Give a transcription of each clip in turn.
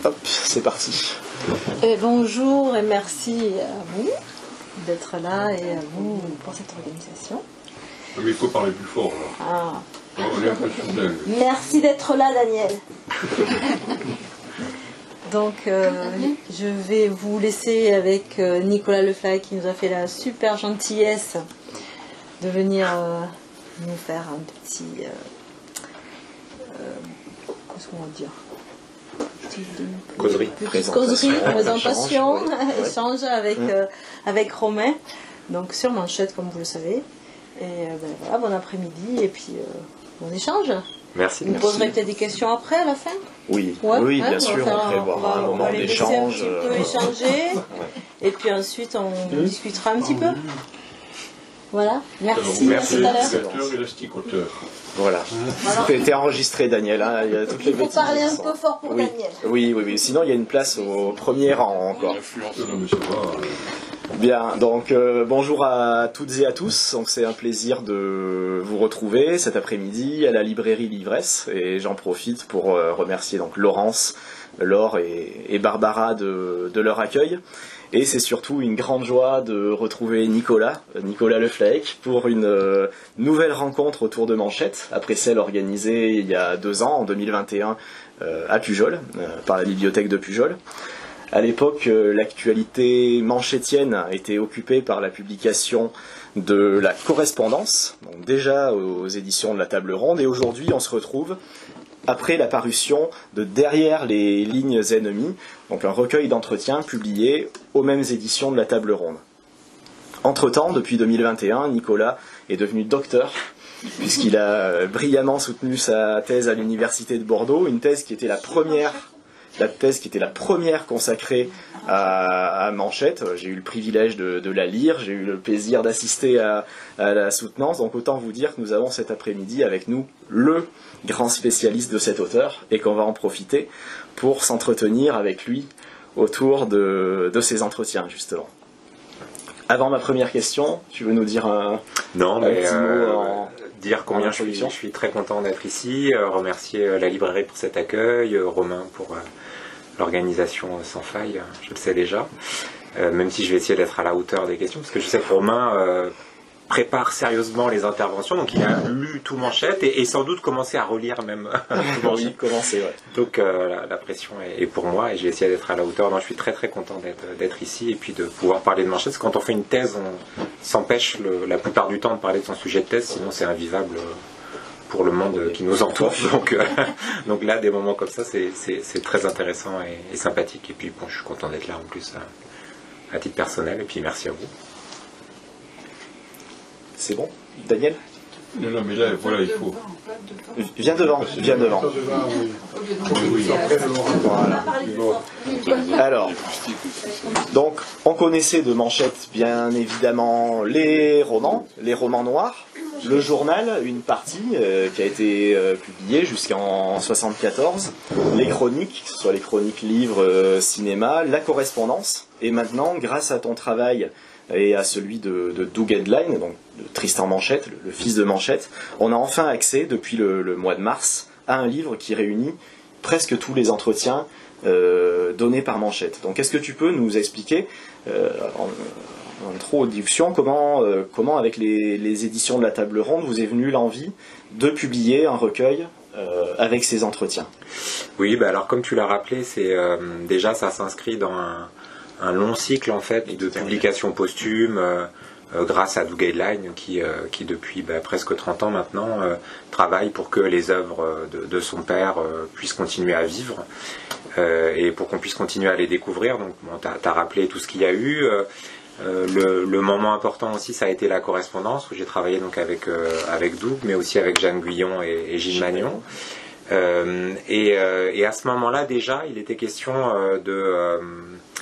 Hop, c'est parti. Bonjour et merci à vous d'être là et à vous pour cette organisation. Mais il faut parler plus fort. Ah. On est un peu soudain. Merci d'être là, Daniel. Donc, je vais vous laisser avec Nicolas Leflay qui nous a fait la super gentillesse de venir nous faire un petit... qu'est-ce qu'on va dire ? Causerie, présentation, échange avec Romain, donc sur Manchette comme vous le savez. Et voilà, bon après-midi et puis bon échange. Merci. Vous me poserez peut-être des questions après à la fin. Oui, ouais, oui, hein, bien sûr, on prévoira un moment d'échange. On va échanger et puis ensuite on discutera un petit peu. Voilà, merci. Merci. À tout à l'heure. Voilà. T'es enregistré, Daniel. Hein. Il y a toutes les Il faut parler un peu fort pour Daniel. Oui. Sinon, il y a une place au premier rang encore. Bien, donc bonjour à toutes et à tous. Donc c'est un plaisir de vous retrouver cet après-midi à la librairie L'Ivresse. Et j'en profite pour remercier donc Laurence, Laure et Barbara de leur accueil. Et c'est surtout une grande joie de retrouver Nicolas Leflay pour une nouvelle rencontre autour de Manchette, après celle organisée il y a 2 ans, en 2021, à Pujol, par la bibliothèque de Pujol. À l'époque, l'actualité manchettienne était occupée par la publication de la correspondance, donc déjà aux éditions de la Table Ronde, et aujourd'hui on se retrouve après la parution de Derrière les lignes ennemies, donc un recueil d'entretiens publié aux mêmes éditions de la Table Ronde. Entre-temps, depuis 2021, Nicolas est devenu docteur, puisqu'il a brillamment soutenu sa thèse à l'Université de Bordeaux, une thèse qui était la première consacrée à Manchette. J'ai eu le privilège de la lire, j'ai eu le plaisir d'assister à la soutenance, donc autant vous dire que nous avons cet après-midi avec nous le grand spécialiste de cet auteur et qu'on va en profiter pour s'entretenir avec lui autour de ces entretiens justement. Avant ma première question, tu veux nous dire un petit mot dire combien je suis très content d'être ici, remercier la librairie pour cet accueil, Romain pour l'organisation sans faille, je le sais déjà, même si je vais essayer d'être à la hauteur des questions, parce que je sais que Romain prépare sérieusement les interventions, donc il a lu tout Manchette et sans doute commencé à relire même tout Manchette. Ouais. Donc la pression est pour moi et je vais essayer d'être à la hauteur. Donc, je suis très très content d'être ici et puis de pouvoir parler de Manchette, parce que quand on fait une thèse, on s'empêche la plupart du temps de parler de son sujet de thèse, sinon c'est invivable pour le monde qui nous entoure. Donc là, des moments comme ça, c'est très intéressant et sympathique. Et puis bon, je suis content d'être là en plus à titre personnel, et puis merci à vous. C'est bon, Daniel ? Non, mais là, voilà, il faut. Viens devant. Voilà. Alors, donc, on connaissait de Manchette, bien évidemment, les romans noirs, le journal, une partie qui a été publiée jusqu'en 1974, les chroniques, que ce soit les chroniques livres, cinéma, la correspondance, et maintenant, grâce à ton travail et à celui de Doug Hedline, donc de Tristan Manchette, le fils de Manchette, on a enfin accès, depuis le mois de mars, à un livre qui réunit presque tous les entretiens donnés par Manchette. Donc est-ce que tu peux nous expliquer, en introduction, comment avec les éditions de la Table Ronde, vous est venue l'envie de publier un recueil avec ces entretiens ? Oui, alors comme tu l'as rappelé, déjà ça s'inscrit dans un long cycle en fait de publications posthumes grâce à Doug Hedline qui depuis presque 30 ans maintenant travaille pour que les œuvres de son père puissent continuer à vivre et pour qu'on puisse continuer à les découvrir. Donc bon, t'as rappelé tout ce qu'il y a eu. Le moment important aussi, ça a été la correspondance où j'ai travaillé donc avec Doug, mais aussi avec Jeanne Guyon et Gilles Magnon. Et à ce moment-là déjà, il était question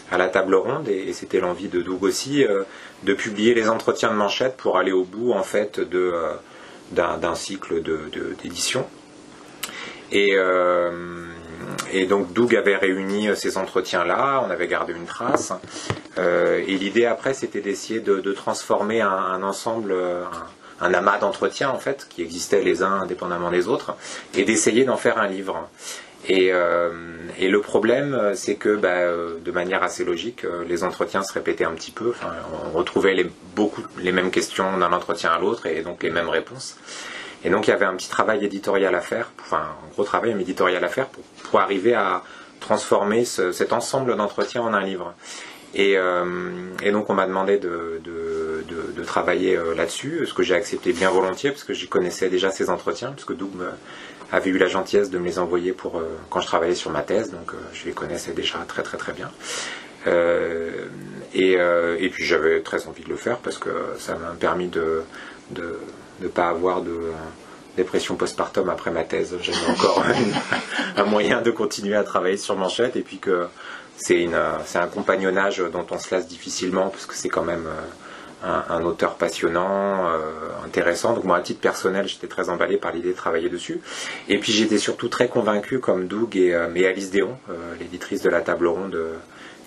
à la Table Ronde, et c'était l'envie de Doug aussi, de publier les entretiens de Manchette pour aller au bout en fait d'un cycle d'édition. Et donc Doug avait réuni ces entretiens-là, on avait gardé une trace, et l'idée après c'était d'essayer de transformer un ensemble, un amas d'entretiens en fait, qui existaient les uns indépendamment des autres, et d'essayer d'en faire un livre. Et le problème, c'est que de manière assez logique, les entretiens se répétaient un petit peu. Enfin, on retrouvait beaucoup les mêmes questions d'un entretien à l'autre et donc les mêmes réponses. Et donc il y avait un petit travail éditorial à faire, enfin un gros travail éditorial à faire pour arriver à transformer cet ensemble d'entretiens en un livre. Et donc on m'a demandé de travailler là-dessus, ce que j'ai accepté bien volontiers parce que j'y connaissais déjà ces entretiens, parce que Doug avait eu la gentillesse de me les envoyer quand je travaillais sur ma thèse, donc je les connaissais déjà très très très bien. Et puis j'avais très envie de le faire parce que ça m'a permis de ne pas avoir de dépression postpartum après ma thèse. J'avais encore un moyen de continuer à travailler sur Manchette, et puis que c'est un compagnonnage dont on se lasse difficilement parce que c'est quand même un auteur passionnant, intéressant. Donc moi, à titre personnel, j'étais très emballé par l'idée de travailler dessus. Et puis j'étais surtout très convaincu, comme Doug et Alice Déon, l'éditrice de La Table Ronde,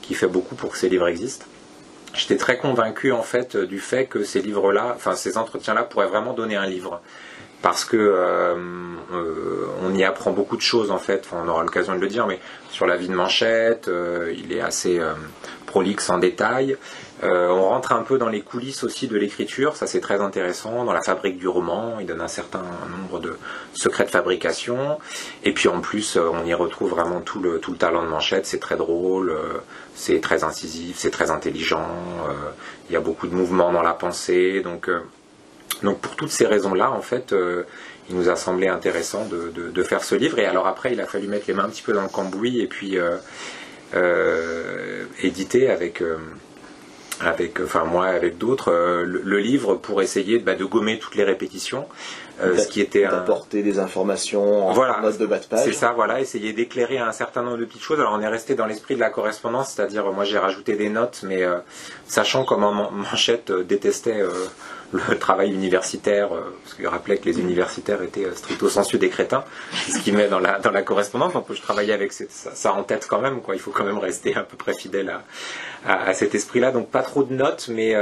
qui fait beaucoup pour que ces livres existent. J'étais très convaincu en fait du fait que ces livres-là, enfin ces entretiens-là pourraient vraiment donner un livre. Parce que on y apprend beaucoup de choses en fait, enfin, on aura l'occasion de le dire, mais sur la vie de Manchette, il est assez prolixe en détail. On rentre un peu dans les coulisses aussi de l'écriture, ça c'est très intéressant, dans la fabrique du roman, il donne un certain nombre de secrets de fabrication, et puis en plus on y retrouve vraiment tout le talent de Manchette, c'est très drôle, c'est très incisif, c'est très intelligent, il y a beaucoup de mouvements dans la pensée, donc pour toutes ces raisons-là, en fait, il nous a semblé intéressant de faire ce livre. Et alors après, il a fallu mettre les mains un petit peu dans le cambouis et puis éditer avec moi, avec d'autres, le livre pour essayer de gommer toutes les répétitions. Ce qui était d'apporter des informations en note de bas de page. C'est ça, voilà, essayer d'éclairer un certain nombre de petites choses. Alors on est resté dans l'esprit de la correspondance, c'est-à-dire moi j'ai rajouté des notes, mais sachant comment Manchette détestait le travail universitaire, parce qu'il rappelait que les universitaires étaient stricto sensu des crétins, c'est ce qu'il met dans la correspondance, donc je travaillais avec ça en tête quand même, quoi. Il faut quand même rester à peu près fidèle à cet esprit-là, donc pas trop de notes, mais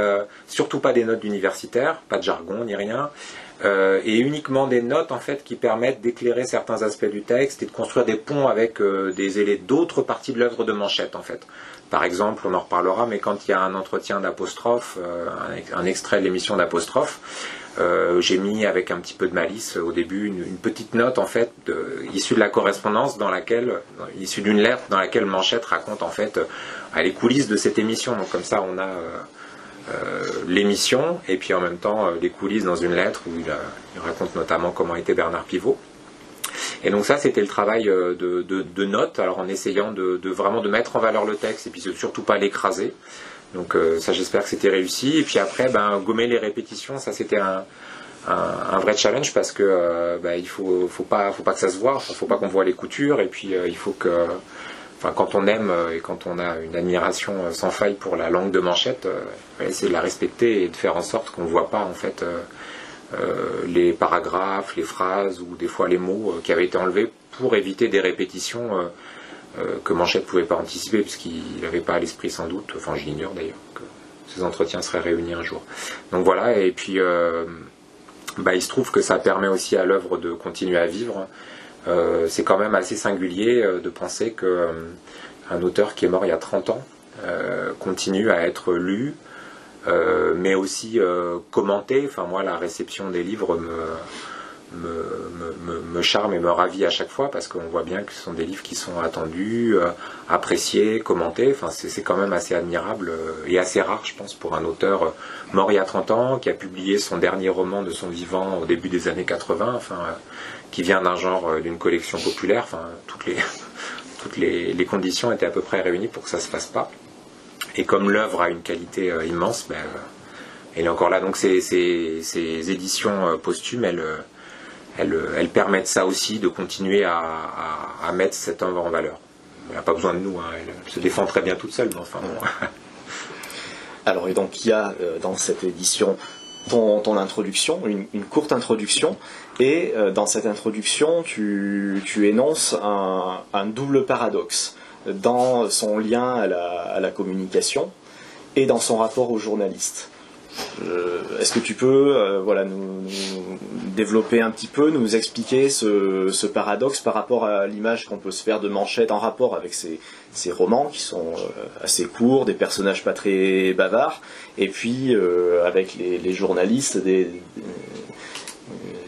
surtout pas des notes d'universitaires, pas de jargon ni rien, et uniquement des notes en fait qui permettent d'éclairer certains aspects du texte et de construire des ponts avec d'autres parties de l'œuvre de Manchette en fait. Par exemple, on en reparlera, mais quand il y a un entretien d'apostrophe, un extrait de l'émission d'apostrophe, j'ai mis avec un petit peu de malice au début une petite note en fait issue de la correspondance issue d'une lettre dans laquelle Manchette raconte en fait les coulisses de cette émission. Donc comme ça, on a l'émission et puis en même temps les coulisses dans une lettre où il raconte notamment comment était Bernard Pivot. Et donc ça, c'était le travail de notes, alors en essayant de vraiment de mettre en valeur le texte et puis surtout pas l'écraser. Donc ça, j'espère que c'était réussi. Et puis après, gommer les répétitions, ça c'était un vrai challenge parce que il faut pas que ça se voit, faut pas qu'on voit les coutures. Et puis il faut que, quand on aime et quand on a une admiration sans faille pour la langue de Manchette, essayer de la respecter et de faire en sorte qu'on ne voit pas en fait les paragraphes, les phrases ou des fois les mots qui avaient été enlevés pour éviter des répétitions que Manchette ne pouvait pas anticiper puisqu'il n'avait pas à l'esprit sans doute, enfin j'ignore d'ailleurs que ces entretiens seraient réunis un jour. Donc voilà, et puis il se trouve que ça permet aussi à l'œuvre de continuer à vivre. C'est quand même assez singulier de penser qu'un auteur qui est mort il y a 30 ans continue à être lu, mais aussi commenté. Enfin moi, la réception des livres me charme et me ravit à chaque fois parce qu'on voit bien que ce sont des livres qui sont attendus, appréciés, commentés. Enfin c'est quand même assez admirable et assez rare, je pense, pour un auteur mort il y a 30 ans, qui a publié son dernier roman de son vivant au début des années 80, qui vient d'un genre, d'une collection populaire. Toutes les conditions étaient à peu près réunies pour que ça ne se fasse pas. Et comme l'œuvre a une qualité immense, elle est encore là. Donc ces éditions posthumes, elles permettent ça aussi, de continuer à mettre cette œuvre en valeur. Elle n'a pas besoin de nous, elle se défend très bien toute seule, mais enfin bon. Alors, et donc il y a dans cette édition ton introduction, une courte introduction, et dans cette introduction tu énonces un double paradoxe dans son lien à la communication et dans son rapport aux journalistes. Est-ce que tu peux nous développer un petit peu, nous expliquer ce paradoxe par rapport à l'image qu'on peut se faire de Manchette en rapport avec ces romans qui sont assez courts, des personnages pas très bavards, et puis avec les journalistes,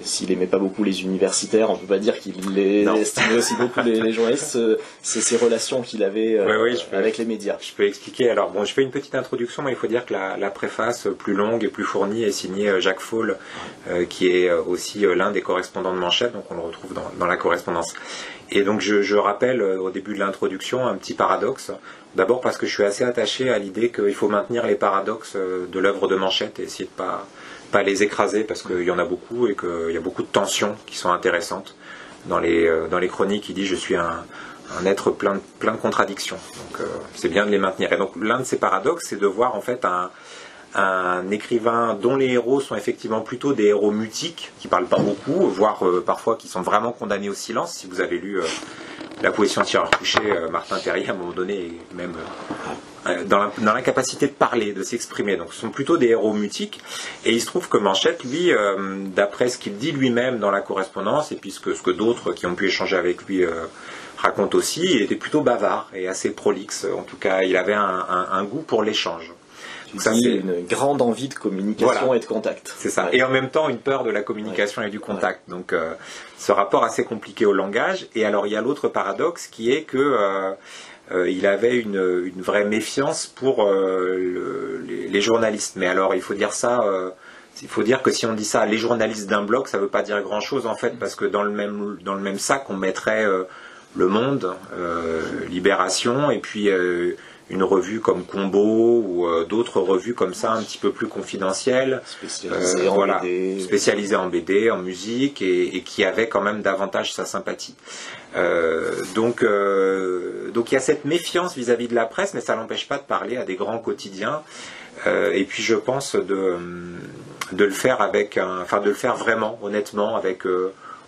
s'il aimait pas beaucoup les universitaires, on peut pas dire qu'il estimait aussi beaucoup les journalistes, c'est ces relations qu'il avait avec les médias. Je peux expliquer. Alors bon, je fais une petite introduction, mais il faut dire que la préface plus longue et plus fournie est signée Jacques Faul, qui est aussi l'un des correspondants de Manchette, donc on le retrouve dans la correspondance. Et donc je rappelle au début de l'introduction un petit paradoxe. D'abord parce que je suis assez attaché à l'idée qu'il faut maintenir les paradoxes de l'œuvre de Manchette et essayer de pas les écraser, parce qu'il y en a beaucoup et qu'il y a beaucoup de tensions qui sont intéressantes. Dans les chroniques, il dit « je suis un être plein de contradictions ». Donc c'est bien de les maintenir. Et donc l'un de ces paradoxes, c'est de voir en fait un écrivain dont les héros sont effectivement plutôt des héros mutiques, qui parlent pas beaucoup, voire parfois qui sont vraiment condamnés au silence. Si vous avez lu La poésie en tireur couché, Martin Terrier, à un moment donné, est même dans l'incapacité de parler, de s'exprimer. Donc ce sont plutôt des héros mutiques. Et il se trouve que Manchette, lui, d'après ce qu'il dit lui-même dans la correspondance, et puis ce que d'autres qui ont pu échanger avec lui racontent aussi, il était plutôt bavard et assez prolixe. En tout cas, il avait un goût pour l'échange. Donc ça, c'est une grande envie de communication et de contact. C'est ça. Ouais. Et en même temps, une peur de la communication et du contact. Ouais. Donc, ce rapport assez compliqué au langage. Et alors, il y a l'autre paradoxe qui est que il avait une vraie méfiance pour les journalistes. Mais alors, il faut dire ça. Il faut dire que si on dit ça, les journalistes d'un bloc, ça ne veut pas dire grand-chose en fait, parce que dans le même sac, on mettrait Le Monde, Libération, et puis une revue comme Combo ou d'autres revues comme ça un petit peu plus confidentielles, spécialisées en BD, en musique, et qui avaient quand même davantage sa sympathie. Donc il y a cette méfiance vis-à-vis de la presse, mais ça n'empêche pas de parler à des grands quotidiens. Et puis je pense de le faire de le faire vraiment, honnêtement, avec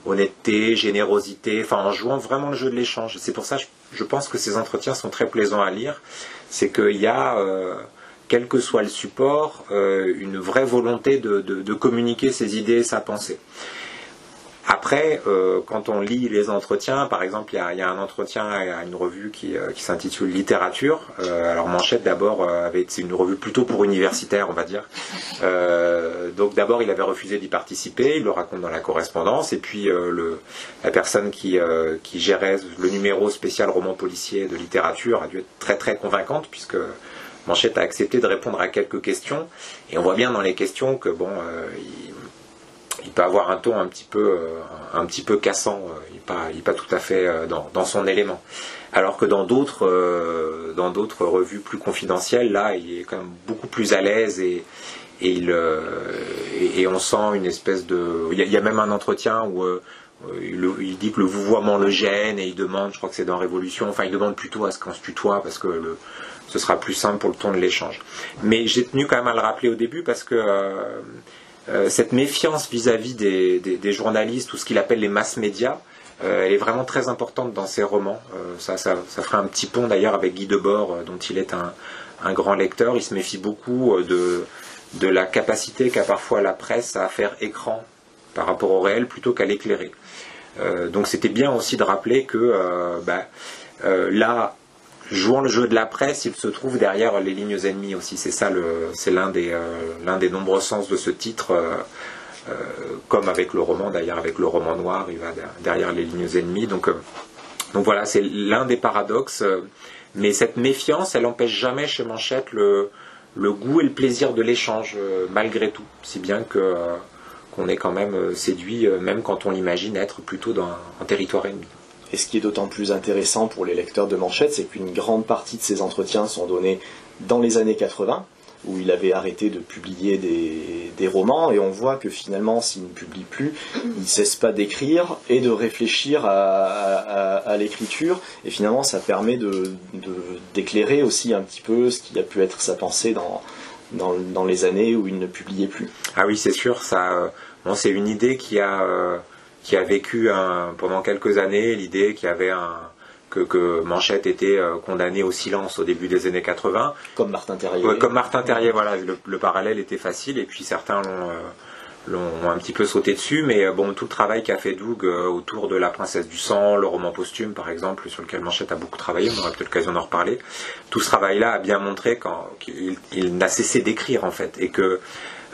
honnêteté, générosité, en jouant vraiment le jeu de l'échange. C'est pour ça que je pense que ces entretiens sont très plaisants à lire. C'est qu'il y a, quel que soit le support, une vraie volonté de communiquer ses idées et sa pensée. Après, quand on lit les entretiens, par exemple, il y a un entretien à une revue qui s'intitule Littérature. Alors Manchette, d'abord, c'est une revue plutôt pour universitaires, on va dire. Donc d'abord, il avait refusé d'y participer, il le raconte dans la correspondance, et puis la personne qui gérait le numéro spécial roman policier de Littérature a dû être très très convaincante, puisque Manchette a accepté de répondre à quelques questions, et on voit bien dans les questions que il peut avoir un ton un petit peu cassant, il n'est pas tout à fait dans son élément. Alors que dans d'autres revues plus confidentielles, là, il est quand même beaucoup plus à l'aise et on sent une espèce de... Il y a même un entretien où il dit que le vouvoiement le gêne et il demande, je crois que c'est dans Révolution, il demande plutôt à ce qu'on se tutoie parce que ce sera plus simple pour le ton de l'échange. Mais j'ai tenu quand même à le rappeler au début parce que cette méfiance vis-à-vis des journalistes ou ce qu'il appelle les mass médias, elle est vraiment très importante dans ses romans. Ça ferait un petit pont d'ailleurs avec Guy Debord, dont il est un grand lecteur. Il se méfie beaucoup de la capacité qu'a parfois la presse à faire écran par rapport au réel plutôt qu'à l'éclairer. Donc c'était bien aussi de rappeler que là, jouant le jeu de la presse, il se trouve derrière les lignes ennemies aussi. C'est ça, c'est l'un des nombreux sens de ce titre, comme avec le roman, d'ailleurs avec le roman noir, il va derrière les lignes ennemies. Donc voilà, c'est l'un des paradoxes. Mais cette méfiance, elle n'empêche jamais chez Manchette le goût et le plaisir de l'échange, malgré tout. Si bien qu'on est quand même séduit, même quand on l'imagine être plutôt dans un territoire ennemi. Et ce qui est d'autant plus intéressant pour les lecteurs de Manchette, c'est qu'une grande partie de ces entretiens sont donnés dans les années 80, où il avait arrêté de publier des romans, et on voit que finalement, s'il ne publie plus, il ne cesse pas d'écrire et de réfléchir à l'écriture, et finalement ça permet d'éclairer aussi un petit peu ce qui a pu être sa pensée dans les années où il ne publiait plus. Ah oui, c'est sûr, c'est une idée qui a vécu pendant quelques années, l'idée qu'il y avait que Manchette était condamné au silence au début des années 80. Comme Martin Terrier. Ouais, comme Martin Terrier, voilà, le parallèle était facile, et puis certains l'ont un petit peu sauté dessus, mais bon, tout le travail qu'a fait Doug autour de La Princesse du Sang, le roman posthume par exemple, sur lequel Manchette a beaucoup travaillé, on aura peut-être l'occasion d'en reparler, tout ce travail-là a bien montré qu'il n'a cessé d'écrire en fait, et que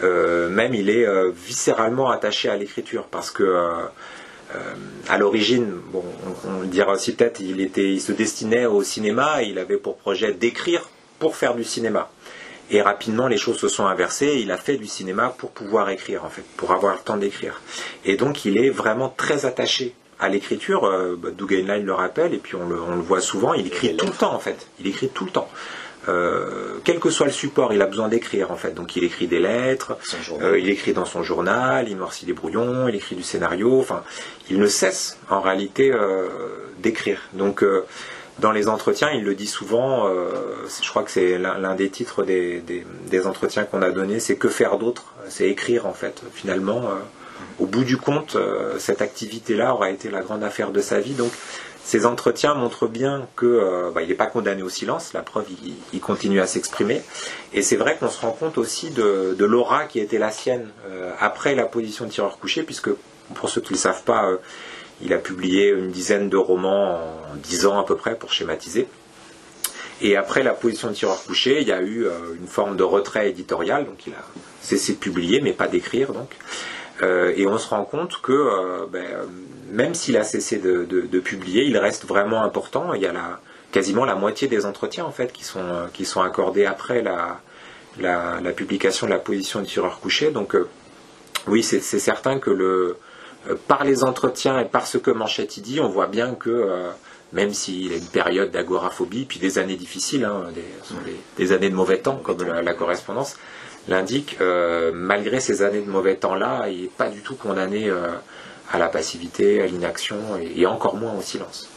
même il est viscéralement attaché à l'écriture, parce que à l'origine, bon, on le dira aussi peut-être, il se destinait au cinéma, et il avait pour projet d'écrire pour faire du cinéma. Et rapidement, les choses se sont inversées. Il a fait du cinéma pour pouvoir écrire, en fait, pour avoir le temps d'écrire. Et donc, il est vraiment très attaché à l'écriture. Doug Heinlein le rappelle, et puis on le voit souvent. Il écrit tout le temps, en fait. Il écrit tout le temps. Quel que soit le support, il a besoin d'écrire, en fait. Donc, il écrit des lettres, il écrit dans son journal, il noircit des brouillons, il écrit du scénario. Enfin, il ne cesse, en réalité, d'écrire. Donc, dans les entretiens, il le dit souvent, je crois que c'est l'un des titres des entretiens qu'on a donnés, c'est que faire d'autre, c'est écrire en fait. Finalement, au bout du compte, cette activité-là aura été la grande affaire de sa vie. Donc ces entretiens montrent bien qu'il n'est pas condamné au silence, la preuve, il continue à s'exprimer. Et c'est vrai qu'on se rend compte aussi de l'aura qui était la sienne après la position de tireur couché, puisque pour ceux qui ne le savent pas, il a publié une dizaine de romans en 10 ans à peu près, pour schématiser. Et après la position de tireur couché, il y a eu une forme de retrait éditorial, donc il a cessé de publier, mais pas d'écrire. Donc. Et on se rend compte que même s'il a cessé de publier, il reste vraiment important. Il y a quasiment la moitié des entretiens en fait, qui sont accordés après la publication de la position de tireur couché. Donc oui, c'est certain que par les entretiens et par ce que Manchette y dit, on voit bien que même s'il y a une période d'agoraphobie, puis des années difficiles, des années de mauvais temps, comme la correspondance l'indique, malgré ces années de mauvais temps-là, il n'est pas du tout condamné à la passivité, à l'inaction, et encore moins au silence.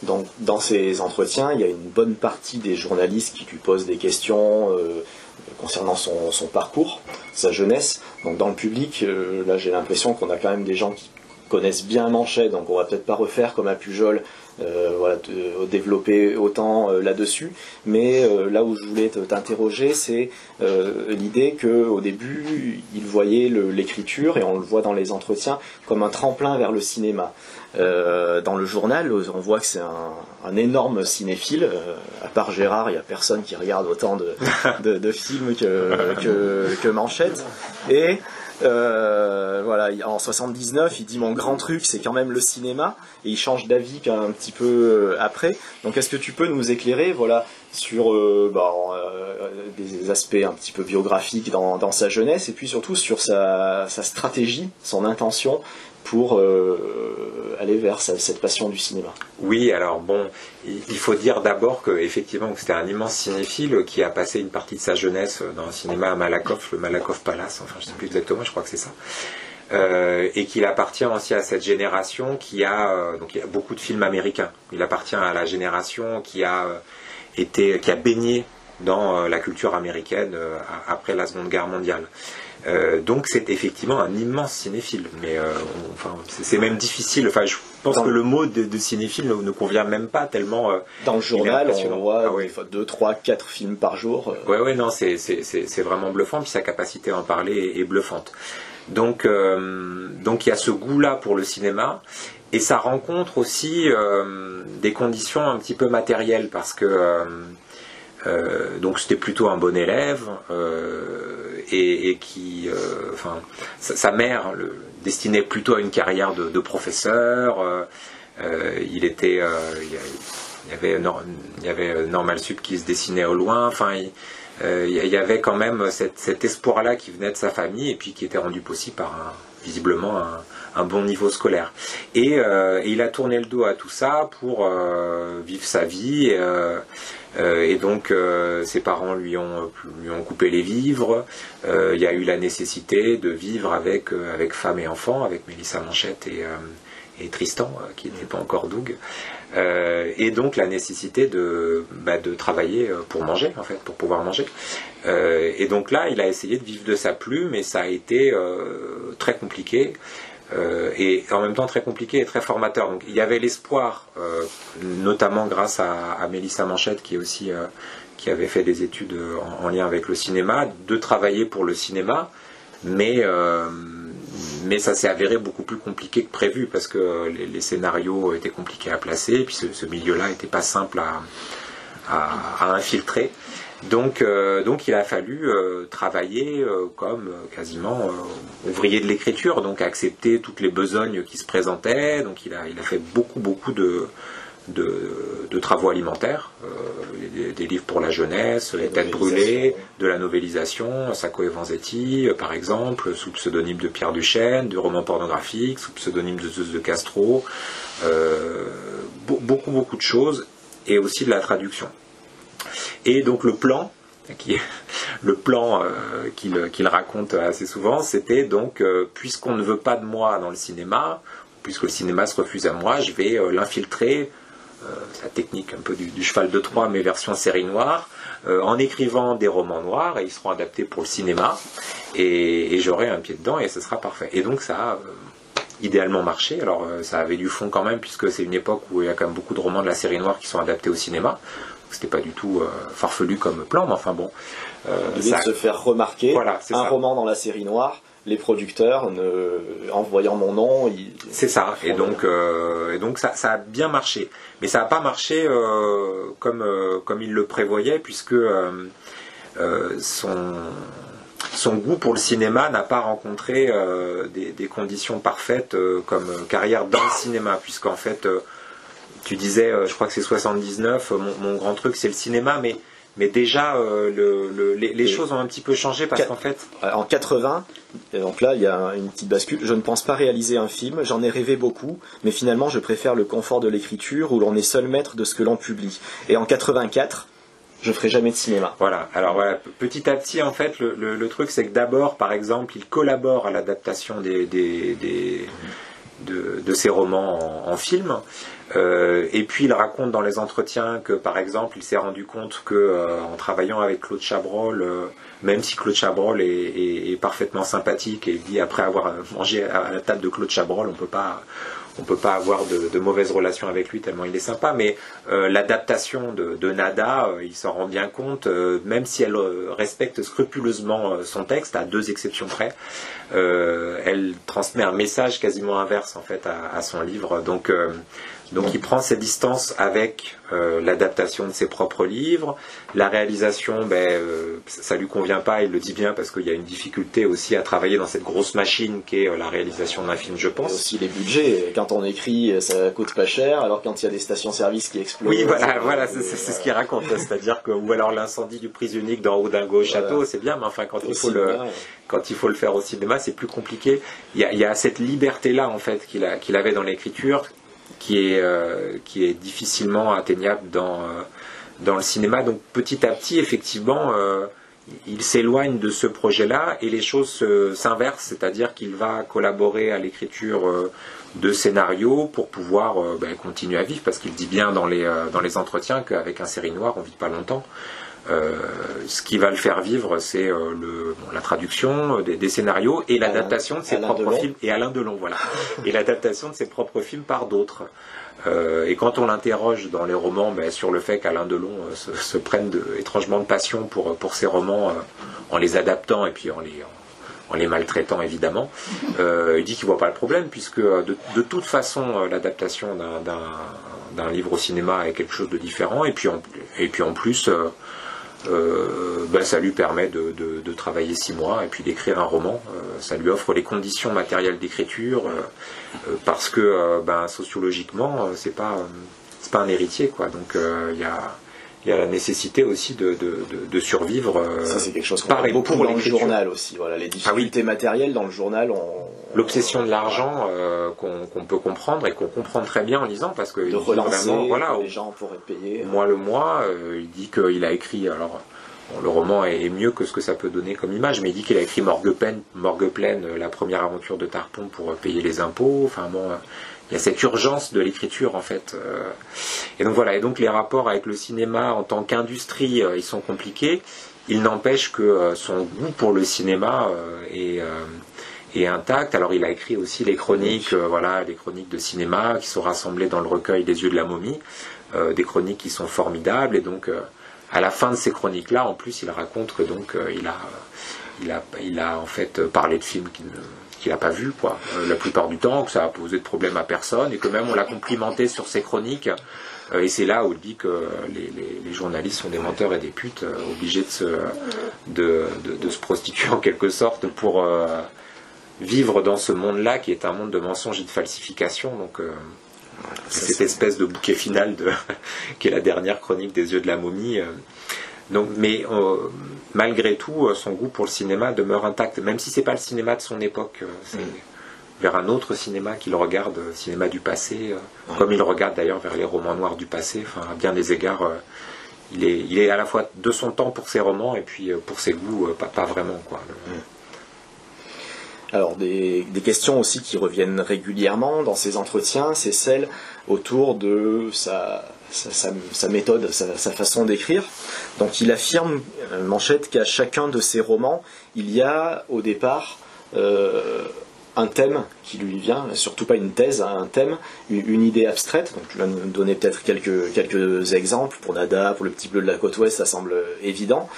Donc, dans ces entretiens, il y a une bonne partie des journalistes qui lui posent des questions concernant son parcours, sa jeunesse. Donc dans le public, là j'ai l'impression qu'on a quand même des gens qui connaissent bien Manchette, donc on va peut-être pas refaire comme à Pujol, développer autant là-dessus, mais là où je voulais t'interroger, c'est l'idée qu'au début, il voyait l'écriture, et on le voit dans les entretiens, comme un tremplin vers le cinéma. Dans le journal, on voit que c'est un énorme cinéphile. À part Gérard, il n'y a personne qui regarde autant de films que Manchette. Et voilà, en 79, il dit mon grand truc, c'est quand même le cinéma, et il change d'avis un petit peu après. Donc, est-ce que tu peux nous éclairer, voilà, sur des aspects un petit peu biographiques dans sa jeunesse, et puis surtout sur sa stratégie, son intention pour aller vers cette passion du cinéma. Oui, alors bon, il faut dire d'abord qu'effectivement c'était un immense cinéphile qui a passé une partie de sa jeunesse dans le cinéma à Malakoff, le Malakoff Palace, enfin je ne sais plus exactement, je crois que c'est ça, et qu'il appartient aussi à cette génération qui a, donc il y a beaucoup de films américains, il appartient à la génération qui a baigné dans la culture américaine après la Seconde Guerre mondiale. Donc c'est effectivement un immense cinéphile, mais c'est même difficile. Enfin, je pense que le mot de cinéphile ne convient même pas tellement. Dans le journal, on voit 2, 3, 4 films par jour. Ouais, non, c'est vraiment bluffant. Puis sa capacité à en parler est bluffante. Donc il y a ce goût-là pour le cinéma, et ça rencontre aussi des conditions un petit peu matérielles, parce que donc c'était plutôt un bon élève. Et qui, sa mère le destinait plutôt à une carrière de professeur. Il y avait Normal Sup qui se dessinait au loin. Enfin, il y avait quand même cet espoir-là qui venait de sa famille, et puis qui était rendu possible par visiblement un bon niveau scolaire. Et il a tourné le dos à tout ça pour vivre sa vie. Et donc ses parents lui ont coupé les vivres. Il y a eu la nécessité de vivre avec femme et enfant, avec Mélissa Manchette et Tristan, qui n'était pas encore Doug. Et donc la nécessité de travailler pour manger, en fait, pour pouvoir manger. Et donc là, il a essayé de vivre de sa plume, et ça a été très compliqué. et en même temps très compliqué et très formateur. Donc il y avait l'espoir, notamment grâce à Mélissa Manchette qui avait fait des études en lien avec le cinéma, de travailler pour le cinéma, mais ça s'est avéré beaucoup plus compliqué que prévu parce que les scénarios étaient compliqués à placer, et puis ce milieu-là n'était pas simple à infiltrer. Donc il a fallu travailler comme quasiment ouvrier de l'écriture, donc accepter toutes les besognes qui se présentaient. Donc il a fait beaucoup de travaux alimentaires, des livres pour la jeunesse, Les Têtes brûlées, de la novélisation, Sacco et Vanzetti par exemple, sous le pseudonyme de Pierre Duchesne, du roman pornographique, sous le pseudonyme de Zeus de Castro, beaucoup de choses, et aussi de la traduction. Et donc le plan qu'il raconte assez souvent, c'était donc puisqu'on ne veut pas de moi dans le cinéma, puisque le cinéma se refuse à moi, je vais l'infiltrer, c'est la technique un peu du cheval de Troie, mais version série noire, en écrivant des romans noirs, et ils seront adaptés pour le cinéma, et j'aurai un pied dedans, et ce sera parfait. Et donc ça a idéalement marché. Alors ça avait du fond quand même, puisque c'est une époque où il y a quand même beaucoup de romans de la série noire qui sont adaptés au cinéma. C'était pas du tout farfelu comme plan, mais enfin bon. Ça se faire remarquer, voilà, un roman dans la série noire, les producteurs, en voyant mon nom... C'est ça, et donc ça a bien marché. Mais ça n'a pas marché comme il le prévoyait, puisque son goût pour le cinéma n'a pas rencontré des conditions parfaites comme carrière dans le cinéma, puisqu'en fait... tu disais, je crois que c'est 79, mon grand truc c'est le cinéma, mais déjà les choses ont un petit peu changé parce qu'en fait... En 80, donc là il y a une petite bascule, je ne pense pas réaliser un film, j'en ai rêvé beaucoup, mais finalement je préfère le confort de l'écriture où l'on est seul maître de ce que l'on publie. Et en 84, je ferai jamais de cinéma. Voilà, alors voilà, petit à petit en fait le truc c'est que d'abord par exemple il collabore à l'adaptation de ses romans en film. Et puis il raconte dans les entretiens que par exemple il s'est rendu compte que en travaillant avec Claude Chabrol, même si Claude Chabrol est parfaitement sympathique, et il dit après avoir mangé à la table de Claude Chabrol on peut pas avoir de mauvaises relations avec lui tellement il est sympa, mais l'adaptation de Nada, il s'en rend bien compte, même si elle respecte scrupuleusement son texte, à 2 exceptions près, elle transmet un message quasiment inverse en fait à son livre, donc il prend ses distances avec l'adaptation de ses propres livres. La réalisation, ça lui convient pas, il le dit bien, parce qu'il y a une difficulté aussi à travailler dans cette grosse machine qu'est la réalisation d'un film, je pense. Et aussi les budgets, quand on écrit, ça coûte pas cher, alors quand il y a des stations-service qui explosent... Oui, voilà, c'est ce qu'il raconte, c'est-à-dire que, ou alors l'incendie du Prise Unique dans Oudingo au château, c'est bien, mais enfin quand il faut le faire au cinéma, c'est plus compliqué. Il y a cette liberté-là, en fait, qu'il avait dans l'écriture, qui est difficilement atteignable dans le cinéma. Donc petit à petit, effectivement, il s'éloigne de ce projet-là et les choses s'inversent, c'est-à-dire qu'il va collaborer à l'écriture de scénarios pour pouvoir continuer à vivre, parce qu'il dit bien dans les entretiens qu'avec un série noire, on vit pas longtemps. Ce qui va le faire vivre, c'est la traduction des scénarios et l'adaptation de ses propres films, et Alain Delon, voilà, et l'adaptation de ses propres films par d'autres. Et quand on l'interroge dans les romans sur le fait qu'Alain Delon se prenne étrangement de passion pour ses romans en les adaptant et puis en les maltraitant évidemment, il dit qu'il voit pas le problème, puisque de toute façon l'adaptation d'un livre au cinéma est quelque chose de différent, et puis en plus ça lui permet de travailler 6 mois et puis d'écrire un roman. Ça lui offre les conditions matérielles d'écriture, parce que sociologiquement c'est pas un héritier, quoi. Donc il y a la nécessité aussi de survivre. Ça, c'est quelque chose qu'on parle beaucoup dans le journal aussi. Voilà, les difficultés matérielles dans le journal. L'obsession de l'argent qu'on peut comprendre et qu'on comprend très bien en lisant, parce que de relancer, les gens pourraient payer. Mois le mois, il dit qu'il a écrit. Alors, le roman est mieux que ce que ça peut donner comme image, mais il dit qu'il a écrit Morgue pleine, la première aventure de Tarpon, pour payer les impôts. Enfin bon. Il y a cette urgence de l'écriture, en fait. Et donc voilà, et donc les rapports avec le cinéma en tant qu'industrie, ils sont compliqués. Il n'empêche que son goût pour le cinéma est est intacte. Alors il a écrit aussi les chroniques, les chroniques de cinéma qui sont rassemblées dans le recueil Les yeux de la momie, des chroniques qui sont formidables. Et donc à la fin de ces chroniques-là, en plus, il raconte que donc il a en fait parlé de films qu'il n'a pas vus, quoi, la plupart du temps, que ça a posé de problème à personne, et que même on l'a complimenté sur ses chroniques. Et c'est là où il dit que les journalistes sont des menteurs et des putes, obligés de se prostituer en quelque sorte pour vivre dans ce monde-là qui est un monde de mensonges et de falsification. Donc cette espèce de bouquet final qui est la dernière chronique des yeux de la momie. Donc, mais malgré tout, son goût pour le cinéma demeure intact, même si c'est pas le cinéma de son époque. C'est vers un autre cinéma qu'il regarde, cinéma du passé, comme il regarde d'ailleurs vers les romans noirs du passé. Enfin, à bien des égards, il est à la fois de son temps pour ses romans et puis pour ses goûts, pas vraiment, quoi. Alors des questions aussi qui reviennent régulièrement dans ces entretiens, c'est celle autour de sa méthode, sa façon d'écrire. Donc il affirme, Manchette, qu'à chacun de ses romans, il y a au départ un thème qui lui vient, surtout pas une thèse, un thème, une idée abstraite. Donc tu vas nous donner peut-être quelques exemples pour Nada, pour Le Petit Bleu de la Côte Ouest, ça semble évident.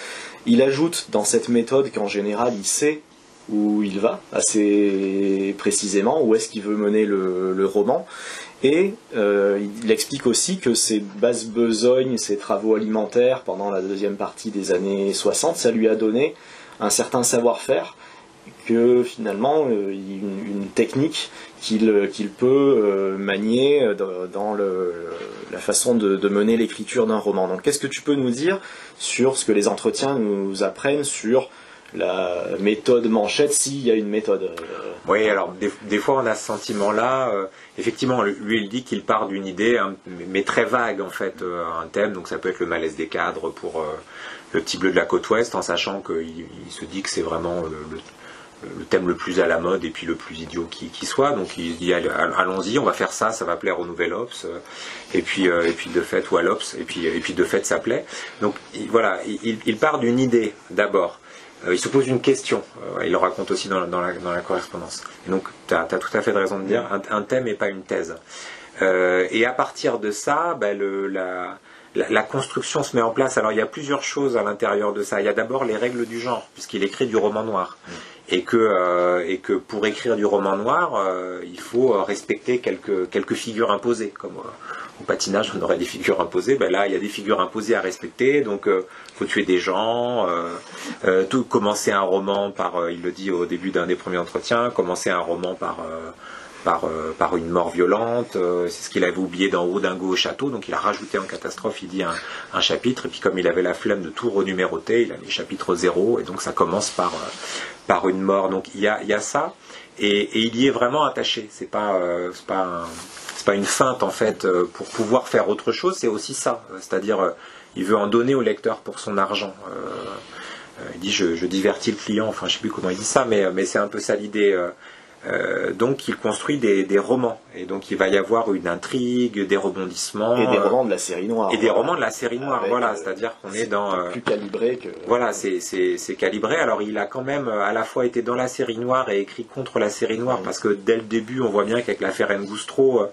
Il ajoute dans cette méthode qu'en général il sait où il va assez précisément, où est-ce qu'il veut mener le roman. Et il explique aussi que ses basses besognes, ses travaux alimentaires pendant la deuxième partie des années 60, ça lui a donné un certain savoir-faire, que finalement une technique qu'il peut manier dans la façon de mener l'écriture d'un roman. Donc qu'est-ce que tu peux nous dire sur ce que les entretiens nous apprennent sur la méthode Manchette, s'il y a une méthode? Oui, alors des fois on a ce sentiment-là. Effectivement, lui il dit qu'il part d'une idée, mais très vague en fait, un thème. Donc ça peut être le malaise des cadres pour Le Petit Bleu de la Côte Ouest, en sachant qu'il se dit que c'est vraiment le thème le plus à la mode et puis le plus idiot qui soit. Donc il dit allons-y, on va faire ça, ça va plaire au Nouvel Obs, et puis de fait, ou à l'Obs, et puis de fait ça plaît. Donc voilà, il part d'une idée d'abord. Il se pose une question, il le raconte aussi dans la correspondance. Et donc tu as tout à fait raison de dire, un thème et pas une thèse. Et à partir de ça, la construction se met en place. Alors il y a plusieurs choses à l'intérieur de ça. Il y a d'abord les règles du genre, puisqu'il écrit du roman noir. Et que pour écrire du roman noir, il faut respecter quelques figures imposées. Comme au patinage, on aurait des figures imposées. Là, il y a des figures imposées à respecter. Donc, faut tuer des gens. Tout commencer un roman par, il le dit au début d'un des premiers entretiens, commencer un roman par une mort violente. C'est ce qu'il avait oublié dans Dingo au château. Donc, il a rajouté en catastrophe, il dit un chapitre. Et puis, comme il avait la flemme de tout renuméroter, il a mis chapitre 0. Et donc, ça commence par une mort. Donc il y a ça, et il y est vraiment attaché. C'est pas une feinte en fait pour pouvoir faire autre chose. C'est aussi ça, c'est-à-dire il veut en donner au lecteur pour son argent. Il dit je divertis le client. Enfin je sais plus comment il dit ça, mais c'est un peu ça l'idée. Donc il construit des romans, et donc il va y avoir une intrigue, des rebondissements, et des romans de la série noire, et des romans de la série noire, voilà, c'est-à-dire qu'on est dans plus calibré que voilà, c'est calibré. Alors il a quand même à la fois été dans la série noire et écrit contre la série noire, parce que dès le début on voit bien qu'avec l'affaire Ngoustro,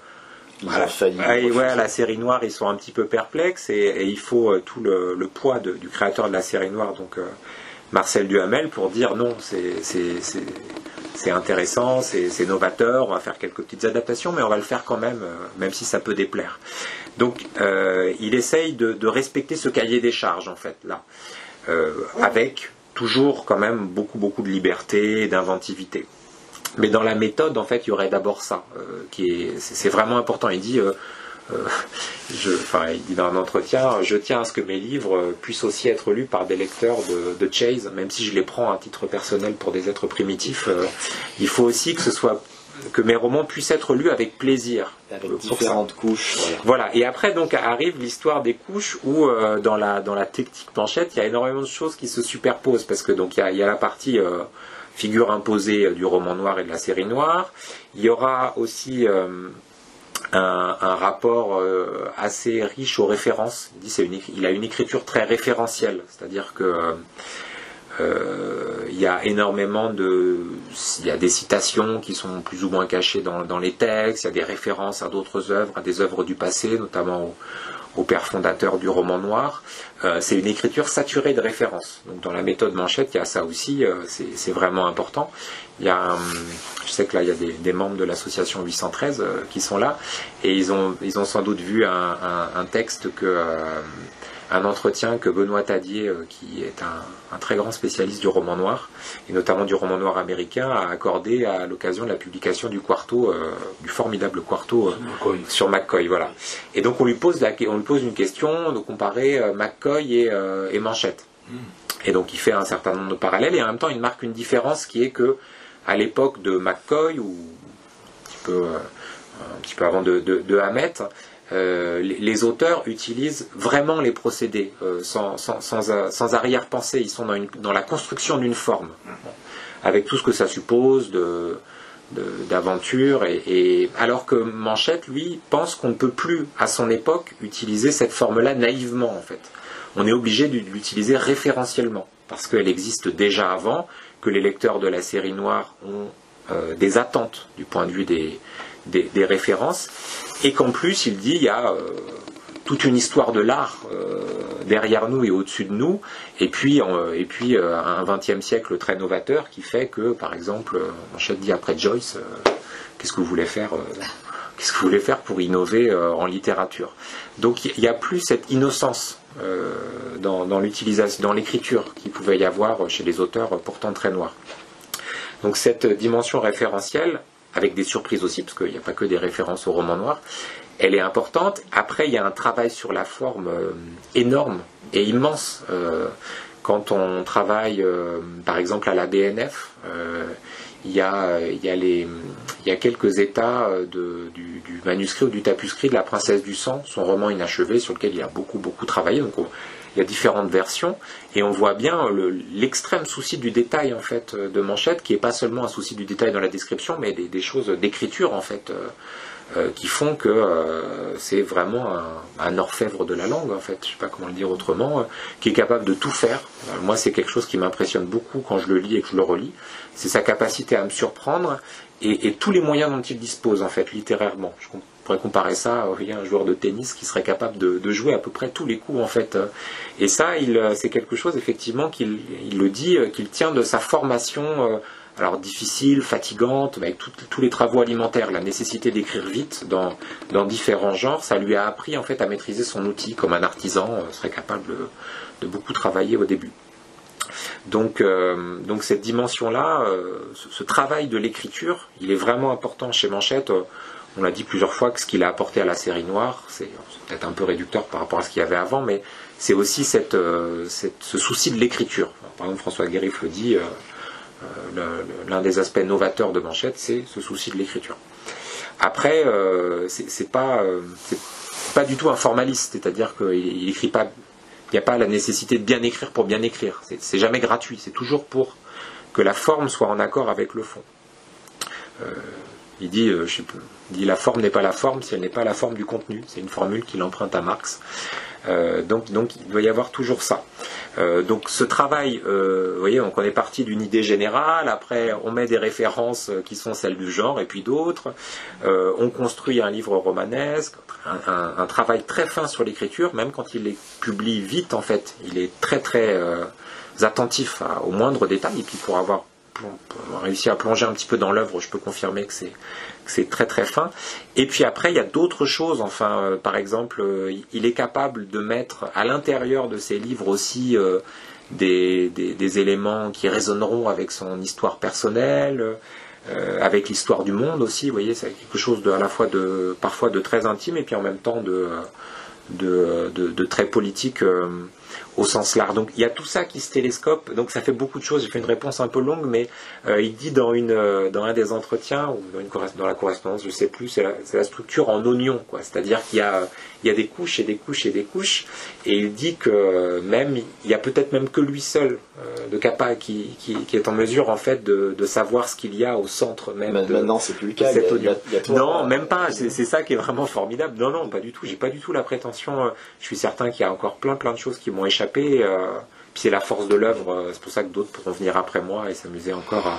la série noire ils sont un petit peu perplexes, et il faut tout le poids du créateur de la série noire, donc Marcel Duhamel, pour dire non, c'est intéressant, c'est novateur, on va faire quelques petites adaptations, mais on va le faire quand même, même si ça peut déplaire. Donc il essaye de respecter ce cahier des charges en fait là, avec toujours quand même beaucoup de liberté et d'inventivité. Mais dans la méthode en fait il y aurait d'abord ça, c'est vraiment important. Il dit il dit dans un entretien, je tiens à ce que mes livres puissent aussi être lus par des lecteurs de Chase, même si je les prends à titre personnel pour des êtres primitifs. Il faut aussi que mes romans puissent être lus avec plaisir. Avec différentes couches. Voilà. Et après donc arrive l'histoire des couches où dans la technique Manchette, il y a énormément de choses qui se superposent, parce que donc il y a la partie figure imposée du roman noir et de la série noire. Il y aura aussi un rapport assez riche aux références. Il a une écriture très référentielle, c'est-à-dire que Il y a énormément il y a des citations qui sont plus ou moins cachées dans les textes, il y a des références à d'autres œuvres, à des œuvres du passé, notamment au père fondateur du roman noir. C'est une écriture saturée de références. Donc dans la méthode Manchette, il y a ça aussi, c'est vraiment important. Il y a, je sais que là, il y a des membres de l'association 813 qui sont là, et ils ont sans doute vu un texte un entretien que Benoît Tadier, qui est un très grand spécialiste du roman noir, et notamment du roman noir américain, a accordé à l'occasion de la publication du quarto, du formidable quarto sur McCoy. Voilà. Et donc on lui pose une question de comparer McCoy et Manchette. Et donc il fait un certain nombre de parallèles, et en même temps il marque une différence qui est que à l'époque de McCoy, ou un petit peu avant de Hammett, les auteurs utilisent vraiment les procédés sans arrière-pensée. Ils sont dans la construction d'une forme, avec tout ce que ça suppose d'aventure, et alors que Manchette, lui, pense qu'on ne peut plus, à son époque, utiliser cette forme-là naïvement, en fait. On est obligé de l'utiliser référentiellement, parce qu'elle existe déjà avant, que les lecteurs de la série noire ont des attentes du point de vue des références, et qu'en plus il dit il y a toute une histoire de l'art derrière nous et au-dessus de nous, et puis un XXe siècle très novateur qui fait que, par exemple, Manchette dit après Joyce, qu'est-ce que vous voulez faire pour innover en littérature. Donc il n'y a plus cette innocence dans l'utilisation, dans l'écriture qu'il pouvait y avoir chez les auteurs pourtant très noirs. Donc cette dimension référentielle, avec des surprises aussi, parce qu'il n'y a pas que des références au roman noir, elle est importante. Après, il y a un travail sur la forme énorme et immense. Quand on travaille, par exemple, à la BNF, il y a quelques états du manuscrit ou du tapuscrit de La Princesse du Sang, son roman inachevé, sur lequel il a beaucoup travaillé. Donc il y a différentes versions, et on voit bien l'extrême souci du détail, en fait, de Manchette, qui n'est pas seulement un souci du détail dans la description, mais des choses d'écriture, en fait, qui font que c'est vraiment un orfèvre de la langue, en fait, je ne sais pas comment le dire autrement, qui est capable de tout faire. Moi, c'est quelque chose qui m'impressionne beaucoup quand je le lis et que je le relis, c'est sa capacité à me surprendre, et tous les moyens dont il dispose, en fait, littérairement. Je pourrais comparer ça à un joueur de tennis qui serait capable de jouer à peu près tous les coups, en fait. Et ça, c'est quelque chose, effectivement, qu'il le dit, qu'il tient de sa formation, alors difficile, fatigante, avec tous les travaux alimentaires, la nécessité d'écrire vite dans différents genres. Ça lui a appris, en fait, à maîtriser son outil, comme un artisan serait capable de beaucoup travailler au début. Donc cette dimension-là, ce travail de l'écriture, il est vraiment important chez Manchette. On l'a dit plusieurs fois que ce qu'il a apporté à la série noire, c'est peut-être un peu réducteur par rapport à ce qu'il y avait avant, mais c'est aussi ce souci de l'écriture. Par exemple, François Guérif le dit, l'un des aspects novateurs de Manchette, c'est ce souci de l'écriture. Après, c'est pas du tout un formaliste, c'est-à-dire qu'il écrit pas. Il n'y a pas la nécessité de bien écrire pour bien écrire. C'est jamais gratuit. C'est toujours pour que la forme soit en accord avec le fond. Il dit la forme n'est pas la forme si elle n'est pas la forme du contenu. C'est une formule qu'il emprunte à Marx. Donc il doit y avoir toujours ça. Donc ce travail, vous voyez, donc on est parti d'une idée générale, après on met des références qui sont celles du genre et puis d'autres, on construit un livre romanesque, un travail très fin sur l'écriture, même quand il les publie vite, en fait, il est très attentif aux moindres détails, et puis pour avoir réussi à plonger un petit peu dans l'œuvre, je peux confirmer que c'est très fin. Et puis après, il y a d'autres choses. Enfin, par exemple, il est capable de mettre à l'intérieur de ses livres aussi des éléments qui résonneront avec son histoire personnelle, avec l'histoire du monde aussi. Vous voyez, c'est quelque chose à la fois parfois de très intime, et puis en même temps de très politique au sens large. Donc il y a tout ça qui se télescope, donc ça fait beaucoup de choses. J'ai fait une réponse un peu longue, mais il dit dans un des entretiens, ou dans la correspondance, je ne sais plus, c'est la structure en oignon, quoi. C'est-à-dire qu'il y a des couches et des couches et des couches, et il dit que même il y a peut-être même que lui seul de Capa qui est en mesure, en fait, de savoir ce qu'il y a au centre même. Maintenant c'est plus le cas. Il y a toi, non, même pas. C'est ça qui est vraiment formidable. Non, pas du tout. J'ai pas du tout la prétention. Je suis certain qu'il y a encore plein de choses qui m'ont échappé, Puis c'est la force de l'œuvre, c'est pour ça que d'autres pourront venir après moi et s'amuser encore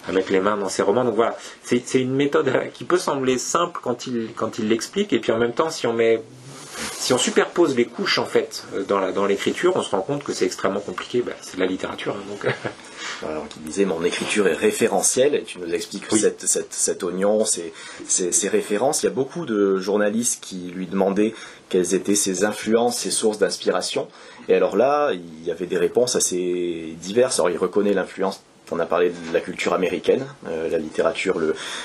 à mettre les mains dans ces romans. Donc voilà, c'est une méthode qui peut sembler simple quand il l'explique, et puis en même temps, si on superpose les couches en fait dans l'écriture, on se rend compte que c'est extrêmement compliqué. C'est de la littérature, hein, donc. Alors, qui disait mon écriture est référentielle, et tu nous expliques oui. cet oignon, ces références. Il y a beaucoup de journalistes qui lui demandaient quelles étaient ses influences, ses sources d'inspiration. Et alors là, il y avait des réponses assez diverses. Alors il reconnaît l'influence, on a parlé de la culture américaine, la littérature,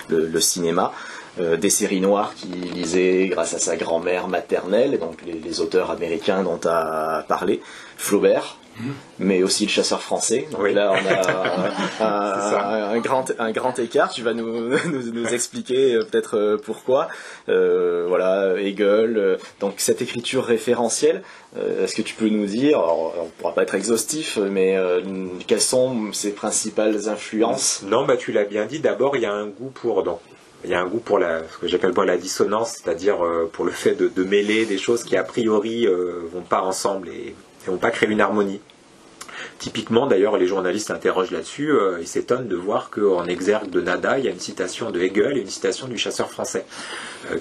le cinéma. Des séries noires qu'il lisait grâce à sa grand-mère maternelle, et donc les auteurs américains dont tu as parlé, Flaubert, mais aussi le chasseur français. Donc oui. Là, on a un grand écart. Tu vas nous expliquer peut-être pourquoi. Voilà, Hegel. Donc cette écriture référentielle, est-ce que tu peux nous dire, alors, on ne pourra pas être exhaustif, mais quelles sont ses principales influences? Non, tu l'as bien dit. D'abord, il y a un goût pour ce que j'appelle moi la dissonance, c'est-à-dire pour le fait de mêler des choses qui a priori vont pas ensemble et vont pas créer une harmonie. Typiquement, d'ailleurs, les journalistes s'interrogent là-dessus, ils s'étonnent de voir qu'en exergue de Nada, il y a une citation de Hegel et une citation du chasseur français,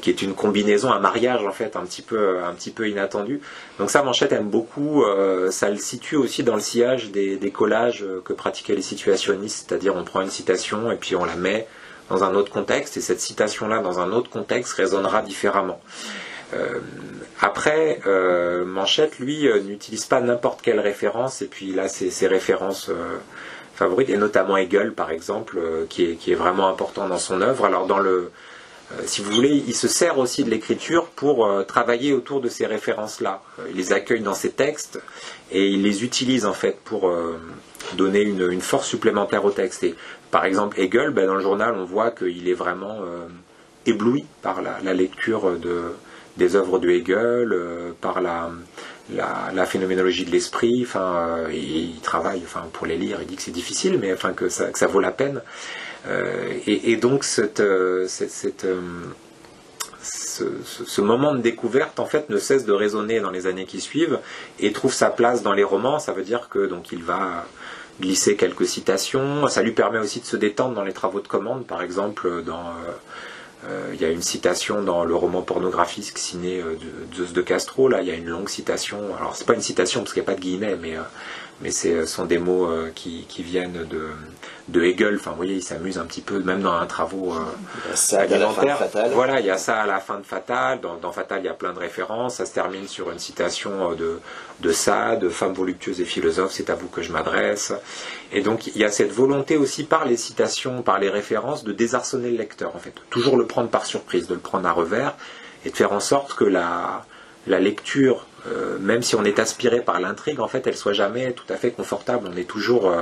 qui est une combinaison, un mariage en fait un petit peu inattendu. Donc ça, Manchette aime beaucoup, ça le situe aussi dans le sillage des collages que pratiquaient les situationnistes, c'est-à-dire on prend une citation et puis on la met dans un autre contexte, et cette citation-là, dans un autre contexte, résonnera différemment. Après, Manchette, lui, n'utilise pas n'importe quelle référence, et puis là, ses références favorites, et notamment Hegel, par exemple, qui est vraiment important dans son œuvre. Alors, si vous voulez, il se sert aussi de l'écriture pour travailler autour de ces références-là. Il les accueille dans ses textes, et il les utilise, en fait, pour donner une force supplémentaire au texte. Et, par exemple, Hegel, dans le journal, on voit qu'il est vraiment ébloui par la lecture des œuvres de Hegel, par la phénoménologie de l'esprit. Il travaille pour les lire, il dit que c'est difficile, mais que ça vaut la peine. Et donc ce moment de découverte en fait ne cesse de résonner dans les années qui suivent et trouve sa place dans les romans. Ça veut dire que donc il va glisser quelques citations. Ça lui permet aussi de se détendre dans les travaux de commande. Par exemple, il y a une citation dans le roman pornographique signé de Zeus de Castro. Là, il y a une longue citation. Alors, c'est pas une citation parce qu'il n'y a pas de guillemets, mais ce sont des mots qui viennent de Hegel. Vous voyez, il s'amuse un petit peu, même dans un travaux alimentaire. Voilà, il y a ça à la fin de Fatal. Dans Fatal, il y a plein de références. Ça se termine sur une citation de Sade, femme voluptueuse et philosophe, c'est à vous que je m'adresse. Et donc, il y a cette volonté aussi par les citations, par les références, de désarçonner le lecteur, en fait. Toujours le prendre par surprise, de le prendre à revers, et de faire en sorte que la lecture, même si on est aspiré par l'intrigue, en fait, elle soit jamais tout à fait confortable. On est toujours,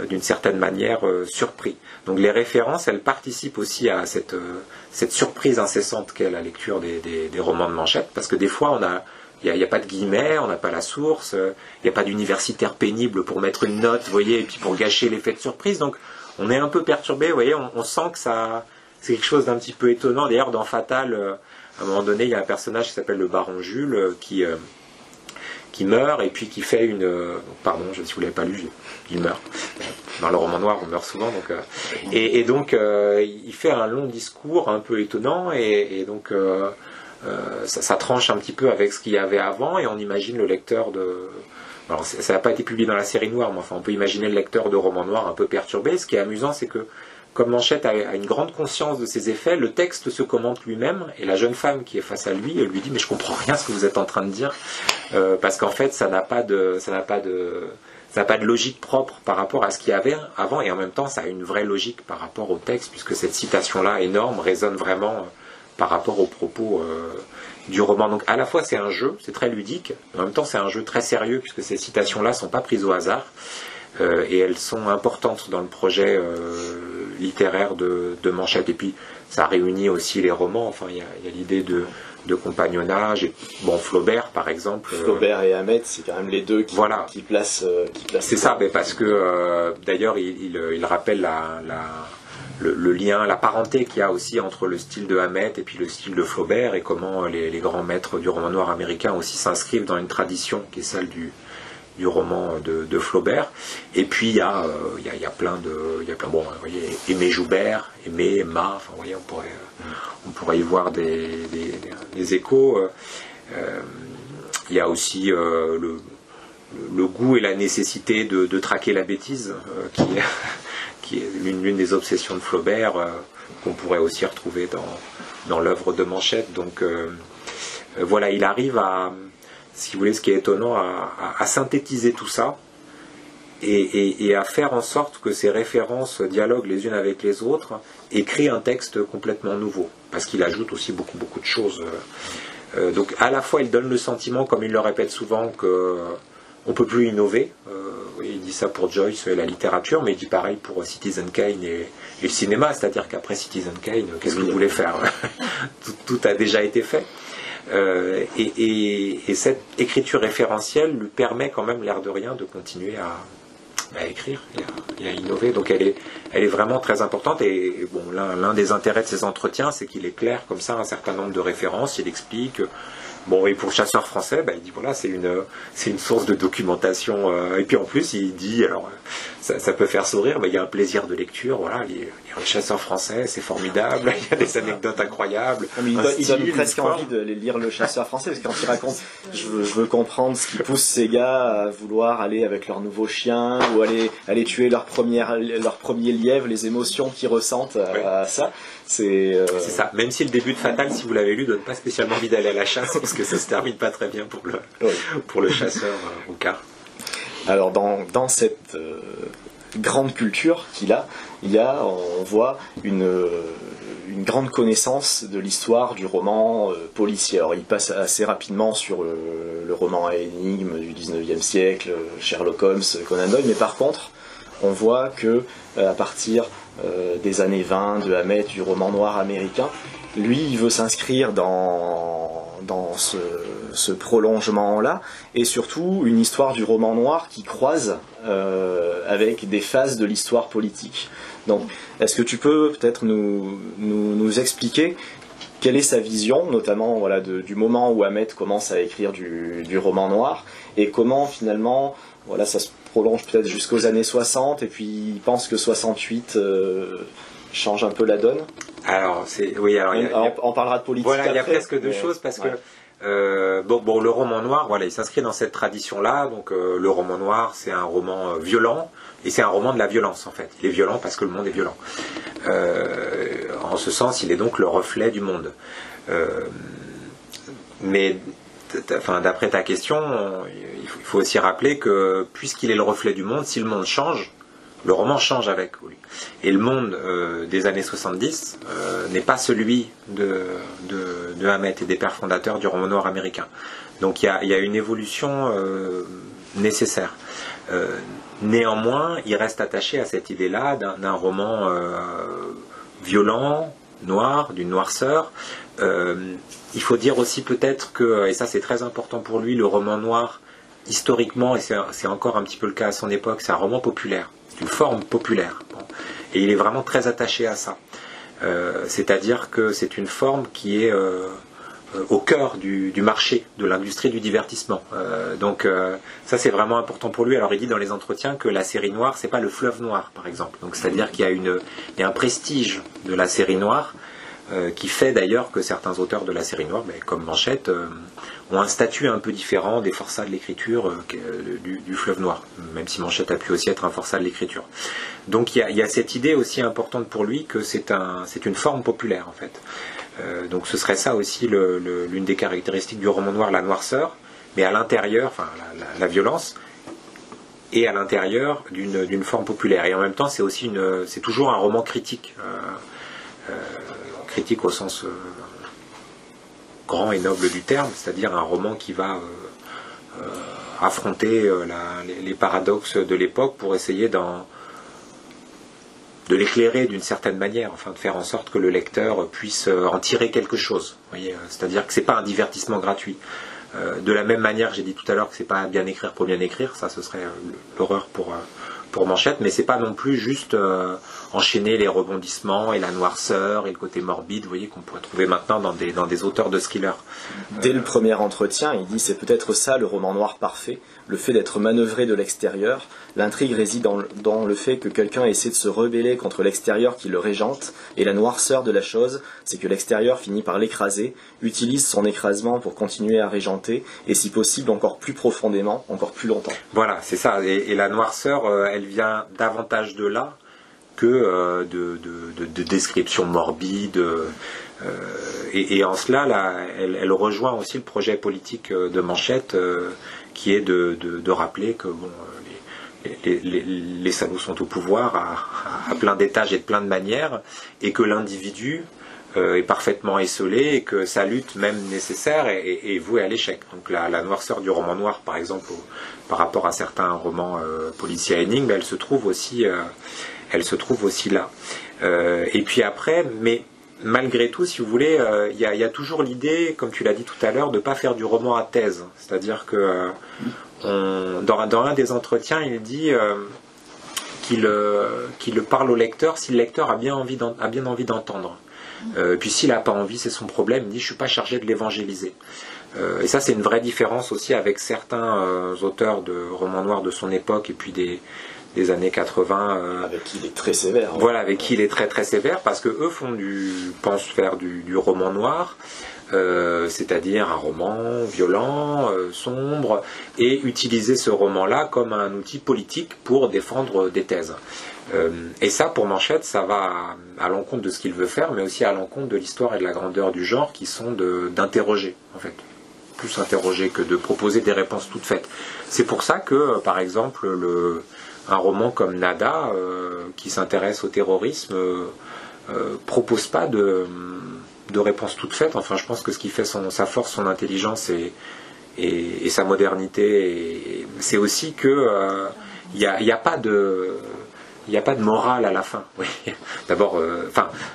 d'une certaine manière, surpris. Donc les références, elles participent aussi à cette surprise incessante qu'est la lecture des romans de Manchette, parce que des fois, il n'y a pas de guillemets, on n'a pas la source, il n'y a pas d'universitaire pénible pour mettre une note, vous voyez, et puis pour gâcher l'effet de surprise. Donc on est un peu perturbé, vous voyez, on sent que c'est quelque chose d'un petit peu étonnant. D'ailleurs, dans Fatal, à un moment donné, il y a un personnage qui s'appelle le baron Jules, qui meurt et puis qui fait pardon, si vous ne l'avez pas lu, il meurt. Dans le roman noir, on meurt souvent. Donc, et donc, il fait un long discours un peu étonnant et donc ça tranche un petit peu avec ce qu'il y avait avant et on imagine le lecteur Alors, ça n'a pas été publié dans la série noire, mais on peut imaginer le lecteur de roman noir un peu perturbé. Ce qui est amusant, c'est que comme Manchette a une grande conscience de ses effets, le texte se commente lui-même, et la jeune femme qui est face à lui, elle lui dit « mais je comprends rien à ce que vous êtes en train de dire », parce qu'en fait, ça n'a pas de logique propre par rapport à ce qu'il y avait avant, et en même temps, ça a une vraie logique par rapport au texte, puisque cette citation-là énorme résonne vraiment par rapport aux propos du roman. Donc à la fois, c'est un jeu, c'est très ludique, mais en même temps, c'est un jeu très sérieux, puisque ces citations-là ne sont pas prises au hasard, et elles sont importantes dans le projet littéraire de Manchette. Et puis ça réunit aussi les romans, il y a l'idée de compagnonnage, et Flaubert par exemple. Flaubert et Hamet, c'est quand même les deux qui placent c'est ça, mais parce que d'ailleurs il rappelle le lien, la parenté qu'il y a aussi entre le style de Hamet et puis le style de Flaubert, et comment les grands maîtres du roman noir américain aussi s'inscrivent dans une tradition qui est celle du du roman de Flaubert. Et puis il y a plein bon, vous voyez, Aimé Joubert, Aimé, Emma, enfin, vous voyez, on pourrait y voir des échos. Il y a aussi le goût et la nécessité de traquer la bêtise, qui est l'une des obsessions de Flaubert, qu'on pourrait aussi retrouver dans l'œuvre de Manchette. Donc voilà, il arrive à, si vous voulez, ce qui est étonnant, à synthétiser tout ça et à faire en sorte que ces références dialoguent les unes avec les autres et créent un texte complètement nouveau, parce qu'il ajoute aussi beaucoup de choses. Donc à la fois il donne le sentiment, comme il le répète souvent, qu'on ne peut plus innover. Il dit ça pour Joyce et la littérature, mais il dit pareil pour Citizen Kane et le cinéma, c'est-à-dire qu'après Citizen Kane, qu'est-ce que vous voulez faire? Tout a déjà été fait. Et cette écriture référentielle lui permet quand même, l'air de rien, de continuer à écrire et à innover. Donc elle est vraiment très importante. Et bon, l'un des intérêts de ces entretiens, c'est qu'il éclaire comme ça un certain nombre de références. Il explique. Bon, et pour Chasseurs français, il dit voilà, c'est une source de documentation. Et puis en plus, il dit, alors ça peut faire sourire, mais il y a un plaisir de lecture. Voilà, les Chasseurs français, c'est formidable. Il y a des anecdotes incroyables. Il donne presque envie de lire Le Chasseur français, parce que quand il raconte, je veux comprendre ce qui pousse ces gars à vouloir aller avec leur nouveau chien ou aller tuer leur premier lièvre, les émotions qu'ils ressentent à ça. C'est ça. Même si le début de Fatal, si vous l'avez lu, donne pas spécialement envie d'aller à la chasse, parce que ça se termine pas très bien pour le chasseur Roucard. Alors dans cette grande culture qu'il a, on voit une grande connaissance de l'histoire du roman policier. Alors il passe assez rapidement sur le roman à énigmes du 19e siècle, Sherlock Holmes, Conan Doyle, mais par contre on voit que à partir des années 20 de Hamet, du roman noir américain, lui il veut s'inscrire dans ce prolongement-là, et surtout une histoire du roman noir qui croise avec des phases de l'histoire politique. Donc, est-ce que tu peux peut-être nous expliquer quelle est sa vision, notamment voilà, du moment où Hamet commence à écrire du roman noir, et comment finalement voilà, ça se prolonge peut-être jusqu'aux années 60, et puis il pense que 68 change un peu la donne. Alors, on parlera de politique. Voilà, après, il y a presque deux choses, parce que le roman noir, voilà, il s'inscrit dans cette tradition-là. Donc, le roman noir, c'est un roman violent, et c'est un roman de la violence, en fait. Il est violent parce que le monde est violent. En ce sens, il est donc le reflet du monde. Mais d'après ta question, il faut aussi rappeler que, puisqu'il est le reflet du monde, si le monde change, le roman change avec lui. Et le monde des années 70 n'est pas celui de Hamet et des pères fondateurs du roman noir américain. Donc il y a une évolution nécessaire. Néanmoins, il reste attaché à cette idée-là d'un roman violent, noir, d'une noirceur. Il faut dire aussi peut-être que, et ça c'est très important pour lui, le roman noir, historiquement, et c'est encore un petit peu le cas à son époque, c'est un roman populaire. Une forme populaire. Bon. Et il est vraiment très attaché à ça. C'est-à-dire que c'est une forme qui est au cœur du marché, de l'industrie du divertissement. Donc ça c'est vraiment important pour lui. Alors il dit dans les entretiens que la série noire, c'est pas le fleuve noir, par exemple. Donc c'est-à-dire qu'il y a un prestige de la série noire qui fait d'ailleurs que certains auteurs de la série noire, comme Manchette, ont un statut un peu différent des forçats de l'écriture du fleuve noir, même si Manchette a pu aussi être un forçat de l'écriture. Donc il y a cette idée aussi importante pour lui que c'est une forme populaire en fait. Donc ce serait ça aussi l'une des caractéristiques du roman noir, la noirceur, mais à l'intérieur, enfin la violence, et à l'intérieur d'une forme populaire. Et en même temps c'est toujours un roman critique. Critique au sens grand et noble du terme, c'est-à-dire un roman qui va affronter les paradoxes de l'époque pour essayer de l'éclairer d'une certaine manière, enfin de faire en sorte que le lecteur puisse en tirer quelque chose. Vous voyez, c'est-à-dire que c'est pas un divertissement gratuit. De la même manière, j'ai dit tout à l'heure que c'est pas bien écrire pour bien écrire, ça ce serait l'horreur pour Manchette, mais c'est pas non plus juste enchaîner les rebondissements et la noirceur et le côté morbide, vous voyez, qu'on pourrait trouver maintenant dans des auteurs de thrillers. Dès le premier entretien, il dit c'est peut-être ça le roman noir parfait, le fait d'être manœuvré de l'extérieur. L'intrigue réside dans le fait que quelqu'un essaie de se rebeller contre l'extérieur qui le régente, et la noirceur de la chose, c'est que l'extérieur finit par l'écraser, utilise son écrasement pour continuer à régenter, et si possible encore plus profondément, encore plus longtemps. Voilà, c'est ça. Et la noirceur, elle vient davantage de là que de descriptions morbides. Et en cela, là, elle rejoint aussi le projet politique de Manchette, qui est de rappeler que bon, les salauds sont au pouvoir à plein d'étages et de plein de manières, et que l'individu est parfaitement esseulé, et que sa lutte, même nécessaire, est vouée à l'échec. Donc la noirceur du roman noir, par exemple, par rapport à certains romans policiers à énigmes, elle se trouve aussi là. Et puis après, mais malgré tout, si vous voulez, il y a toujours l'idée, comme tu l'as dit tout à l'heure, de ne pas faire du roman à thèse. C'est-à-dire que dans un des entretiens, il dit qu'il parle au lecteur si le lecteur a bien envie d'entendre. Puis s'il n'a pas envie, c'est son problème. Il dit, je ne suis pas chargé de l'évangéliser. Et ça, c'est une vraie différence aussi avec certains auteurs de romans noirs de son époque et puis des années 80. Avec qui il est très sévère. Voilà, avec qui il est très très sévère, parce que eux pensent faire du roman noir, c'est-à-dire un roman violent, sombre, et utiliser ce roman-là comme un outil politique pour défendre des thèses. Et ça, pour Manchette, ça va à l'encontre de ce qu'il veut faire, mais aussi à l'encontre de l'histoire et de la grandeur du genre, qui sont d'interroger, en fait. Plus interroger que de proposer des réponses toutes faites. C'est pour ça que, par exemple, un roman comme Nada, qui s'intéresse au terrorisme, propose pas de réponses toutes faites. Enfin, je pense que ce qui fait sa force, son intelligence et sa modernité, c'est aussi que il n'y a pas de morale à la fin. Oui. D'abord,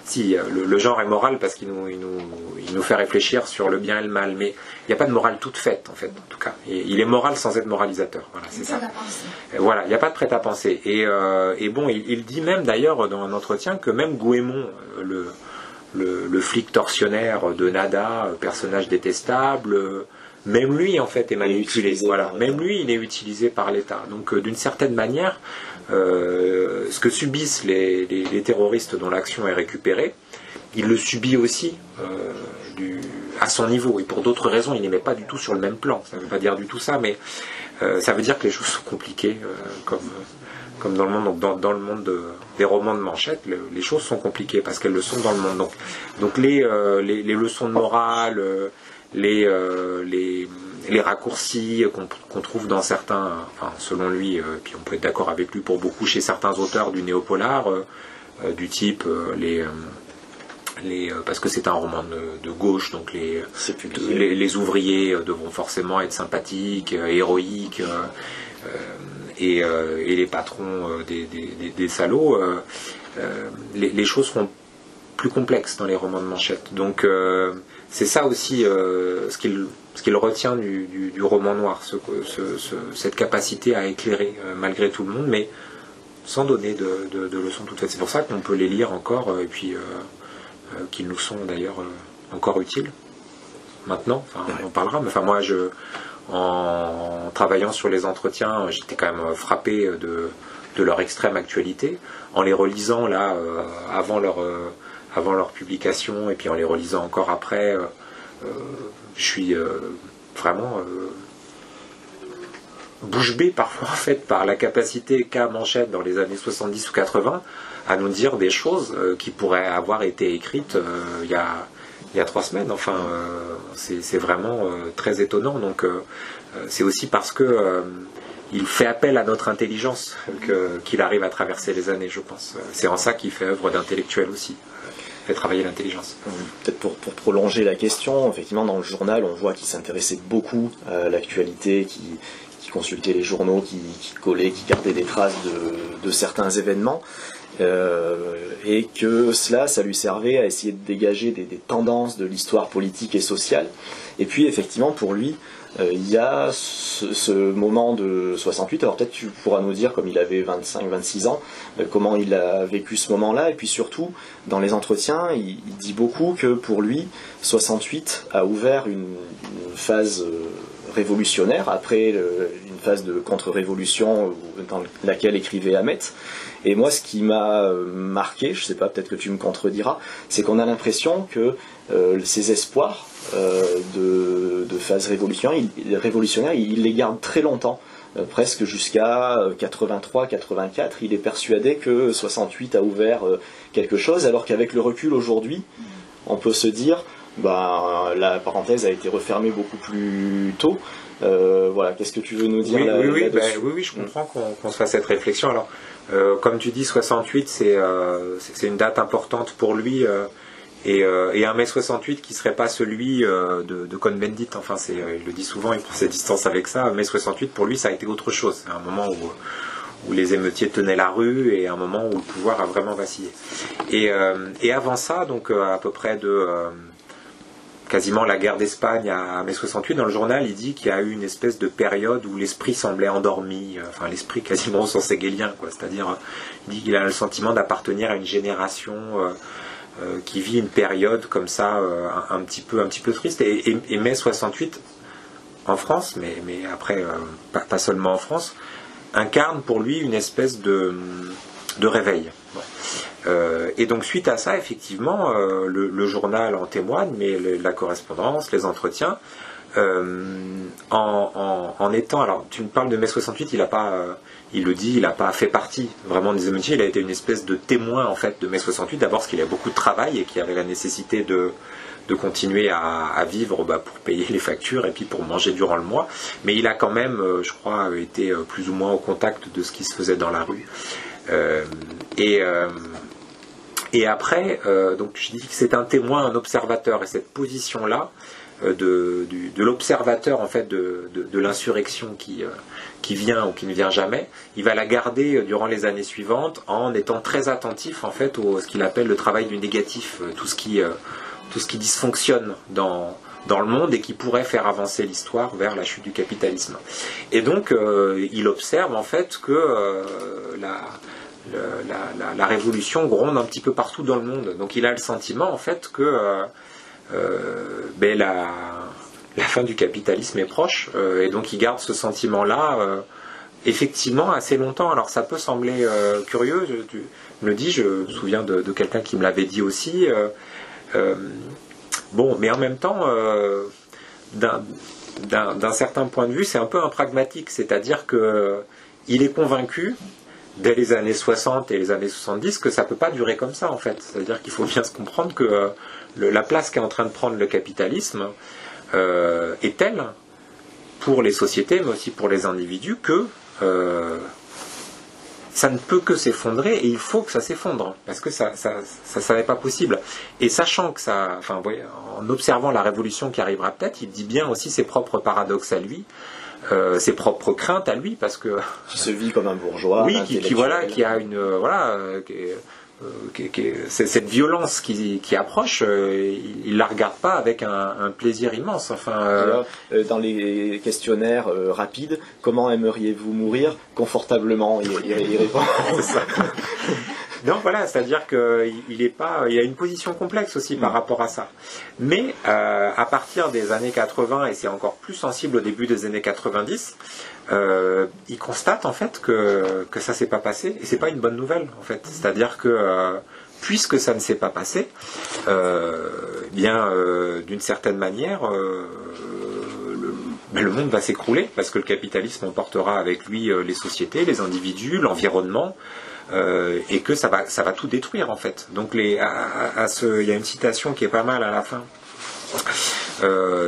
si le genre est moral parce qu'il nous fait réfléchir sur le bien et le mal, mais il n'y a pas de morale toute faite, en fait, en tout cas. Et il est moral sans être moralisateur. Voilà, c'est ça. Voilà, il n'y a pas de prêt-à-penser. Et bon, il dit même d'ailleurs dans un entretien que même Goémon, le flic tortionnaire de Nada, personnage détestable, même lui en fait est manipulé. Voilà, même lui il est utilisé par l'État. Donc d'une certaine manière, ce que subissent les terroristes dont l'action est récupérée, il le subit aussi à son niveau, et pour d'autres raisons. Il n'est même pas du tout sur le même plan. Ça ne veut pas dire du tout ça, mais ça veut dire que les choses sont compliquées, comme dans le monde. Donc dans le monde des romans de Manchette, les choses sont compliquées parce qu'elles le sont dans le monde. Donc les leçons de morale, les raccourcis qu'on trouve dans certains, enfin, selon lui, puis on peut être d'accord avec lui pour beaucoup, chez certains auteurs du néopolar, du type parce que c'est un roman de gauche, donc les ouvriers devront forcément être sympathiques, héroïques, et les patrons des salauds, les choses seront plus complexes dans les romans de Manchette. Donc c'est ça aussi ce qu'il retient du roman noir, cette capacité à éclairer malgré tout le monde, mais sans donner de leçons toutes faites. C'est pour ça qu'on peut les lire encore, et puis qu'ils nous sont d'ailleurs encore utiles maintenant. Enfin, on en parlera, mais enfin moi en travaillant sur les entretiens, j'étais quand même frappé de leur extrême actualité. En les relisant là avant leur publication, et puis en les relisant encore après, je suis vraiment bouche bée parfois en fait par la capacité qu'a Manchette dans les années 70 ou 80 à nous dire des choses qui pourraient avoir été écrites il y a 3 semaines. Enfin, c'est vraiment très étonnant. Donc c'est aussi parce que il fait appel à notre intelligence qu'il arrive à traverser les années, je pense. C'est en ça qu'il fait œuvre d'intellectuel aussi. Fait travailler l'intelligence. Peut-être pour prolonger la question, effectivement dans le journal on voit qu'il s'intéressait beaucoup à l'actualité, qui consultait les journaux, qui collait, qui gardait des traces de certains événements, et que ça lui servait à essayer de dégager des tendances de l'histoire politique et sociale. Et puis effectivement pour lui, il y a ce moment de 68, alors peut-être tu pourras nous dire, comme il avait 25-26 ans, comment il a vécu ce moment-là, et puis surtout, dans les entretiens, il dit beaucoup que pour lui, 68 a ouvert une phase révolutionnaire, après une phase de contre-révolution dans laquelle écrivait Hamet. Et moi, ce qui m'a marqué, je ne sais pas, peut-être que tu me contrediras, c'est qu'on a l'impression que ces espoirs de phase révolutionnaire, il les garde très longtemps, presque jusqu'à 83-84. Il est persuadé que 68 a ouvert quelque chose, alors qu'avec le recul aujourd'hui, on peut se dire, la parenthèse a été refermée beaucoup plus tôt. Voilà, qu'est-ce que tu veux nous dire là-dessus ? Oui, je comprends qu'on se fasse cette réflexion. Alors, comme tu dis, 68, c'est une date importante pour lui, et un mai 68 qui serait pas celui de Cohn-Bendit. Enfin, il le dit souvent, il prend ses distances avec ça. Mai 68, pour lui, ça a été autre chose. C'est un moment où les émeutiers tenaient la rue, et un moment où le pouvoir a vraiment vacillé. Et avant ça, donc à peu près de quasiment la guerre d'Espagne à mai 68, dans le journal, il dit qu'il y a eu une espèce de période où l'esprit semblait endormi, enfin l'esprit quasiment au sens hegelien, quoi. C'est-à-dire, il dit qu'il a le sentiment d'appartenir à une génération qui vit une période comme ça, un petit peu triste. Et mai 68, en France, mais après, pas seulement en France, incarne pour lui une espèce de réveil. Et donc suite à ça, effectivement, le journal en témoigne, mais la correspondance, les entretiens, en étant... Alors, tu me parles de mai 68, il le dit, il n'a pas fait partie vraiment des émeutiers, il a été une espèce de témoin, en fait, de mai 68, d'abord parce qu'il a beaucoup de travail et qu'il avait la nécessité de continuer à vivre pour payer les factures et puis pour manger durant le mois, mais il a quand même, je crois, été plus ou moins au contact de ce qui se faisait dans la rue. Et après, donc je dis que c'est un témoin, un observateur, et cette position-là de l'observateur en fait de l'insurrection qui vient ou qui ne vient jamais, il va la garder durant les années suivantes en étant très attentif en fait au ce qu'il appelle le travail du négatif, tout ce qui dysfonctionne dans le monde et qui pourrait faire avancer l'histoire vers la chute du capitalisme. Et donc il observe en fait que la révolution gronde un petit peu partout dans le monde. Donc il a le sentiment en fait que la fin du capitalisme est proche, et donc il garde ce sentiment-là effectivement assez longtemps. Alors ça peut sembler curieux, tu me le dis, je me souviens de quelqu'un qui me l'avait dit aussi. Mais en même temps, d'un certain point de vue, c'est un peu un pragmatique, c'est-à-dire qu'il est convaincu dès les années 60 et les années 70 que ça ne peut pas durer comme ça en fait. C'est-à-dire qu'il faut bien se comprendre que la place qu'est en train de prendre le capitalisme est telle pour les sociétés mais aussi pour les individus que ça ne peut que s'effondrer et il faut que ça s'effondre parce que ça n'est pas possible. Et sachant que ça, enfin, en observant la révolution qui arrivera peut-être, il dit bien aussi ses propres paradoxes à lui. Ses propres craintes à lui parce que qui se vit comme un bourgeois, oui, qui a une cette violence qui approche, il la regarde pas avec un plaisir immense. Enfin, dans les questionnaires rapides, comment aimeriez-vous mourir confortablement, il répond. C'est ça. Donc voilà, c'est-à-dire qu'il a une position complexe aussi par rapport à ça. Mais à partir des années 80, et c'est encore plus sensible au début des années 90, il constate en fait que ça s'est pas passé, et c'est pas une bonne nouvelle en fait. C'est-à-dire que puisque ça ne s'est pas passé, d'une certaine manière, le monde va s'écrouler parce que le capitalisme emportera avec lui les sociétés, les individus, l'environnement. Et que ça va tout détruire en fait. Donc il y a une citation qui est pas mal à la fin.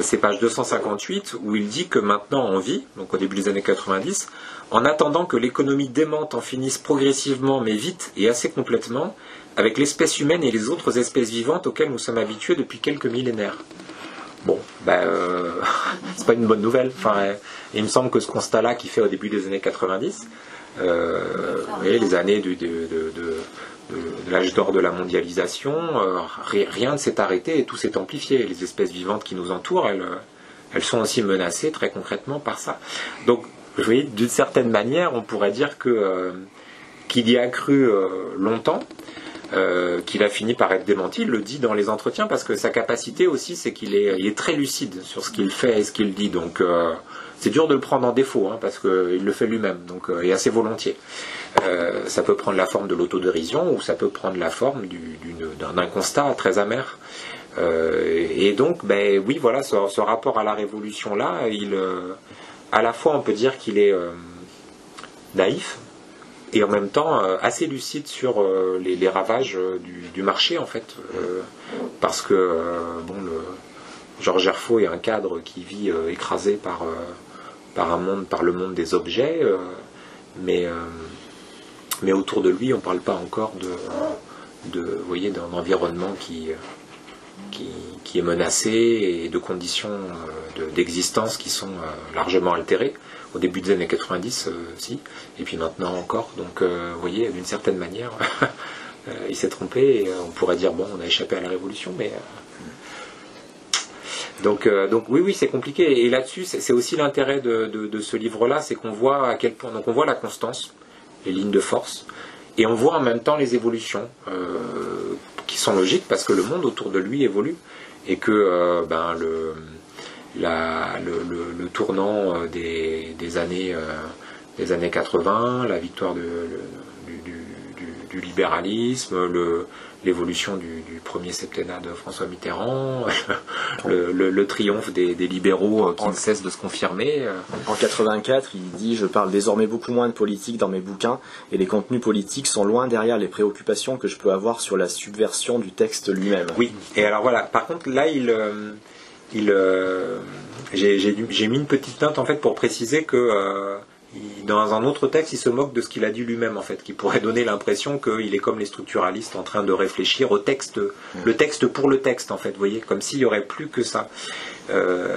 C'est page 258 où il dit que maintenant on vit, donc au début des années 90, en attendant que l'économie démente en finisse progressivement mais vite et assez complètement avec l'espèce humaine et les autres espèces vivantes auxquelles nous sommes habitués depuis quelques millénaires. Bon, c'est pas une bonne nouvelle. Enfin, il me semble que ce constat-là qu'il fait au début des années 90, les années de l'âge d'or de la mondialisation, rien ne s'est arrêté et tout s'est amplifié. Les espèces vivantes qui nous entourent, elles sont aussi menacées très concrètement par ça. Donc, vous voyez, d'une certaine manière, on pourrait dire que qu'il y a cru longtemps, qu'il a fini par être démenti. Il le dit dans les entretiens parce que sa capacité aussi, c'est qu'il est très lucide sur ce qu'il fait et ce qu'il dit. Donc, c'est dur de le prendre en défaut, hein, parce qu'il le fait lui-même, donc, et assez volontiers. Ça peut prendre la forme de l'autodérision ou ça peut prendre la forme d'un constat très amer. Et donc, ben oui, voilà, ce rapport à la révolution-là, à la fois on peut dire qu'il est naïf et en même temps assez lucide sur les ravages du marché, en fait, parce que Georges Gerfaut est un cadre qui vit écrasé par le monde des objets, mais autour de lui, on ne parle pas encore vous voyez, d'un environnement qui est menacé et de conditions d'existence qui sont largement altérées. Au début des années 90, si, et puis maintenant encore. Donc, vous voyez, d'une certaine manière, il s'est trompé, et on pourrait dire, bon, on a échappé à la révolution, mais... Donc oui, c'est compliqué. Et là-dessus, c'est aussi l'intérêt de ce livre-là, c'est qu'on voit à quel point... Donc on voit la constance, les lignes de force, et on voit en même temps les évolutions qui sont logiques parce que le monde autour de lui évolue et que le tournant des années 80, la victoire du libéralisme, l'évolution du premier septennat de François Mitterrand, le triomphe des libéraux qui ne cessent de se confirmer. En 84, il dit « Je parle désormais beaucoup moins de politique dans mes bouquins et les contenus politiques sont loin derrière les préoccupations que je peux avoir sur la subversion du texte lui-même. » Oui, et alors voilà, par contre là, j'ai mis une petite note en fait pour préciser que dans un autre texte, il se moque de ce qu'il a dit lui-même, en fait, qui pourrait donner l'impression qu'il est comme les structuralistes en train de réfléchir au texte, le texte pour le texte, en fait, vous voyez, comme s'il n'y aurait plus que ça.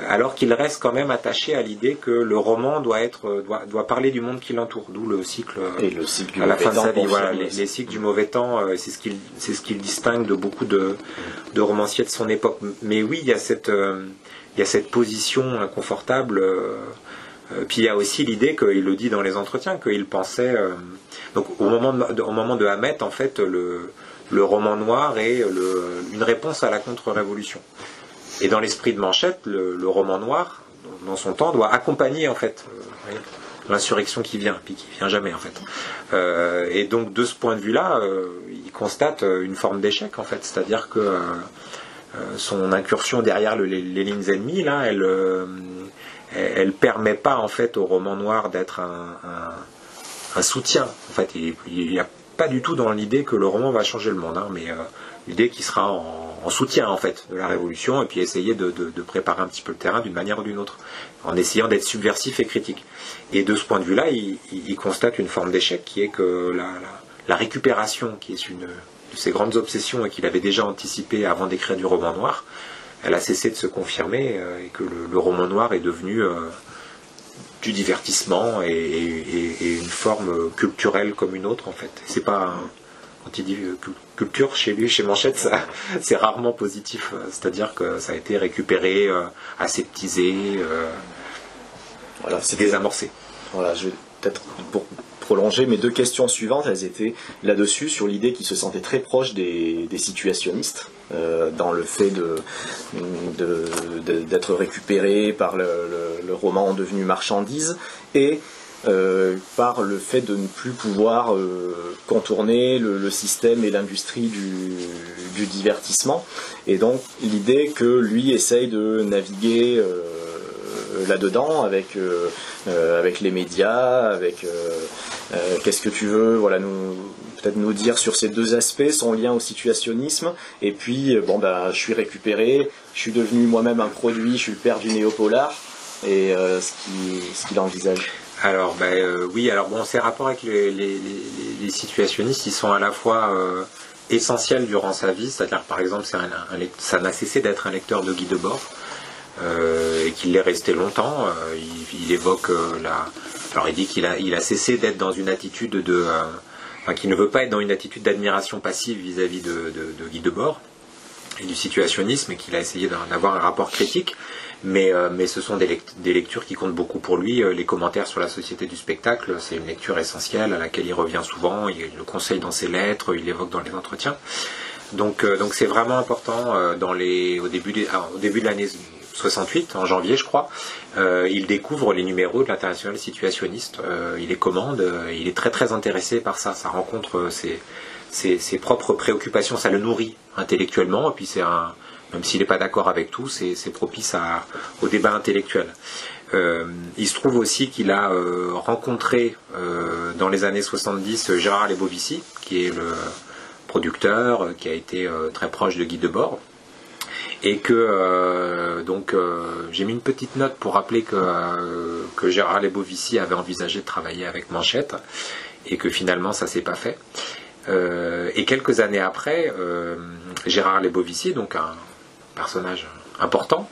Alors qu'il reste quand même attaché à l'idée que le roman doit parler du monde qui l'entoure, d'où le cycle, et le cycle du à la mauvais fin de sa temps, vie. Voilà, les cycles du mauvais temps, c'est ce qu'il distingue de beaucoup de romanciers de son époque. Mais oui, il y a cette position inconfortable. Puis il y a aussi l'idée qu'il le dit dans les entretiens, qu'il pensait... donc au moment de Hamet, en fait, le roman noir est une réponse à la contre-révolution. Et dans l'esprit de Manchette, le roman noir, dans son temps, doit accompagner en fait l'insurrection qui vient, puis qui vient jamais en fait. Et donc de ce point de vue-là, il constate une forme d'échec en fait, c'est-à-dire que son incursion derrière les lignes ennemies, là, elle permet pas en fait au roman noir d'être un soutien. En fait, il n'y a pas du tout dans l'idée que le roman va changer le monde, hein, mais l'idée qu'il sera en soutien en fait de la révolution et puis essayer de préparer un petit peu le terrain d'une manière ou d'une autre, en essayant d'être subversif et critique. Et de ce point de vue-là, il constate une forme d'échec qui est que la récupération, qui est une de ses grandes obsessions et qu'il avait déjà anticipé avant d'écrire du roman noir, elle a cessé de se confirmer et que le roman noir est devenu du divertissement et une forme culturelle comme une autre en fait. C'est pas quand il dit culture chez lui, chez Manchette, c'est rarement positif. C'est-à-dire que ça a été récupéré, aseptisé, voilà, c'est désamorcé. Voilà, je vais peut-être pour prolonger mes deux questions suivantes, elles étaient là-dessus sur l'idée qu'il se sentait très proche des situationnistes. Dans le fait d'être récupéré par le roman devenu marchandise et par le fait de ne plus pouvoir contourner le système et l'industrie du divertissement, et donc l'idée que lui essaye de naviguer là-dedans avec les médias, avec qu'est-ce que tu veux, voilà, peut-être nous dire sur ces deux aspects, son lien au situationnisme, et puis je suis récupéré, je suis devenu moi-même un produit, je suis le père du néopolar, et ce qu'il envisage. Alors oui, alors bon, ces rapports avec les situationnistes, ils sont à la fois essentiels durant sa vie, c'est-à-dire par exemple ça n'a cessé d'être un lecteur de Guy Debord, et qu'il l'est resté longtemps. Il évoque alors il dit qu'il a cessé d'être dans une attitude qu'il ne veut pas être dans une attitude d'admiration passive vis-à-vis de Guy Debord et du situationnisme, et qu'il a essayé d'avoir un rapport critique. Mais ce sont des lectures qui comptent beaucoup pour lui. Les commentaires sur la société du spectacle, c'est une lecture essentielle à laquelle il revient souvent, il le conseille dans ses lettres, il l'évoque dans les entretiens. Donc c'est vraiment important au début de l'année 68, en janvier je crois, il découvre les numéros de l'Internationale situationniste, il les commande, il est très très intéressé par ça, ça rencontre ses propres préoccupations, ça le nourrit intellectuellement, et puis même s'il n'est pas d'accord avec tout, c'est propice au débat intellectuel. Il se trouve aussi qu'il a rencontré dans les années 70 Gérard Lebovici, qui est le producteur, qui a été très proche de Guy Debord, et que j'ai mis une petite note pour rappeler que Gérard Lebovici avait envisagé de travailler avec Manchette, et que finalement ça s'est pas fait. Et quelques années après, Gérard Lebovici, donc un personnage important,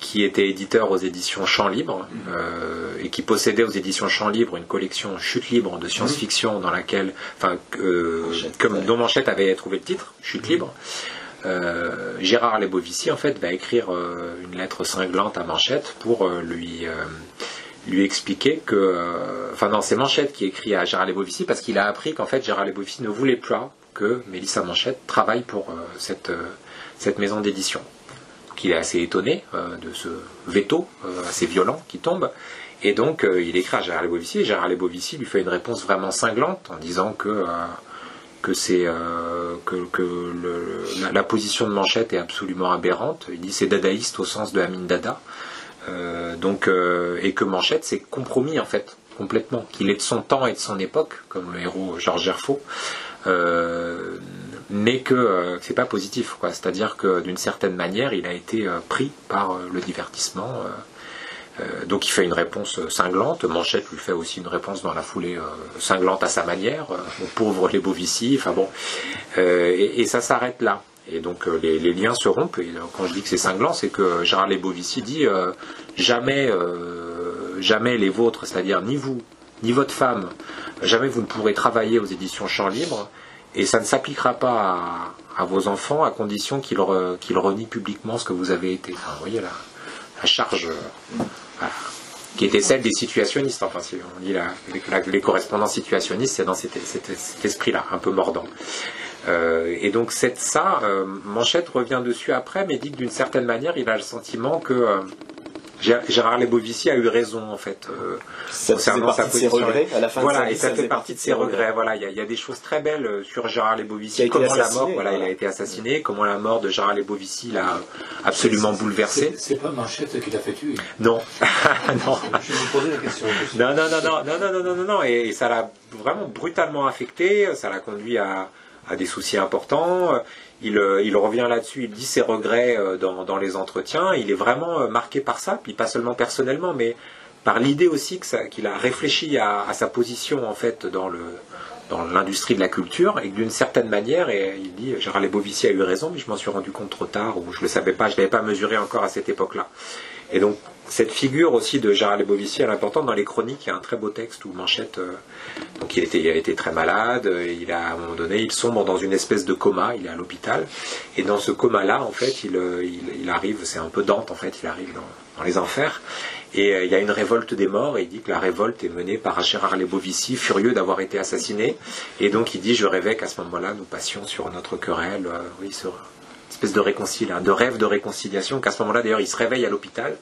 qui était éditeur aux éditions Champs Libre, et qui possédait aux éditions Champs Libre une collection Chute Libre de science-fiction dans laquelle, dont Manchette avait trouvé le titre, Chute Libre. Gérard Lebovici en fait va écrire une lettre cinglante à Manchette pour lui expliquer que, c'est Manchette qui écrit à Gérard Lebovici parce qu'il a appris qu'en fait Gérard Lebovici ne voulait pas que Mélissa Manchette travaille pour cette maison d'édition. Donc il est assez étonné de ce veto assez violent qui tombe, et donc il écrit à Gérard Lebovici, et Gérard Lebovici lui fait une réponse vraiment cinglante en disant que la position de Manchette est absolument aberrante. Il dit c'est dadaïste au sens de Amin Dada, et que Manchette s'est compromis en fait complètement, qu'il est de son temps et de son époque, comme le héros Georges Gerfaut, mais que c'est pas positif, quoi. C'est-à-dire que d'une certaine manière il a été pris par le divertissement. Donc il fait une réponse cinglante, Manchette lui fait aussi une réponse dans la foulée cinglante à sa manière, au pauvre Lebovici, et ça s'arrête là. Et donc les liens se rompent, et quand je dis que c'est cinglant, c'est que Gérard Lebovici dit jamais les vôtres, c'est-à-dire ni vous, ni votre femme, jamais vous ne pourrez travailler aux éditions Champs Libre, et ça ne s'appliquera pas à vos enfants à condition qu'ils renient publiquement ce que vous avez été. Vous voyez la charge... qui était celle des situationnistes, si on lit les correspondances situationnistes, c'est dans cet esprit-là, un peu mordant. Et donc Manchette revient dessus après, mais dit que d'une certaine manière, il a le sentiment que Gérard Lebovici a eu raison, en fait, concernant sa position. À la fin et ça fait partie de ses regrets. Voilà, il y a des choses très belles sur Gérard Lebovici, comment la mort, il a été assassiné, comment la mort de Gérard Lebovici l'a absolument bouleversé. C'est pas Manchette qui l'a fait tuer. Non. Non. Je me posais la question. Non, et ça l'a vraiment brutalement affecté, ça l'a conduit à des soucis importants. Il revient là-dessus, il dit ses regrets dans les entretiens, il est vraiment marqué par ça, puis pas seulement personnellement, mais par l'idée aussi qu'il a réfléchi à sa position en fait dans l'industrie de la culture, et que d'une certaine manière, et il dit Gérard Lebovici a eu raison, mais je m'en suis rendu compte trop tard, ou je le savais pas, je l'avais pas mesuré encore à cette époque-là. Et donc cette figure aussi de Gérard Lebovici, elle est importante dans les chroniques. Il y a un très beau texte où Manchette, donc il a été très malade, à un moment donné il sombre dans une espèce de coma, il est à l'hôpital, et dans ce coma-là en fait il arrive, c'est un peu Dante en fait, il arrive dans les enfers, et il y a une révolte des morts, et il dit que la révolte est menée par Gérard Lebovici, furieux d'avoir été assassiné, et donc il dit je rêvais qu'à ce moment-là nous passions sur notre querelle, sur espèce de rêve de réconciliation, qu'à ce moment-là d'ailleurs il se réveille à l'hôpital.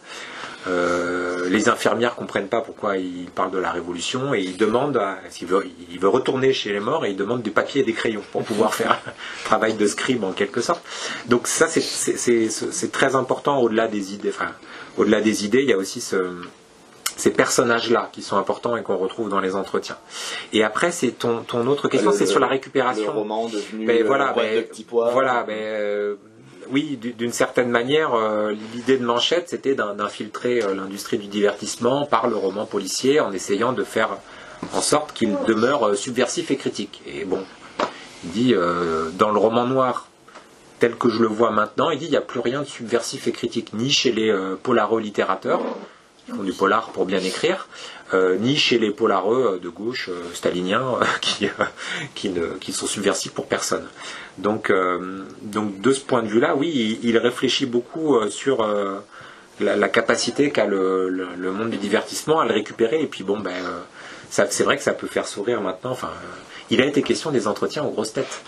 Les infirmières comprennent pas pourquoi il parle de la révolution, et il demande s'il veut retourner chez les morts, et il demande du papier et des crayons pour pouvoir faire un travail de scribe en quelque sorte. Donc ça c'est très important. Au-delà des idées, il y a aussi ces personnages-là qui sont importants et qu'on retrouve dans les entretiens. Et après, c'est ton autre question, c'est sur la récupération. Le roman devenu de petits pois. Oui, d'une certaine manière, l'idée de Manchette, c'était d'infiltrer l'industrie du divertissement par le roman policier, en essayant de faire en sorte qu'il demeure subversif et critique. Et bon, il dit, dans le roman noir, tel que je le vois maintenant, il dit il n'y a plus rien de subversif et critique, ni chez les polaro-littérateurs, font du polar pour bien écrire, ni chez les polareux de gauche staliniens qui sont subversifs pour personne. Donc de ce point de vue-là, oui, il réfléchit beaucoup sur la capacité qu'a le monde du divertissement à le récupérer. Et puis c'est vrai que ça peut faire sourire maintenant. Enfin, il a été question des entretiens aux grosses têtes.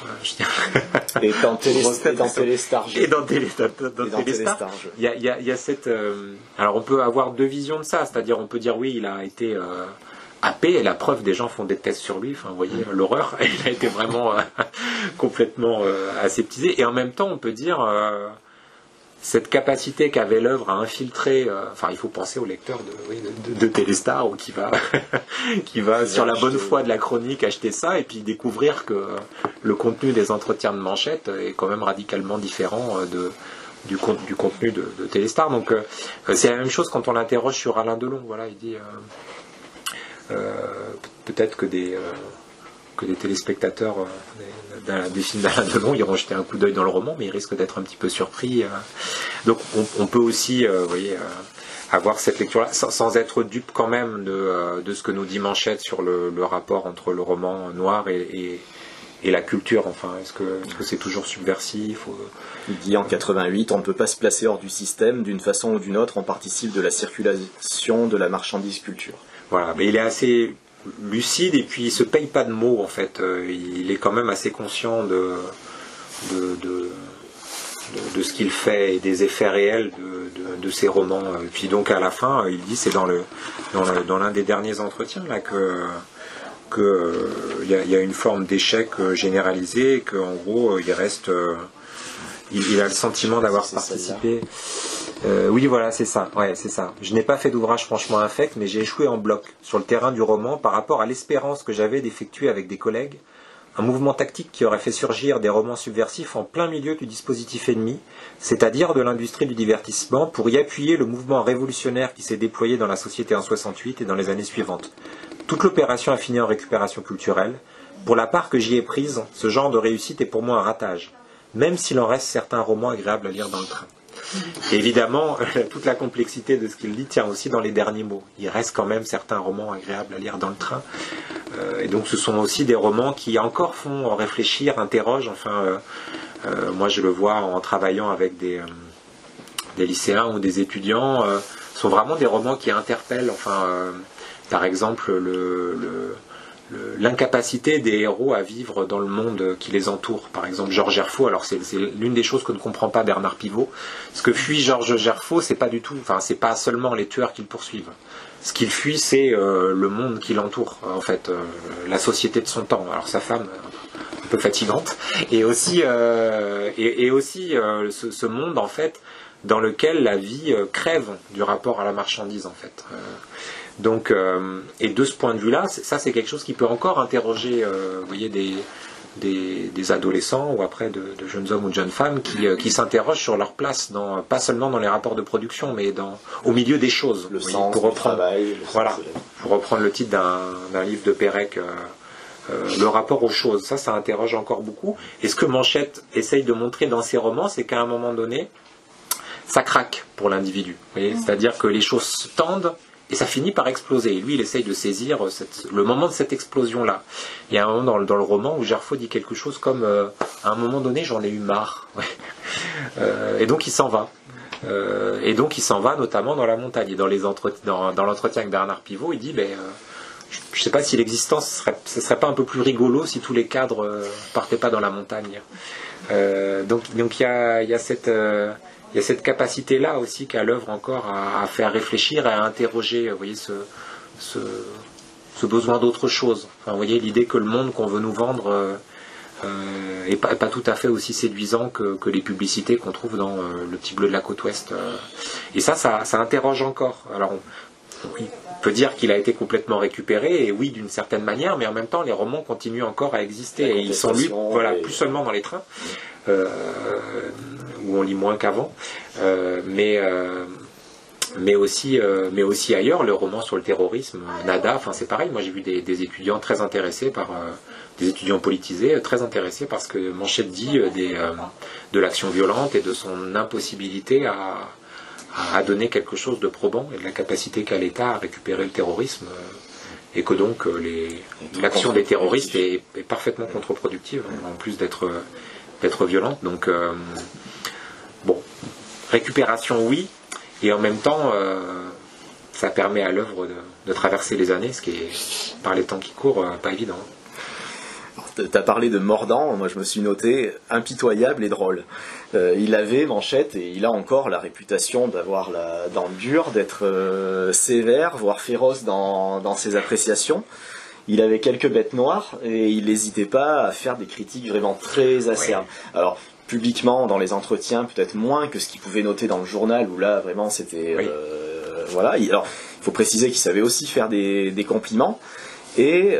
Et dans Téléstar. Et dans Téléstar. Il y a cette. Alors on peut avoir deux visions de ça, c'est-à-dire on peut dire oui, il a été happé, et la preuve, des gens font des tests sur lui. Enfin, vous voyez l'horreur. Il a été vraiment complètement aseptisé. Et en même temps, on peut dire cette capacité qu'avait l'œuvre à infiltrer, il faut penser au lecteur de Téléstar qui va sur la bonne foi de la chronique acheter ça et puis découvrir que le contenu des entretiens de Manchette est quand même radicalement différent du contenu de Téléstar. Donc c'est la même chose quand on l'interroge sur Alain Delon. Voilà, il dit peut-être que des téléspectateurs des films d'Alain Delon iront jeter un coup d'œil dans le roman, mais ils risquent d'être un petit peu surpris. Donc on peut aussi avoir cette lecture-là, sans être dupe quand même de ce que nous dit Manchette sur le rapport entre le roman noir et la culture. Enfin, est-ce que c'est toujours subversif Il dit en 88, on ne peut pas se placer hors du système, d'une façon ou d'une autre, on participe de la circulation de la marchandise culture. Voilà, mais il est assez lucide et puis il se paye pas de mots en fait. Il est quand même assez conscient de ce qu'il fait et des effets réels de ses romans. Et puis donc à la fin, il dit, c'est dans l'un des derniers entretiens là que il y a une forme d'échec généralisé et qu'en gros il reste. Il a le sentiment d'avoir participé. Oui, voilà, c'est ça. Ouais, c'est ça. Je n'ai pas fait d'ouvrage franchement infect, mais j'ai échoué en bloc sur le terrain du roman par rapport à l'espérance que j'avais d'effectuer avec des collègues un mouvement tactique qui aurait fait surgir des romans subversifs en plein milieu du dispositif ennemi, c'est-à-dire de l'industrie du divertissement, pour y appuyer le mouvement révolutionnaire qui s'est déployé dans la société en 68 et dans les années suivantes. Toute l'opération a fini en récupération culturelle. Pour la part que j'y ai prise, ce genre de réussite est pour moi un ratage, même s'il en reste certains romans agréables à lire dans le train. Et évidemment, toute la complexité de ce qu'il dit tient aussi dans les derniers mots. Il reste quand même certains romans agréables à lire dans le train. Et donc ce sont aussi des romans qui encore font réfléchir, interrogent. Enfin, moi je le vois en travaillant avec des lycéens ou des étudiants. Sont vraiment des romans qui interpellent. Enfin, par exemple, l'incapacité des héros à vivre dans le monde qui les entoure. Par exemple, Georges Gerfaut, alors c'est l'une des choses que ne comprend pas Bernard Pivot. Ce que fuit Georges Gerfaut, c'est pas du tout, c'est pas seulement les tueurs qui le poursuivent. Ce qu'il fuit, c'est le monde qui l'entoure, en fait, la société de son temps. Alors sa femme, un peu fatigante, et aussi ce monde, en fait, dans lequel la vie crève du rapport à la marchandise, en fait. Donc, et de ce point de vue-là, ça c'est quelque chose qui peut encore interroger, vous voyez, des adolescents ou après de jeunes hommes ou de jeunes femmes qui s'interrogent sur leur place, pas seulement dans les rapports de production, mais au milieu des choses. Le sens du travail. Pour reprendre le titre d'un livre de Pérec, le rapport aux choses. Ça interroge encore beaucoup. Et ce que Manchette essaye de montrer dans ses romans, c'est qu'à un moment donné, ça craque pour l'individu. C'est-à-dire que les choses se tendent, et ça finit par exploser. Et lui, il essaye de saisir le moment de cette explosion-là. Il y a un moment dans le roman où Gerfaut dit quelque chose comme à un moment donné, j'en ai eu marre. Et donc il s'en va. Et donc il s'en va notamment dans la montagne. Et dans l'entretien avec Bernard Pivot, il dit je ne sais pas si l'existence ce serait pas un peu plus rigolo si tous les cadres partaient pas dans la montagne. Donc il y a cette il y a cette capacité-là aussi qu'a l'œuvre encore à faire réfléchir et à interroger, vous voyez, ce besoin d'autre chose. Enfin, vous voyez, l'idée que le monde qu'on veut nous vendre est pas tout à fait aussi séduisant que les publicités qu'on trouve dans Le Petit Bleu de la Côte Ouest. Et ça interroge encore. Alors, on peut dire qu'il a été complètement récupéré, et oui, d'une certaine manière, mais en même temps, les romans continuent encore à exister, et ils sont lus, plus seulement dans les trains. Où on lit moins qu'avant, mais aussi ailleurs. Le roman sur le terrorisme, Nada, c'est pareil. Moi j'ai vu des étudiants très intéressés des étudiants politisés très intéressés par ce que Manchette dit de l'action violente et de son impossibilité à donner quelque chose de probant et de la capacité qu'a l'État à récupérer le terrorisme, et que donc l'action des terroristes est parfaitement contre-productive, en plus d'être violente. Donc, bon, récupération oui, et en même temps, ça permet à l'œuvre de traverser les années, ce qui est, par les temps qui courent, pas évident. T'as parlé de mordant, moi je me suis noté impitoyable et drôle. Il avait, Manchette, et il a encore la réputation d'avoir la dent dure, d'être sévère, voire féroce dans ses appréciations. Il avait quelques bêtes noires et il n'hésitait pas à faire des critiques vraiment très acerbes. Ouais. Alors, publiquement, dans les entretiens, peut-être moins que ce qu'il pouvait noter dans le journal, où là, vraiment, c'était... Oui. Voilà. Alors, il faut préciser qu'il savait aussi faire des compliments. Et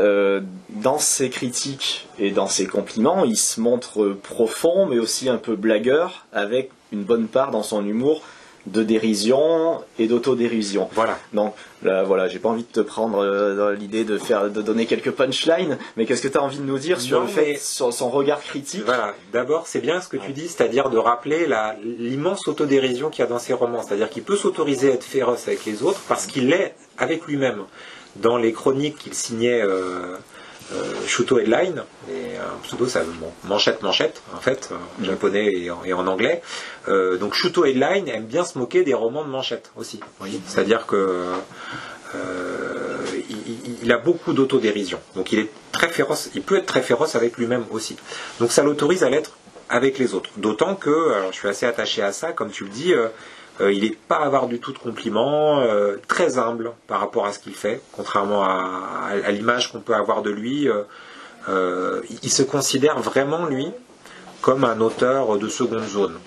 dans ses critiques et dans ses compliments, il se montre profond, mais aussi un peu blagueur, avec une bonne part dans son humour de dérision et d'autodérision. Voilà. Donc là, voilà, j'ai pas envie de te prendre dans l'idée de donner quelques punchlines, mais qu'est-ce que tu as envie de nous dire sur le fait, sur son regard critique? Voilà. D'abord, c'est bien ce que tu dis, c'est-à-dire de rappeler l'immense autodérision qu'il y a dans ses romans. C'est-à-dire qu'il peut s'autoriser à être féroce avec les autres parce qu'il l'est avec lui-même. Dans les chroniques qu'il signait Shuto Headline, et un pseudo, ça manchette, en fait, en japonais et en anglais. Donc Shuto Headline aime bien se moquer des romans de Manchette aussi. C'est-à-dire que il a beaucoup d'autodérision. Donc il est très féroce, il peut être très féroce avec lui-même aussi. Donc ça l'autorise à l'être avec les autres. D'autant que, alors je suis assez attaché à ça, comme tu le dis, il n'est pas avare du tout de compliments, très humble par rapport à ce qu'il fait, contrairement à l'image qu'on peut avoir de lui. Il se considère vraiment, lui, comme un auteur de seconde zone.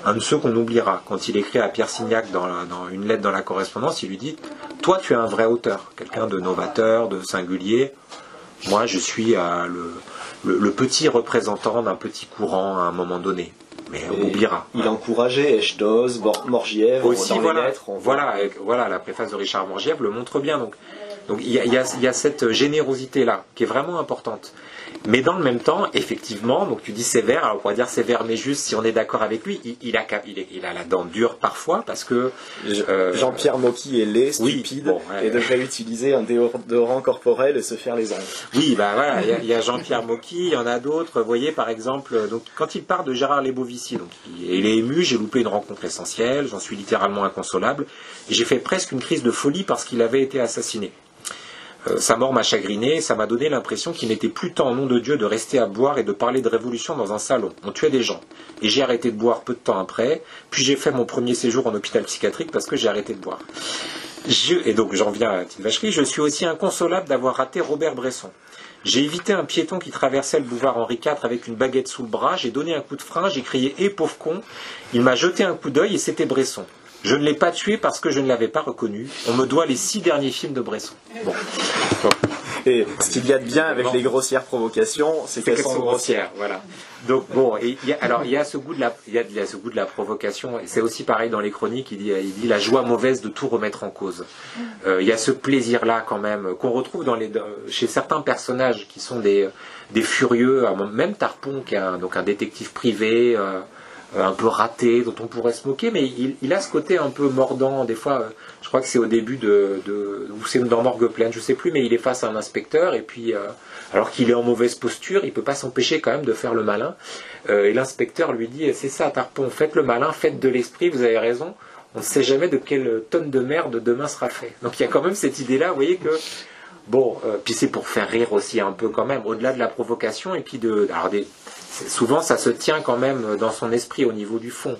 Un de ceux qu'on oubliera. Quand il écrit à Pierre Signac dans une lettre dans la correspondance, il lui dit « Toi, tu es un vrai auteur, quelqu'un de novateur, de singulier. Moi, je suis le petit représentant d'un petit courant à un moment donné. » Mais on oubliera. Il encourageait Echdoz, Morgiev aussi, dans voilà, les lettres. Voilà, la préface de Richard Morgiev le montre bien. Donc il y a cette générosité-là qui est vraiment importante. Mais dans le même temps, effectivement, donc tu dis sévère, alors on pourrait dire sévère mais juste si on est d'accord avec lui, il a la dent dure parfois parce que... Jean-Pierre Mocky est laid, stupide, oui, bon, et devrait utiliser un déodorant corporel et se faire les ongles. Oui, bah voilà, il y a Jean-Pierre Mocky, il y en a d'autres, vous voyez par exemple, donc, quand il part de Gérard Lebovici, donc, il est ému, j'ai loupé une rencontre essentielle, j'en suis littéralement inconsolable, et j'ai fait presque une crise de folie parce qu'il avait été assassiné. Sa mort m'a chagriné, ça m'a donné l'impression qu'il n'était plus temps, au nom de Dieu, de rester à boire et de parler de révolution dans un salon. On tuait des gens. Et j'ai arrêté de boire peu de temps après, puis j'ai fait mon premier séjour en hôpital psychiatrique parce que j'ai arrêté de boire. Et donc j'en viens à la petite vacherie, je suis aussi inconsolable d'avoir raté Robert Bresson. J'ai évité un piéton qui traversait le boulevard Henri IV avec une baguette sous le bras, j'ai donné un coup de frein, j'ai crié « Eh pauvre con !» Il m'a jeté un coup d'œil et c'était Bresson. Je ne l'ai pas tué parce que je ne l'avais pas reconnu. On me doit les 6 derniers films de Bresson. Bon. Et ce qu'il y a de bien avec les grossières provocations, c'est qu'elles sont grossières. Voilà. Donc bon, il y a ce goût de la provocation. Et c'est aussi pareil dans les chroniques. Il dit la joie mauvaise de tout remettre en cause. Il y a ce plaisir-là quand même qu'on retrouve chez certains personnages qui sont des furieux. Même Tarpon, qui est un détective privé. Un peu raté, dont on pourrait se moquer, mais il a ce côté un peu mordant, des fois, je crois que c'est au début ou c'est dans Morgue pleine, je sais plus, mais il est face à un inspecteur, et puis, alors qu'il est en mauvaise posture, il peut pas s'empêcher quand même de faire le malin, et l'inspecteur lui dit, c'est ça Tarpon, faites le malin, faites de l'esprit, vous avez raison, on ne sait jamais de quelle tonne de merde demain sera fait. Donc il y a quand même cette idée-là, vous voyez que, bon, puis c'est pour faire rire aussi un peu quand même, au-delà de la provocation, et puis souvent ça se tient quand même dans son esprit au niveau du fond.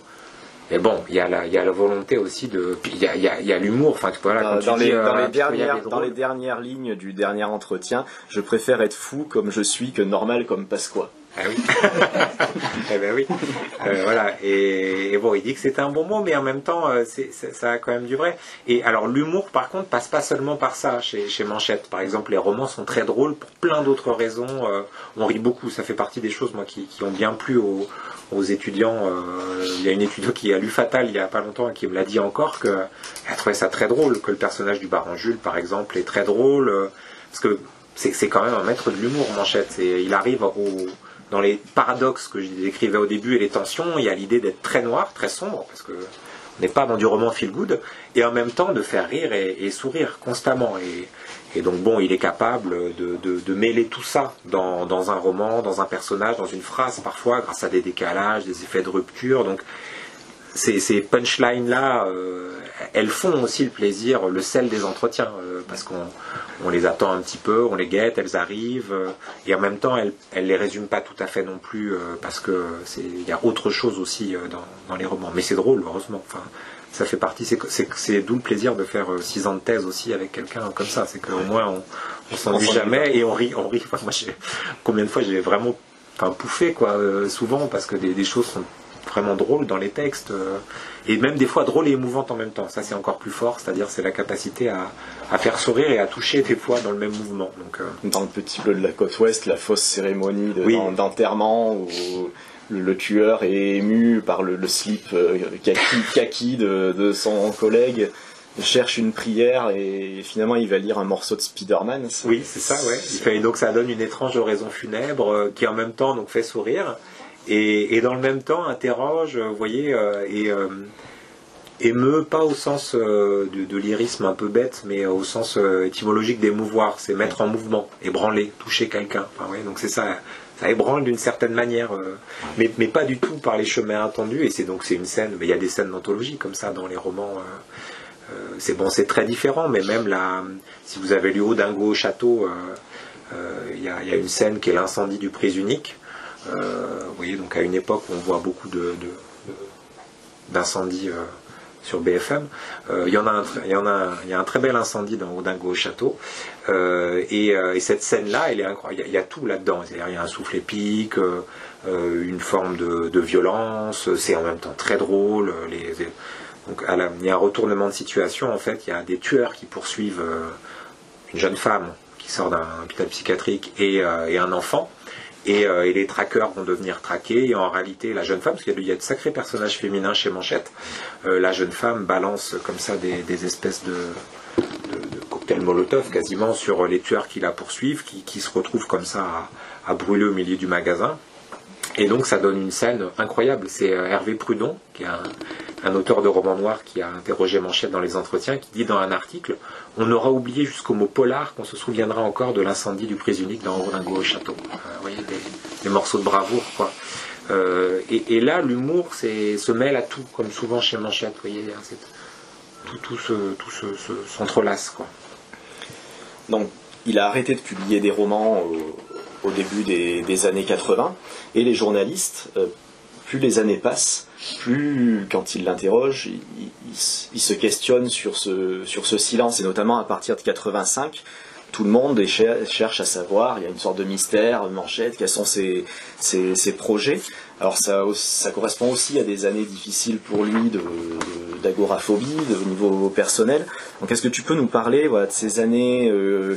Mais bon, il y a la volonté aussi puis il y a l'humour. Enfin, voilà, dans les dernières lignes du dernier entretien, je préfère être fou comme je suis que normal comme Pasqua. Ah oui. Eh ben oui. Voilà. Et bon, il dit que c'est un bon mot, mais en même temps, ça a quand même du vrai. Et alors, l'humour, par contre, passe pas seulement par ça chez Manchette. Par exemple, les romans sont très drôles pour plein d'autres raisons. On rit beaucoup. Ça fait partie des choses, moi, qui ont bien plu aux étudiants. Il y a une étudiante qui a lu Fatal il y a pas longtemps et qui me l'a dit encore qu'elle trouvait ça très drôle, que le personnage du baron Jules, par exemple, est très drôle. Parce que c'est quand même un maître de l'humour, Manchette. Il arrive dans les paradoxes que je décrivais au début et les tensions, il y a l'idée d'être très noir, très sombre, parce que On n'est pas dans du roman feel good, et en même temps de faire rire et sourire constamment. Et donc bon, il est capable de mêler tout ça dans un roman, dans un personnage, dans une phrase parfois, grâce à des décalages, des effets de rupture. Donc ces punchlines-là, elles font aussi le plaisir, le sel des entretiens, parce qu'on les attend un petit peu, on les guette, elles arrivent, et en même temps, elles les résument pas tout à fait non plus, parce que il y a autre chose aussi dans les romans. Mais c'est drôle, heureusement. Enfin, ça fait partie, c'est d'où le plaisir de faire 6 ans de thèse aussi avec quelqu'un comme ça. C'est qu'au moins, on s'ennuie jamais et on rit. Enfin, moi, combien de fois j'ai vraiment pouffé, quoi, souvent, parce que des choses sont vraiment drôles dans les textes, et même des fois drôles et émouvantes en même temps. Ça, c'est encore plus fort, c'est-à-dire c'est la capacité à faire sourire et à toucher des fois dans le même mouvement. Donc, dans le Petit Bleu de la côte ouest, la fausse cérémonie d'enterrement où le tueur est ému par le slip kaki de son collègue, cherche une prière et finalement il va lire un morceau de Spider-Man. Oui, c'est ça, ouais. Et donc ça donne une étrange oraison funèbre qui en même temps donc fait sourire. Et dans le même temps interroge, vous voyez, et émeut, pas au sens de lyrisme un peu bête, mais au sens étymologique d'émouvoir, c'est mettre en mouvement, ébranler, toucher quelqu'un. Enfin, ouais, donc c'est ça, ça ébranle d'une certaine manière, mais pas du tout par les chemins attendus. Et c'est une scène, mais il y a des scènes d'anthologie comme ça dans les romans. C'est très différent, mais même là, si vous avez lu Au Dingo au château, il y a une scène qui est l'incendie du prise unique. Vous voyez, donc à une époque où on voit beaucoup d'incendies sur BFM, il y a un très bel incendie dans Au Dingo au château, et cette scène-là, elle est incroyable. Il y a tout là-dedans. Il y a un souffle épique, une forme de violence. C'est en même temps très drôle. Donc il y a un retournement de situation. En fait, il y a des tueurs qui poursuivent une jeune femme qui sort d'un hôpital psychiatrique et un enfant. Et les traqueurs vont devenir traqués, et en réalité la jeune femme, parce qu'il y a de sacrés personnages féminins chez Manchette, la jeune femme balance comme ça des espèces de cocktails Molotov quasiment sur les tueurs qui la poursuivent, qui se retrouvent comme ça à brûler au milieu du magasin. Et donc ça donne une scène incroyable. C'est Hervé Prudon, qui est un auteur de romans noirs qui a interrogé Manchette dans les entretiens, qui dit dans un article: on aura oublié jusqu'au mot polar qu'on se souviendra encore de l'incendie du prise unique dans Au Dingo au château. Vous voyez, des morceaux de bravoure, quoi. Et là, l'humour se mêle à tout, comme souvent chez Manchette. Vous voyez, tout s'entrelace, quoi. Donc, il a arrêté de publier des romans au début des années 80, et les journalistes, plus les années passent, plus, quand ils l'interrogent, ils se questionnent sur ce silence, et notamment à partir de 85, tout le monde cherche à savoir, il y a une sorte de mystère, Manchette, quels sont ses projets. Alors ça correspond aussi à des années difficiles pour lui d'agoraphobie, au niveau personnel. Donc est-ce que tu peux nous parler de ces années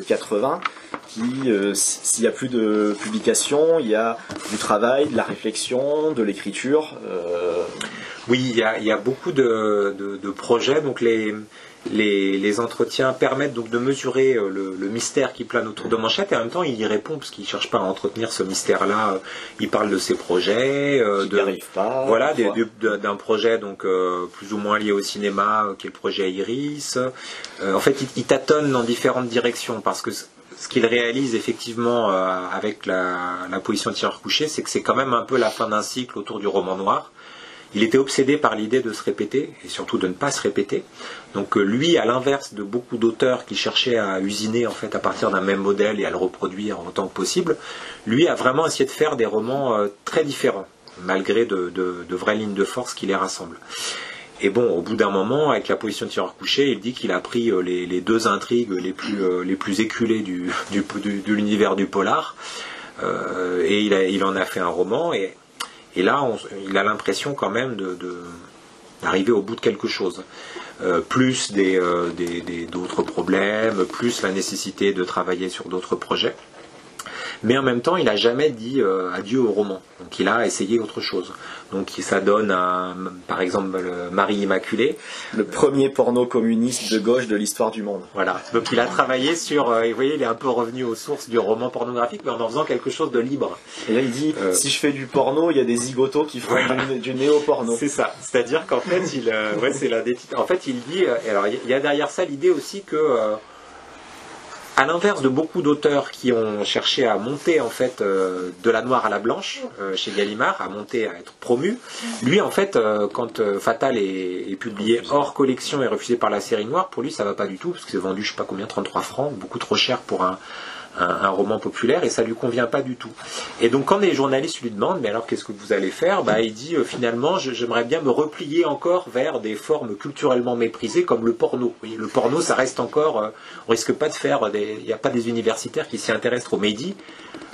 80 qui, s'il n'y a plus de publication, il y a du travail, de la réflexion, de l'écriture Oui, il y a beaucoup de projets. Donc les entretiens permettent donc de mesurer le mystère qui plane autour de Manchette, et en même temps il y répond, parce qu'il ne cherche pas à entretenir ce mystère-là. Il parle de ses projets, d'un projet donc plus ou moins lié au cinéma, qui est le projet Iris. En fait, il tâtonne dans différentes directions, parce que ce qu'il réalise effectivement avec la position de tireur couché, c'est que c'est quand même un peu la fin d'un cycle autour du roman noir. Il était obsédé par l'idée de se répéter, et surtout de ne pas se répéter. Donc lui, à l'inverse de beaucoup d'auteurs qui cherchaient à usiner en fait à partir d'un même modèle et à le reproduire autant que possible, lui a vraiment essayé de faire des romans très différents, malgré de vraies lignes de force qui les rassemblent. Et bon, au bout d'un moment, avec la position de tireur couché, il dit qu'il a pris les deux intrigues les plus éculées de l'univers du polar, et il en a fait un roman. Et là, il a l'impression quand même d'arriver au bout de quelque chose. Plus d'autres problèmes, plus la nécessité de travailler sur d'autres projets. mais en même temps il n'a jamais dit adieu au roman, donc il a essayé autre chose. Donc ça donne par exemple Marie Immaculée, le premier porno communiste de gauche de l'histoire du monde. Voilà, donc il a travaillé sur, et vous voyez, il est un peu revenu aux sources du roman pornographique, mais en faisant quelque chose de libre. Et là il dit, si je fais du porno, il y a des zigotos qui font du néo-porno. C'est ça, c'est-à-dire qu'en fait, c'est l'un des titres. En fait, il dit, alors il y a derrière ça l'idée aussi que, à l'inverse de beaucoup d'auteurs qui ont cherché à monter en fait de la noire à la blanche chez Gallimard, à monter, à être promu, lui en fait quand Fatal est publié hors collection et refusé par la série noire, pour lui ça va pas du tout parce que c'est vendu je sais pas combien, 33 francs, beaucoup trop cher pour un roman populaire, et ça lui convient pas du tout. Et donc quand les journalistes lui demandent mais alors qu'est-ce que vous allez faire, il dit finalement j'aimerais bien me replier encore vers des formes culturellement méprisées comme le porno. Oui, le porno ça reste encore, on risque pas de faire il n'y a pas des universitaires qui s'y intéressent trop, mais il dit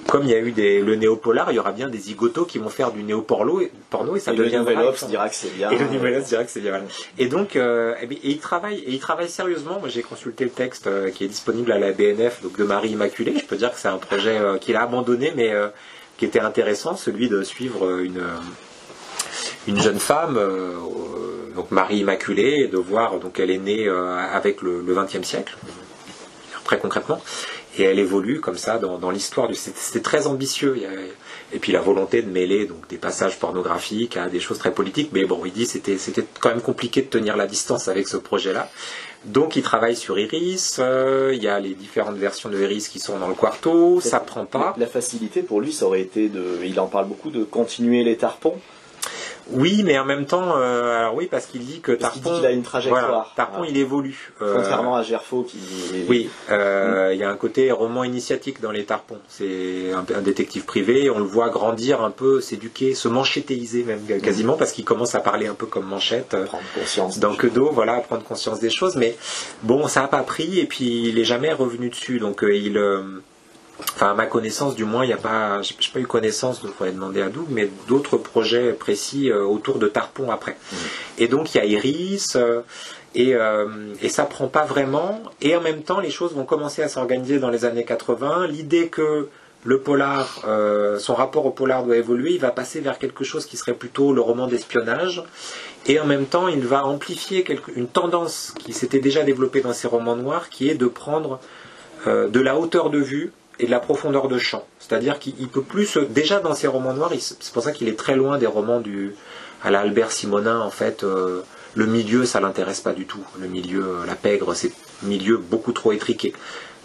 comme il y a eu le néopolar, il y aura bien des zigotos qui vont faire du néoporno et ça deviendra. Le Nouvel Obs dira que c'est bien. Et le Nouvel Obs dira que c'est bien. Et donc, il travaille sérieusement. Moi, j'ai consulté le texte qui est disponible à la BNF, donc de Marie Immaculée. Je peux dire que c'est un projet qu'il a abandonné, mais qui était intéressant, celui de suivre une jeune femme, donc Marie Immaculée, et de voir, donc elle est née avec le XXe siècle, très concrètement. Et elle évolue comme ça dans l'histoire. C'était très ambitieux. Et puis la volonté de mêler donc, des passages pornographiques à des choses très politiques. Mais bon, il dit que c'était quand même compliqué de tenir la distance avec ce projet-là. Donc il travaille sur Iris. Il y a les différentes versions de Iris qui sont dans le quarto. Ça prend pas. La facilité pour lui, ça aurait été il en parle beaucoup, de continuer les Tarpons. Oui, mais en même temps, alors oui, parce qu'il dit que Tarpon, il a une trajectoire. Voilà, Tarpon, il évolue. Contrairement à Gerfaux qui. Oui, il y a un côté roman initiatique dans les Tarpons. C'est un détective privé. On le voit grandir un peu, s'éduquer, se manchettéiser même quasiment, parce qu'il commence à parler un peu comme Manchette. Prendre conscience. Dans Que d'eau, voilà, prendre conscience des choses. Mais bon, ça n'a pas pris, et puis il est jamais revenu dessus. Donc Enfin, à ma connaissance, du moins, je n'ai pas eu connaissance, il faudrait demander à Doug, mais d'autres projets précis autour de Tarpon après. Et donc, il y a Iris, et ça prend pas vraiment. Et en même temps, les choses vont commencer à s'organiser dans les années 80. L'idée que le polar, son rapport au polar doit évoluer, il va passer vers quelque chose qui serait plutôt le roman d'espionnage. Et en même temps, il va amplifier une tendance qui s'était déjà développée dans ses romans noirs, qui est de prendre de la hauteur de vue et de la profondeur de champ. C'est-à-dire qu'il peut plus, déjà dans ses romans noirs, c'est pour ça qu'il est très loin des romans à la Albert Simonin, en fait, le milieu, ça l'intéresse pas du tout. Le milieu, la pègre, c'est un milieu beaucoup trop étriqué.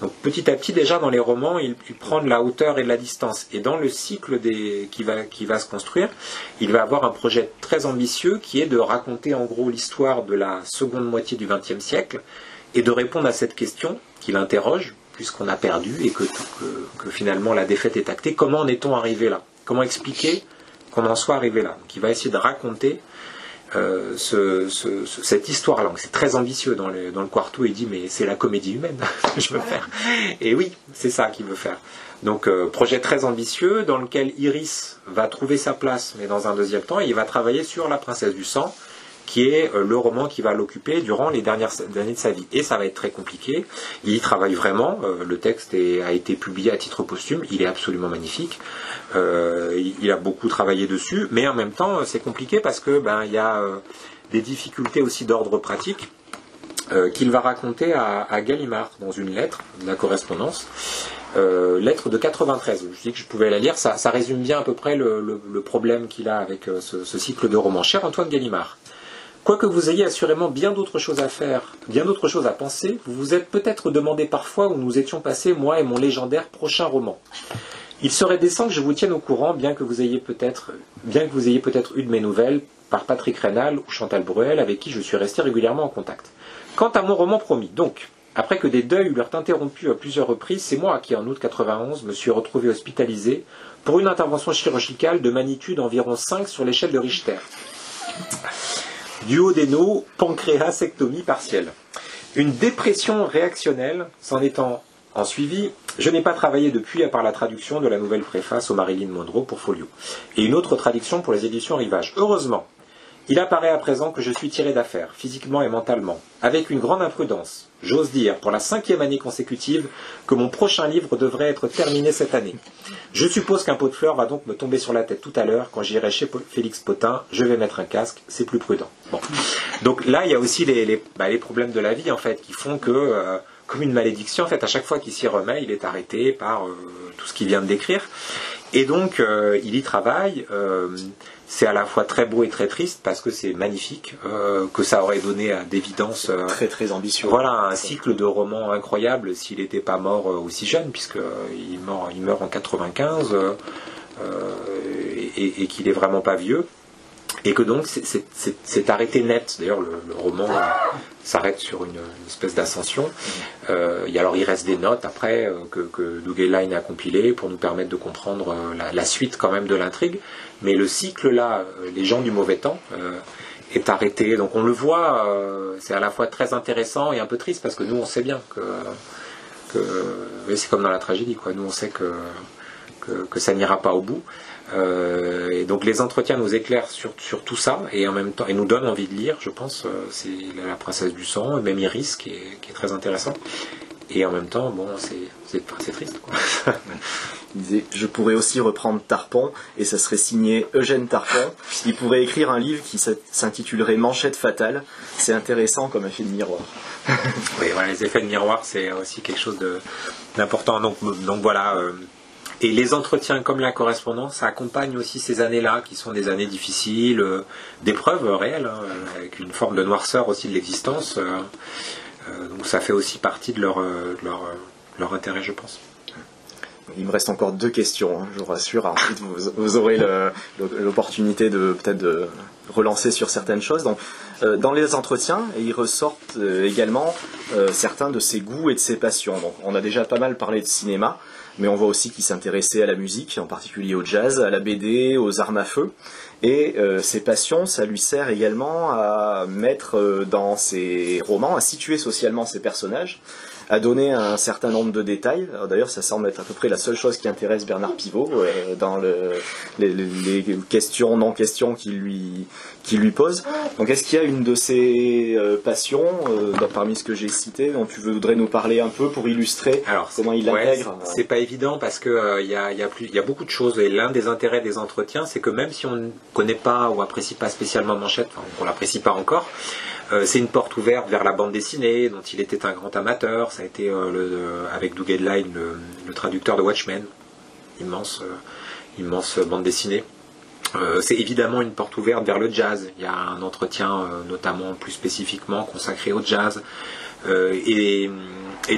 Donc petit à petit, déjà dans les romans, il prend de la hauteur et de la distance. Et dans le cycle qui va se construire, il va avoir un projet très ambitieux qui est de raconter en gros l'histoire de la seconde moitié du XXe siècle et de répondre à cette question qu'il interroge, puisqu'on a perdu et que finalement la défaite est actée. Comment en est-on arrivé là ? Comment expliquer qu'on en soit arrivé là ? Donc il va essayer de raconter cette histoire-là. C'est très ambitieux dans le quarto. Il dit mais c'est la comédie humaine que je veux faire. Et oui, c'est ça qu'il veut faire. Donc projet très ambitieux dans lequel Iris va trouver sa place, mais dans un deuxième temps, il va travailler sur La Princesse du Sang, qui est le roman qui va l'occuper durant les dernières années de sa vie. Et ça va être très compliqué. Il y travaille vraiment. Le texte a été publié à titre posthume. Il est absolument magnifique. Il a beaucoup travaillé dessus. Mais en même temps, c'est compliqué parce que il y a des difficultés aussi d'ordre pratique qu'il va raconter à Gallimard dans une lettre, de la correspondance. Lettre de 93. Je dis que je pouvais la lire. Ça résume bien à peu près le problème qu'il a avec ce cycle de romans. Cher Antoine Gallimard, quoique vous ayez assurément bien d'autres choses à faire, bien d'autres choses à penser, vous vous êtes peut-être demandé parfois où nous étions passés, moi et mon légendaire prochain roman. Il serait décent que je vous tienne au courant, bien que vous ayez peut-être eu de mes nouvelles par Patrick Raynal ou Chantal Bruel, avec qui je suis resté régulièrement en contact. Quant à mon roman promis, donc, après que des deuils eurent interrompu à plusieurs reprises, c'est moi qui, en août 91, me suis retrouvé hospitalisé pour une intervention chirurgicale de magnitude environ 5 sur l'échelle de Richter. Duodéno, pancréasectomie partielle. Une dépression réactionnelle s'en étant en suivi. Je n'ai pas travaillé depuis à part la traduction de la nouvelle préface au Marilyn Monroe pour Folio et une autre traduction pour les éditions Rivage. Heureusement, Il apparaît à présent que je suis tiré d'affaire, physiquement et mentalement, avec une grande imprudence. J'ose dire, pour la 5e année consécutive, que mon prochain livre devrait être terminé cette année. Je suppose qu'un pot de fleurs va donc me tomber sur la tête tout à l'heure, quand j'irai chez Félix Potin, je vais mettre un casque, c'est plus prudent. Bon. Donc là, il y a aussi les problèmes de la vie, en fait, qui font que, comme une malédiction, en fait, à chaque fois qu'il s'y remet, il est arrêté par tout ce qu'il vient de décrire. Et donc, il y travaille. C'est à la fois très beau et très triste parce que c'est magnifique, que ça aurait donné d'évidence très très ambitieux. Voilà, un cycle de romans incroyable s'il n'était pas mort aussi jeune, puisqu'il meurt en 95 et qu'il est vraiment pas vieux. Et que donc c'est arrêté net. D'ailleurs, le roman s'arrête sur une espèce d'ascension. Alors il reste des notes après que Doug Heyline a compilées pour nous permettre de comprendre la suite quand même de l'intrigue. Mais le cycle là, Les gens du mauvais temps, est arrêté. Donc on le voit, c'est à la fois très intéressant et un peu triste parce que nous on sait bien que c'est comme dans la tragédie, quoi. Nous on sait que ça n'ira pas au bout. Et donc les entretiens nous éclairent sur tout ça et en même temps et nous donnent envie de lire, je pense. C'est La princesse du sang et même Iris qui est très intéressant. Et en même temps, bon, c'est triste, quoi. Il disait, je pourrais aussi reprendre Tarpon et ça serait signé Eugène Tarpon. Il pourrait écrire un livre qui s'intitulerait Manchette fatale. C'est intéressant comme effet de miroir. Oui, voilà, les effets de miroir, c'est aussi quelque chose d'important. Donc voilà. Et les entretiens comme la correspondance, ça accompagne aussi ces années-là, qui sont des années difficiles, d'épreuves réelles, avec une forme de noirceur aussi de l'existence. Donc ça fait aussi partie de leur intérêt, je pense. Il me reste encore 2 questions, je vous rassure. Ensuite, vous aurez l'opportunité de peut-être de relancer sur certaines choses. Donc, dans les entretiens, ils ressortent également certains de ses goûts et de ses passions. Donc, on a déjà pas mal parlé de cinéma, mais on voit aussi qu'il s'intéressait à la musique, en particulier au jazz, à la BD, aux armes à feu. Et ses passions, ça lui sert également à mettre dans ses romans, à situer socialement ses personnages, à donner un certain nombre de détails. Alors, d'ailleurs, ça semble être à peu près la seule chose qui intéresse Bernard Pivot dans les questions, non-questions qu'il lui pose. Donc, est-ce qu'il y a une de ces passions, parmi ce que j'ai cité, dont tu voudrais nous parler un peu pour illustrer comment il l'intègre? C'est pas évident parce que il y a beaucoup de choses. Et l'un des intérêts des entretiens, c'est que même si on ne connaît pas ou apprécie pas spécialement Manchette, enfin, qu'on l'apprécie pas encore, c'est une porte ouverte vers la bande dessinée, dont il était un grand amateur. Ça a été avec Doug Heyline, le traducteur de Watchmen, immense bande dessinée. C'est évidemment une porte ouverte vers le jazz. Il y a un entretien notamment plus spécifiquement consacré au jazz. Et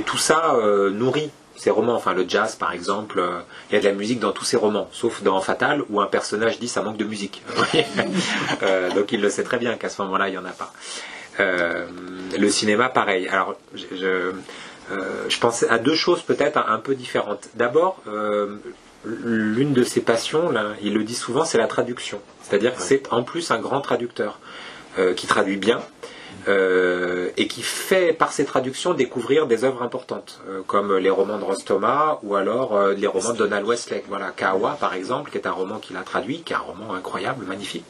tout ça nourrit ses romans. Enfin, le jazz, par exemple, il y a de la musique dans tous ses romans, sauf dans Fatal, où un personnage dit ça manque de musique. Donc il le sait très bien qu'à ce moment-là, il n'y en a pas. Le cinéma, pareil. Alors, je pensais à 2 choses peut-être un peu différentes. D'abord, l'une de ses passions, là, il le dit souvent, c'est la traduction. C'est-à-dire que c'est en plus un grand traducteur qui traduit bien et qui fait par ses traductions découvrir des œuvres importantes, comme les romans de Ross Thomas ou alors les romans de Donald Westlake. Voilà, Kawa par exemple, qui est un roman qu'il a traduit, qui est un roman incroyable, magnifique,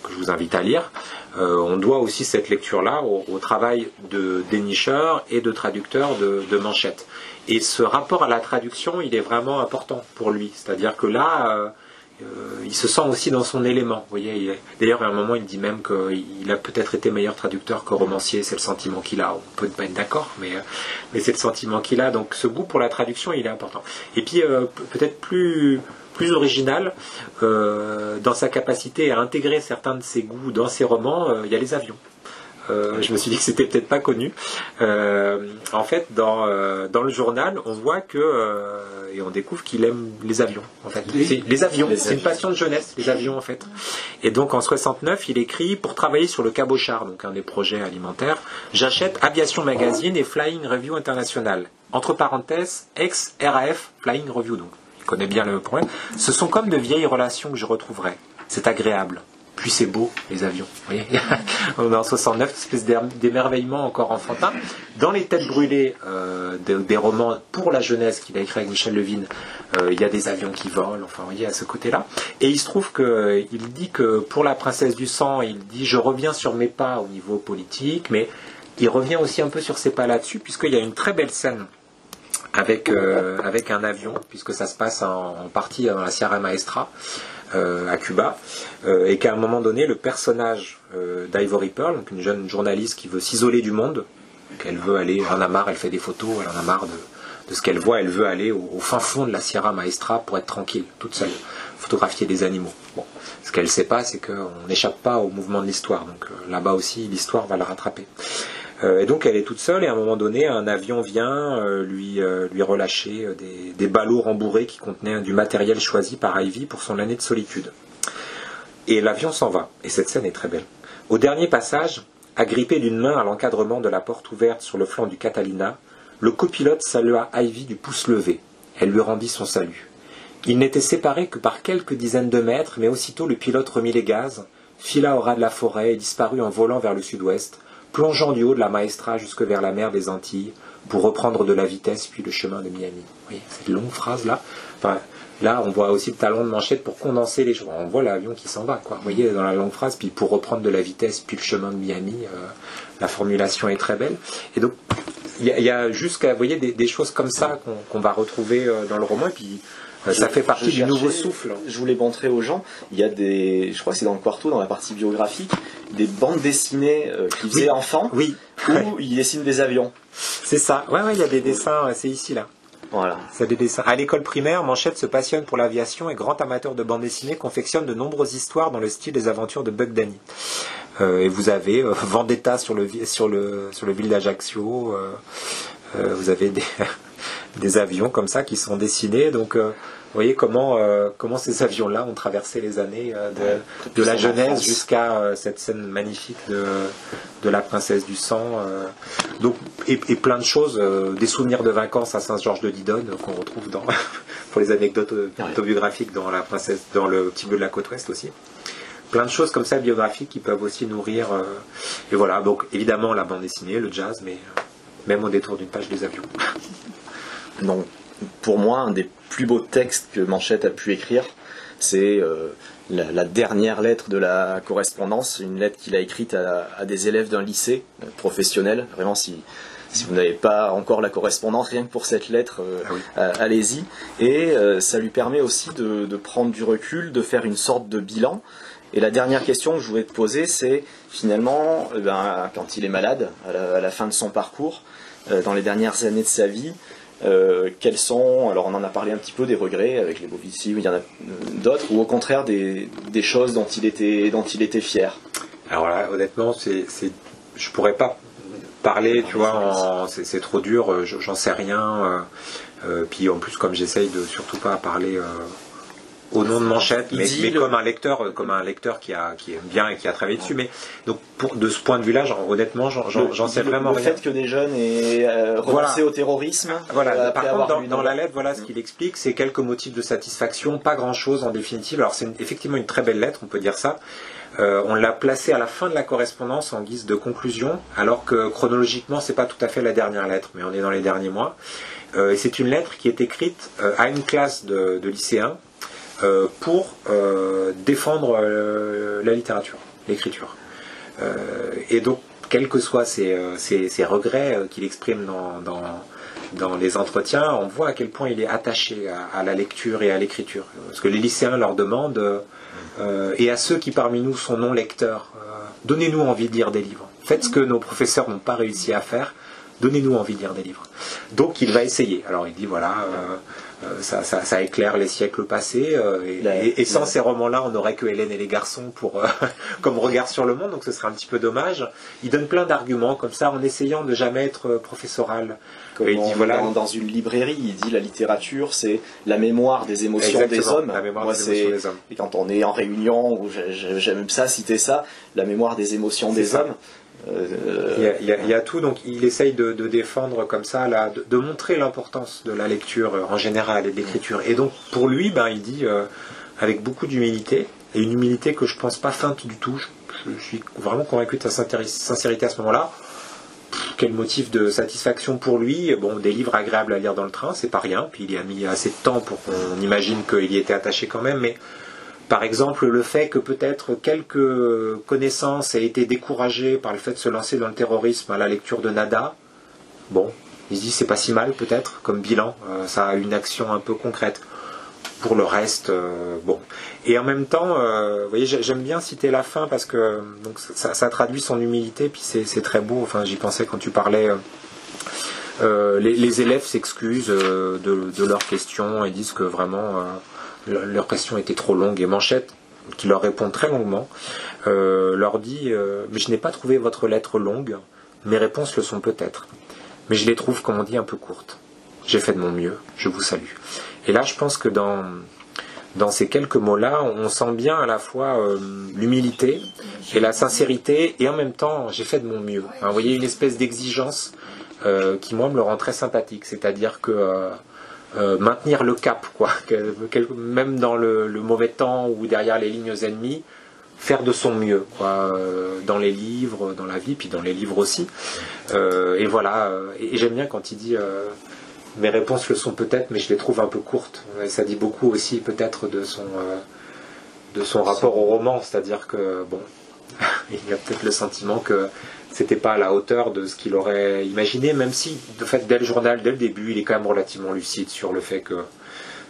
que je vous invite à lire. On doit aussi cette lecture-là au travail de dénicheur et de traducteur de Manchette. Et ce rapport à la traduction, il est vraiment important pour lui. C'est-à-dire que là, il se sent aussi dans son élément. Vous voyez, d'ailleurs, à un moment, il dit même qu'il a peut-être été meilleur traducteur que romancier. C'est le sentiment qu'il a. On peut pas être d'accord, mais c'est le sentiment qu'il a. Donc, ce goût pour la traduction, il est important. Et puis, peut-être plus original, dans sa capacité à intégrer certains de ses goûts dans ses romans, il y a les avions. Je me suis dit que c'était peut-être pas connu. En fait, dans le journal, on voit et on découvre qu'il aime les avions. En fait, les avions, c'est une passion de jeunesse, les avions en fait. Et donc en 69, il écrit pour travailler sur le cabochard, donc un des projets alimentaires. J'achète Aviation Magazine et Flying Review International. Entre parenthèses, ex-RAF Flying Review. Donc, il connaît bien le problème. Ce sont comme de vieilles relations que je retrouverai. C'est agréable. plus c'est beau, les avions. Vous voyez, on est en 69, une espèce d'émerveillement encore enfantin. Dans les têtes brûlées des romans pour la jeunesse qu'il a écrit avec Michel Levine, il y a des avions qui volent, enfin vous voyez, à ce côté-là. Et il se trouve qu'il dit que pour La Princesse du Sang, il dit « je reviens sur mes pas au niveau politique », mais il revient aussi un peu sur ses pas là-dessus, puisqu'il y a une très belle scène avec un avion, puisque ça se passe en partie dans la Sierra Maestra, à Cuba, et qu'à un moment donné, le personnage d'Ivory Pearl, donc une jeune journaliste qui veut s'isoler du monde, qu'elle veut aller, elle en a marre, elle fait des photos, elle en a marre de ce qu'elle voit, elle veut aller au fin fond de la Sierra Maestra pour être tranquille, toute seule, photographier des animaux. Bon, ce qu'elle ne sait pas, c'est qu'on n'échappe pas au mouvement de l'histoire, donc là-bas aussi, l'histoire va la rattraper. Et donc elle est toute seule et à un moment donné un avion vient lui relâcher des ballots rembourrés qui contenaient du matériel choisi par Ivy pour son année de solitude. Et l'avion s'en va, et cette scène est très belle. Au dernier passage, agrippé d'une main à l'encadrement de la porte ouverte sur le flanc du Catalina, le copilote salua Ivy du pouce levé. Elle lui rendit son salut. Ils n'étaient séparés que par quelques dizaines de mètres, mais aussitôt le pilote remit les gaz, fila au ras de la forêt et disparut en volant vers le sud-ouest, plongeant du haut de la Maestra jusque vers la mer des Antilles pour reprendre de la vitesse puis le chemin de Miami. Vous voyez, cette longue phrase-là. Enfin, là, on voit aussi le talon de manchette pour condenser les choses. On voit l'avion qui s'en va, quoi. Vous voyez, dans la longue phrase, puis pour reprendre de la vitesse puis le chemin de Miami, la formulation est très belle. Et donc, il y a jusqu'à, vous voyez, des choses comme ça qu'on va retrouver dans le roman. Et puis, ça fait partie du nouveau souffle. Je voulais montrer aux gens, il y a je crois que c'est dans le quarto, dans la partie biographique, des bandes dessinées qu'il faisait enfant, où il dessine des avions. C'est ça, ouais, il y a des dessins, c'est ici là. Voilà. C'est des dessins. À l'école primaire, Manchette se passionne pour l'aviation et grand amateur de bande dessinée, confectionne de nombreuses histoires dans le style des aventures de Buck Danny. Et vous avez Vendetta sur le ville d'Ajaccio, vous avez des avions comme ça qui sont dessinés, donc vous voyez comment ces avions-là ont traversé les années de la Genèse jusqu'à cette scène magnifique de la Princesse du Sang, donc, et plein de choses, des souvenirs de vacances à Saint-Georges-de-Didonne qu'on retrouve pour les anecdotes autobiographiques dans La Princesse, dans le Petit Bleu de la Côte Ouest aussi. Plein de choses comme ça biographiques qui peuvent aussi nourrir, et voilà, donc évidemment la bande dessinée, le jazz, mais même au détour d'une page des avions. Donc, pour moi, un des plus beaux textes que Manchette a pu écrire, c'est la dernière lettre de la correspondance, une lettre qu'il a écrite à des élèves d'un lycée professionnel. Vraiment, si vous n'avez pas encore la correspondance, rien que pour cette lettre, allez-y. Et ça lui permet aussi de prendre du recul, de faire une sorte de bilan. Et la dernière question que je voulais te poser, c'est finalement, quand il est malade, à la fin de son parcours, dans les dernières années de sa vie, quels sont, alors on en a parlé un petit peu, des regrets avec les Bovici, il y en a d'autres, ou au contraire des choses dont il était fier. Alors là, honnêtement, je pourrais pas parler, tu vois, c'est trop dur, j'en sais rien, puis en plus comme j'essaye de surtout pas parler au nom de Manchette, mais comme un lecteur qui aime bien et qui a travaillé dessus. Mais donc de ce point de vue-là, honnêtement, j'en sais vraiment rien. Le fait que des jeunes aient renoncé au terrorisme. Voilà. Par contre, dans la lettre, voilà ce qu'il explique, c'est quelques motifs de satisfaction, pas grand-chose en définitive. Alors c'est effectivement une très belle lettre, on peut dire ça. On l'a placée à la fin de la correspondance en guise de conclusion, alors que chronologiquement, c'est pas tout à fait la dernière lettre, mais on est dans les derniers mois. Et c'est une lettre qui est écrite à une classe de lycéens. Pour défendre la littérature, l'écriture. Et donc, quels que soient ces regrets qu'il exprime dans les entretiens, on voit à quel point il est attaché à la lecture et à l'écriture. Parce que les lycéens leur demandent, et à ceux qui parmi nous sont non lecteurs, donnez-nous envie de lire des livres. Faites ce que nos professeurs n'ont pas réussi à faire, donnez-nous envie de lire des livres. Donc il va essayer. Alors il dit voilà, ça éclaire les siècles passés, et sans ces romans-là, on n'aurait que Hélène et les garçons comme regard sur le monde, donc ce serait un petit peu dommage. Il donne plein d'arguments comme ça, en essayant de jamais être professoral. Il dit, voilà, dans une librairie, il dit la littérature, c'est la mémoire des émotions des hommes. La mémoire des émotions des hommes. Et quand on est en réunion, ou j'aime ça, citer ça, la mémoire des émotions des hommes. Il y a tout, donc il essaye de défendre comme ça, de montrer l'importance de la lecture en général et de l'écriture. Et donc pour lui, il dit avec beaucoup d'humilité, et une humilité que je pense pas feinte du tout. Je suis vraiment convaincu de sa sincérité à ce moment-là. Quel motif de satisfaction pour lui. Bon, des livres agréables à lire dans le train, c'est pas rien, puis il y a mis assez de temps pour qu'on imagine qu'il y était attaché quand même, mais par exemple le fait que peut-être quelques connaissances aient été découragées par le fait de se lancer dans le terrorisme à la lecture de Nada, bon, il se dit c'est pas si mal peut-être comme bilan, ça a une action un peu concrète. Pour le reste, bon. Et en même temps, vous voyez, j'aime bien citer la fin parce que donc, ça traduit son humilité, puis c'est très beau. Enfin, j'y pensais quand tu parlais. Les élèves s'excusent de leurs questions et disent que vraiment leurs questions étaient trop longues. Et Manchette, qui leur répond très longuement, leur dit mais je n'ai pas trouvé votre lettre longue, mes réponses le sont peut-être. Mais je les trouve, comme on dit, un peu courtes. J'ai fait de mon mieux, je vous salue. Et là, je pense que dans ces quelques mots-là, on sent bien à la fois l'humilité et la sincérité, et en même temps, j'ai fait de mon mieux. Hein, vous voyez, une espèce d'exigence qui, moi, me le rend très sympathique. C'est-à-dire que maintenir le cap, quoi, même dans le mauvais temps ou derrière les lignes ennemies, faire de son mieux, quoi, dans les livres, dans la vie, puis dans les livres aussi. Et voilà, et j'aime bien quand il dit... mes réponses le sont peut-être, mais je les trouve un peu courtes. Et ça dit beaucoup aussi peut-être de son rapport au roman, c'est-à-dire que bon, il y a peut-être le sentiment que c'était pas à la hauteur de ce qu'il aurait imaginé, même si de fait dès le journal, dès le début, il est quand même relativement lucide sur le fait que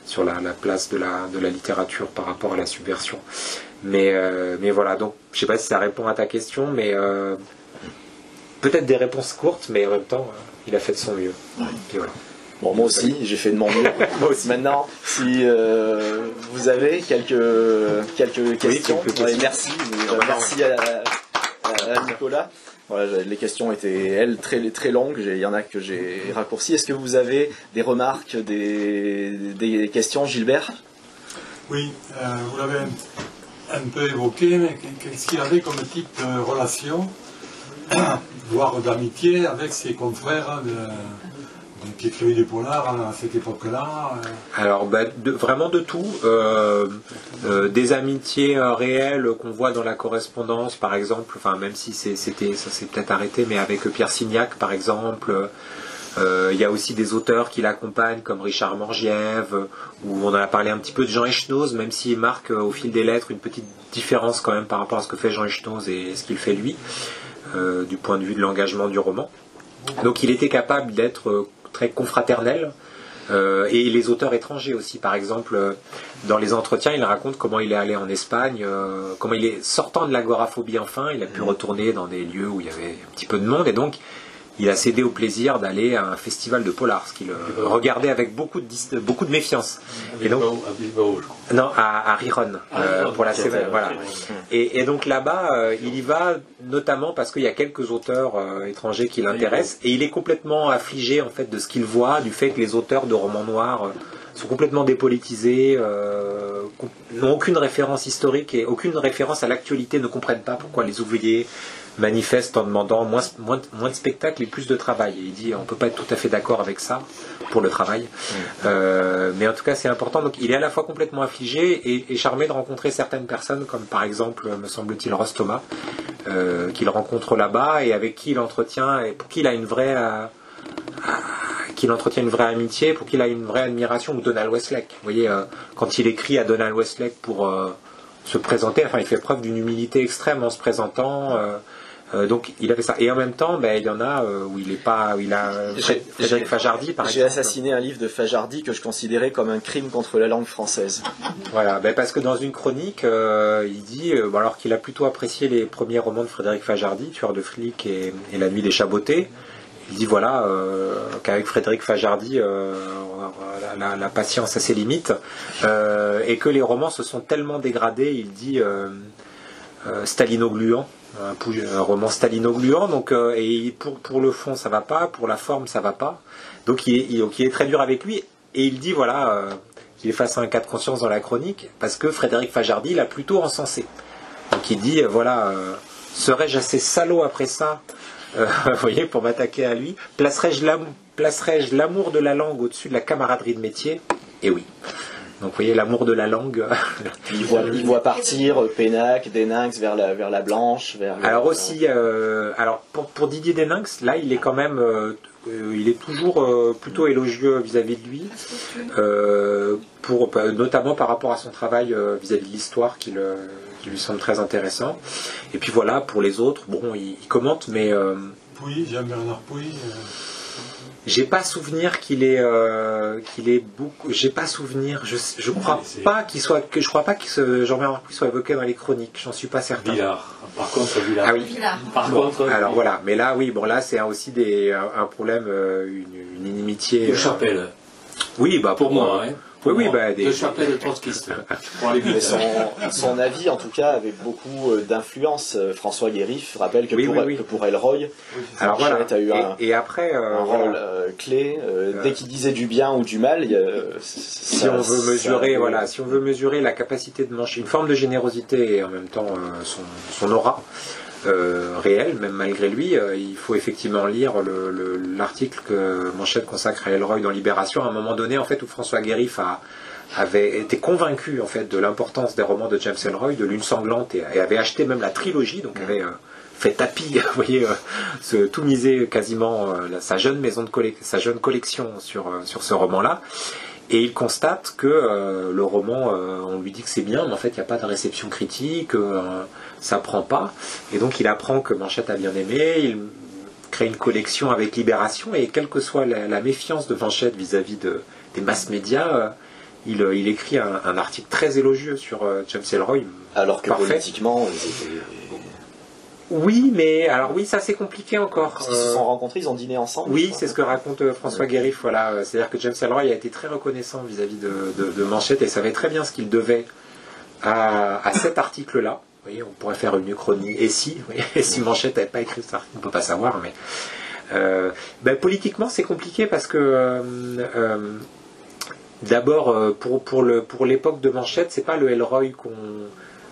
sur la place de la littérature par rapport à la subversion. Mais voilà, donc je sais pas si ça répond à ta question, mais peut-être des réponses courtes, mais en même temps, il a fait de son mieux. Et voilà. Bon, moi aussi, j'ai fait de mon mieux. Moi aussi. Maintenant, si vous avez quelques questions, ouais, merci. Merci à Nicolas. Voilà, les questions étaient, elles, très, très longues. Il y en a que j'ai raccourcies. Est-ce que vous avez des remarques, des questions, Gilbert ? Oui, vous l'avez un peu évoqué, mais qu'est-ce qu'il avait comme type de relation, voire d'amitié, avec ses confrères qui écrivaient des polars à cette époque-là? Alors, vraiment de tout. Des amitiés réelles qu'on voit dans la correspondance, par exemple, enfin, même si ça s'est peut-être arrêté, mais avec Pierre Signac, par exemple. Il y a aussi des auteurs qui l'accompagnent, comme Richard Morgiève, où on en a parlé un petit peu de Jean Echenoz, même s'il marque au fil des lettres une petite différence quand même par rapport à ce que fait Jean Echenoz et ce qu'il fait lui, du point de vue de l'engagement du roman. Donc il était capable d'être très confraternel, et les auteurs étrangers aussi. Par exemple, dans les entretiens, il raconte comment il est allé en Espagne, comment il est sortant de l'agoraphobie enfin, il a pu retourner dans des lieux où il y avait un petit peu de monde, et donc il a cédé au plaisir d'aller à un festival de polar, ce qu'il regardait avec beaucoup de méfiance. Et donc, à Bilbao, je crois. Non, à Riron, pour la Cévennes. Voilà. Et donc là-bas, il y va notamment parce qu'il y a quelques auteurs étrangers qui l'intéressent, et il est complètement affligé en fait de ce qu'il voit, du fait que les auteurs de romans noirs sont complètement dépolitisés, n'ont aucune référence historique et aucune référence à l'actualité, ne comprennent pas pourquoi les ouvriers manifeste en demandant moins de spectacles et plus de travail. Et il dit on ne peut pas être tout à fait d'accord avec ça pour le travail. Mais en tout cas c'est important. Donc il est à la fois complètement affligé et charmé de rencontrer certaines personnes, comme par exemple, me semble-t-il, Ross Thomas, qu'il rencontre là-bas et avec qui il entretient, et pour qui il a une vraie amitié, pour qui il a une vraie admiration, ou Donald Westlake. Vous voyez, quand il écrit à Donald Westlake pour se présenter, enfin il fait preuve d'une humilité extrême en se présentant. Donc il avait ça. Et en même temps, il y en a où il a Frédéric Fajardi, par exemple. J'ai assassiné un livre de Fajardi que je considérais comme un crime contre la langue française. Voilà, parce que dans une chronique, il dit, alors qu'il a plutôt apprécié les premiers romans de Frédéric Fajardi, Tueur de flics et La nuit des chabotés, il dit qu'avec Frédéric Fajardi, la patience a ses limites, et que les romans se sont tellement dégradés, il dit stalino-gluant, un roman stalino-gluant, donc et pour le fond ça va pas, pour la forme ça va pas, donc il est très dur avec lui, et il dit qu'il est face à un cas de conscience dans la chronique, parce que Frédéric Fajardi l'a plutôt encensé. Donc il dit serais-je assez salaud après ça, vous voyez, pour m'attaquer à lui, placerais-je l'amour de la langue au-dessus de la camaraderie de métier? Et oui. Donc vous voyez l'amour de la langue. Il voit partir Pénac, Deninx vers la Blanche. Alors aussi, alors pour Didier Deninx, là il est quand même, il est toujours plutôt élogieux vis-à-vis de lui, notamment par rapport à son travail vis-à-vis de l'histoire qui lui semble très intéressant. Et puis voilà, pour les autres, bon, il commente, mais Pouilly, Jean-Bernard Pouilly. j'ai pas souvenir qu'il est beaucoup. J'ai pas souvenir. Je crois pas qu'il soit. Je crois pas que Jean-Bernard Pouilly soit évoqué dans les chroniques. J'en suis pas certain. Villard. Par contre, Villard. Ah oui. Par Bon, contre. alors voilà. Mais là, oui. Bon, là, c'est aussi un problème, une inimitié. De Chapelle. Oui, bah Pour moi, hein. Oui, bah De Chapelle trotskiste. Pour aller Mais vite. son avis, en tout cas, avait beaucoup d'influence. François Guérif rappelle que Oui. que pour Elroy, Alors voilà. Manchette a eu Et après, un voilà. rôle clé. Dès qu'il disait du bien ou du mal, Si on veut mesurer la capacité de Manchette, une forme de générosité et en même temps son aura réelle, même malgré lui, il faut effectivement lire l'article que Manchette consacre à Elroy dans Libération, à un moment donné en fait où François Guérif avait été convaincu en fait de l'importance des romans de James Elroy, de Lune sanglante, et avait acheté même la trilogie, donc avait fait tapis, vous voyez, tout misé quasiment sa jeune collection sur ce roman-là. Et il constate que le roman, on lui dit que c'est bien, mais en fait il n'y a pas de réception critique, ça prend pas. Et donc il apprend que Manchette a bien aimé, il crée une collection avec Libération, et quelle que soit la méfiance de Manchette vis-à-vis des masses médias, il écrit un article très élogieux sur James Elroy. alors que Parfait. politiquement, ils étaient... Oui, mais alors oui, ça c'est compliqué encore. Parce qu'ils se sont rencontrés, ils ont dîné ensemble. Oui, c'est ce que raconte François Guérif. Voilà, c'est-à-dire que James Elroy a été très reconnaissant vis-à-vis de Manchette et savait très bien ce qu'il devait à cet article-là. Vous voyez, on pourrait faire une uchronie. Et si Manchette n'avait pas écrit cet article, on ne peut pas savoir. Mais politiquement, c'est compliqué parce que d'abord, pour l'époque de Manchette, c'est pas le Elroy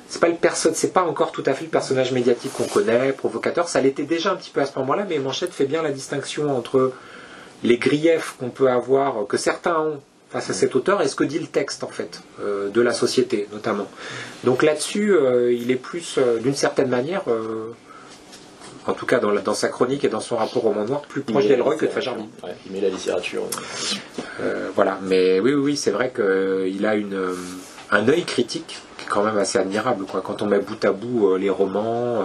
c'est pas encore tout à fait le personnage médiatique qu'on connaît, provocateur. Ça l'était déjà un petit peu à ce moment-là, mais Manchette fait bien la distinction entre les griefs qu'on peut avoir, que certains ont face à cet auteur, et ce que dit le texte en fait de la société notamment. Donc là-dessus, il est plus, d'une certaine manière, en tout cas dans sa chronique et dans son rapport au roman noir, plus proche d'Elroy que de Fajardi. Ouais, il met la littérature. Voilà, mais oui, c'est vrai qu'il a un œil critique qui est quand même assez admirable, quoi. Quand on met bout à bout les romans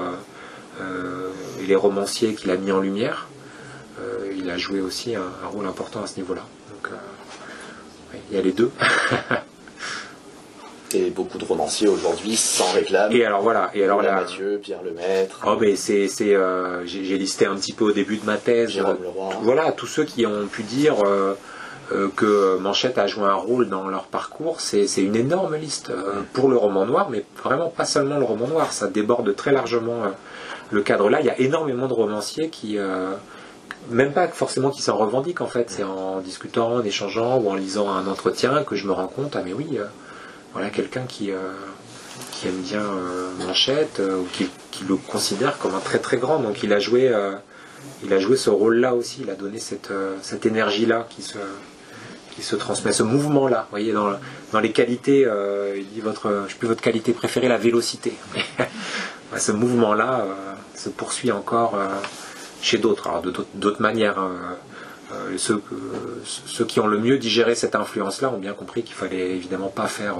et les romanciers qu'il a mis en lumière, il a joué aussi un rôle important à ce niveau-là. Donc, il y a les deux. Et beaucoup de romanciers aujourd'hui s'en réclament. Et alors voilà. Et alors là, Mathieu, Pierre Lemaître. Oh, mais j'ai listé un petit peu au début de ma thèse. Jérôme Leroy. Voilà, tous ceux qui ont pu dire que Manchette a joué un rôle dans leur parcours, c'est une énorme liste pour le roman noir, mais vraiment pas seulement le roman noir, ça déborde très largement le cadre là. Il y a énormément de romanciers qui, même pas forcément qui s'en revendiquent en fait, c'est en discutant, en échangeant ou en lisant un entretien que je me rends compte, ah mais oui, voilà quelqu'un qui aime bien Manchette, ou qui le considère comme un très très grand, donc il a joué ce rôle-là aussi, il a donné cette énergie-là qui se transmet, ce mouvement-là. Vous voyez, dans les qualités, il dit je sais plus votre qualité préférée, la vélocité. Ce mouvement-là se poursuit encore chez d'autres, alors d'autres manières. Ceux qui ont le mieux digéré cette influence-là ont bien compris qu'il fallait évidemment pas faire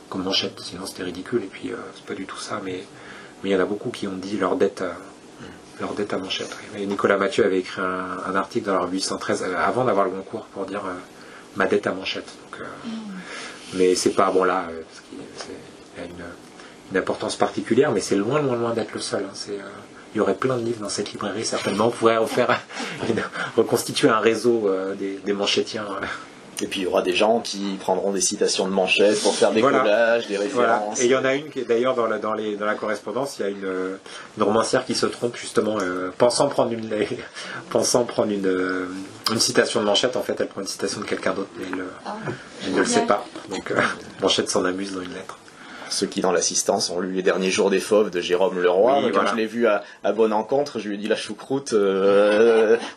comme Manchette, sinon c'était ridicule, et puis c'est pas du tout ça, mais il y en a beaucoup qui ont dit leur dette à Manchette. Et Nicolas Mathieu avait écrit un article dans la revue 813 avant d'avoir le Goncourt pour dire ma dette à Manchette. Donc, mais c'est pas bon là, parce qu'il y a une importance particulière, mais c'est loin d'être le seul. Hein. Il y aurait plein de livres dans cette librairie, certainement. On pourrait reconstituer un réseau des manchetiens. Et puis il y aura des gens qui prendront des citations de Manchette pour faire des collages, des références. Voilà. Et il y en a une qui est d'ailleurs dans la correspondance, il y a une romancière qui se trompe justement, pensant prendre une citation de Manchette, en fait elle prend une citation de quelqu'un d'autre, mais elle ne le sait pas. Donc Manchette s'en amuse dans une lettre. ceux qui dans l'assistance ont lu Les Derniers Jours des Fauves de Jérôme Leroy. Oui, Quand voilà. je l'ai vu à Bonne Encontre, je lui ai dit la choucroute.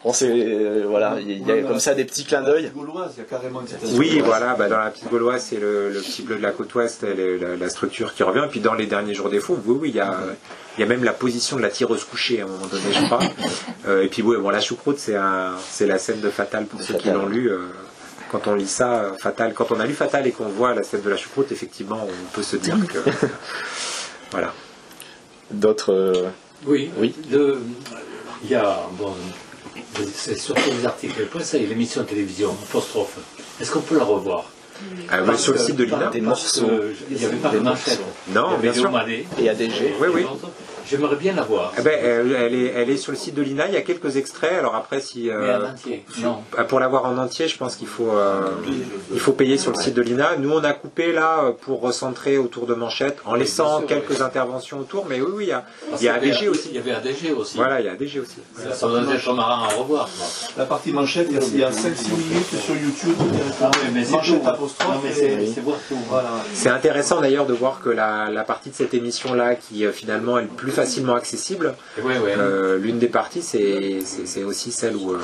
On sait, voilà, il y a comme ça des petits clins d'œil. Gauloise, il y a carrément une certaine Oui, gauloise. voilà, dans la petite Gauloise, c'est le petit bleu de la côte ouest, la structure qui revient. Et puis dans Les Derniers Jours des Fauves, oui, il y a même la position de la tireuse couchée à un moment donné, je crois. Et puis oui, bon, la choucroute, c'est la scène de Fatal pour ceux qui l'ont lu. Quand on lit ça, Fatal, quand on a lu Fatal et qu'on voit la scène de la choucroute, effectivement, on peut se dire que voilà. D'autres. Oui. Oui. Il y a, bon, c'est surtout les articles. Après ça, il y a l'émission de télévision, Apostrophe. Est-ce qu'on peut la revoir? Sur le site de l'INA. Des morceaux. Il n'y avait pas de manchette. Non, il y bien avait sûr. Omané, Et ADG. Oui, oui. J'aimerais bien la voir. Eh ben, elle est sur le site de l'INA, il y a quelques extraits. Alors après, si Mais en entier. Non. pour l'avoir en entier, je pense qu'il faut payer sur le site de l'INA. Nous, on a coupé là pour recentrer autour de Manchette, en laissant bien sûr, quelques interventions autour. Mais oui, il y a ADG aussi. Il y avait ADG aussi. Voilà, il y a ADG aussi. Ça doit être marrant à revoir. La partie manchette, il y a 5-6 minutes sur YouTube. Manchette apostrophe. Non, mais c'est voir tout. Voilà. C'est intéressant d'ailleurs de voir que la partie de cette émission-là, qui finalement est le plus facilement accessible, l'une des parties, c'est aussi celle où...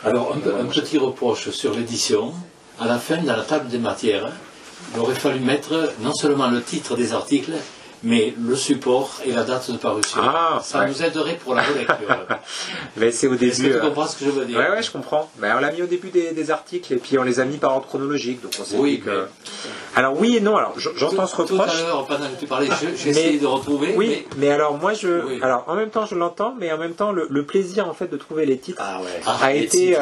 Alors, un petit reproche sur l'édition. À la fin, dans la table des matières, il aurait fallu mettre non seulement le titre des articles, mais le support et la date de parution. Ça nous aiderait pour la relecture. Mais c'est au début... Est-ce que tu comprends ce que je veux dire? Ouais, je comprends. Mais on l'a mis au début des articles et puis on les a mis par ordre chronologique. Donc on s'est dit que... Alors oui et non. Alors j'entends ce reproche. Tout à l'heure, pendant que tu parlais, j'ai essayé de retrouver. Oui, mais alors moi alors en même temps je l'entends, mais en même temps le plaisir en fait de trouver les titres a été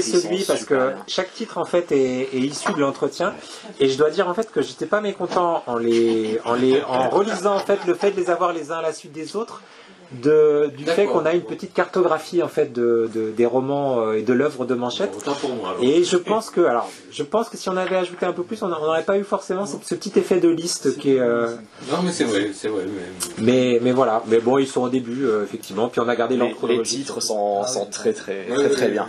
celui parce que chaque titre en fait est issu de l'entretien et je dois dire en fait que j'étais pas mécontent en relisant en fait le fait de les avoir les uns à la suite des autres. Du fait qu'on a une petite cartographie en fait des romans et de l'œuvre de Manchette. Autant pour moi, alors. Et je pense que si on avait ajouté un peu plus, on n'aurait pas eu forcément ce petit effet de liste qui est. Non mais c'est vrai. Mais voilà. Mais bon, ils sont au début effectivement. Puis on a gardé l'ordre Les chronologique. titres sont très bien.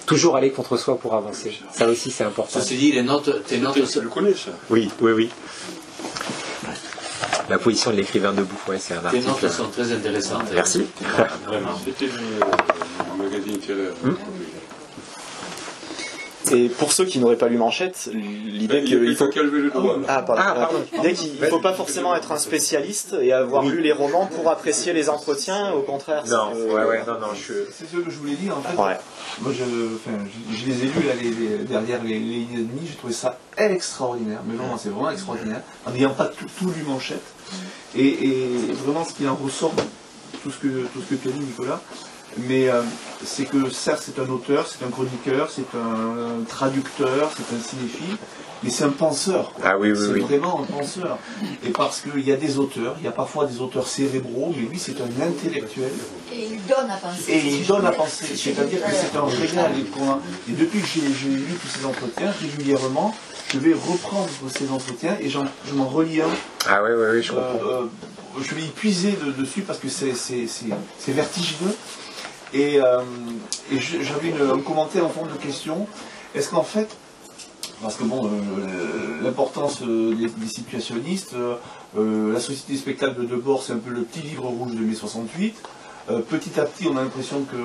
Toujours aller contre soi pour avancer. Ça aussi c'est important. Ceci dit, tes notes. Je le connais ça. Oui. La position de l'écrivain debout, c'est un Tes article. notes sont très intéressantes. Merci. Vraiment. C'était le magazine littéraire. Et pour ceux qui n'auraient pas lu Manchette, l'idée qu'il faut... qu'à lever le doigt. Pardon. L'idée qu'il ne faut pas forcément être un spécialiste et avoir lu les romans pour apprécier les entretiens, au contraire. Non, C'est ce que je voulais dire en fait. Ouais. Moi je les ai lus là, derrière les lignes et demie, j'ai trouvé ça extraordinaire, mais vraiment c'est vraiment extraordinaire, en n'ayant pas tout lu Manchette. Et vraiment ce qui en ressort, tout ce que tu as dit Nicolas, mais c'est que certes c'est un auteur, c'est un chroniqueur, c'est un traducteur, c'est un cinéphile, mais c'est un penseur, quoi. C'est vraiment un penseur. Et parce qu'il y a des auteurs, il y a parfois des auteurs cérébraux, mais lui c'est un intellectuel. Et il donne à penser. C'est-à-dire que c'est un régal. Et depuis que j'ai lu tous ces entretiens, régulièrement, je vais reprendre ces entretiens et je m'en relis un. Je comprends. Je vais y puiser dessus parce que c'est vertigineux. Et j'avais un commentaire en forme de question. Est-ce qu'en fait, parce que bon, l'importance des situationnistes, la société du spectacle de Debord, c'est un peu le petit livre rouge de mai 68. Petit à petit, on a l'impression que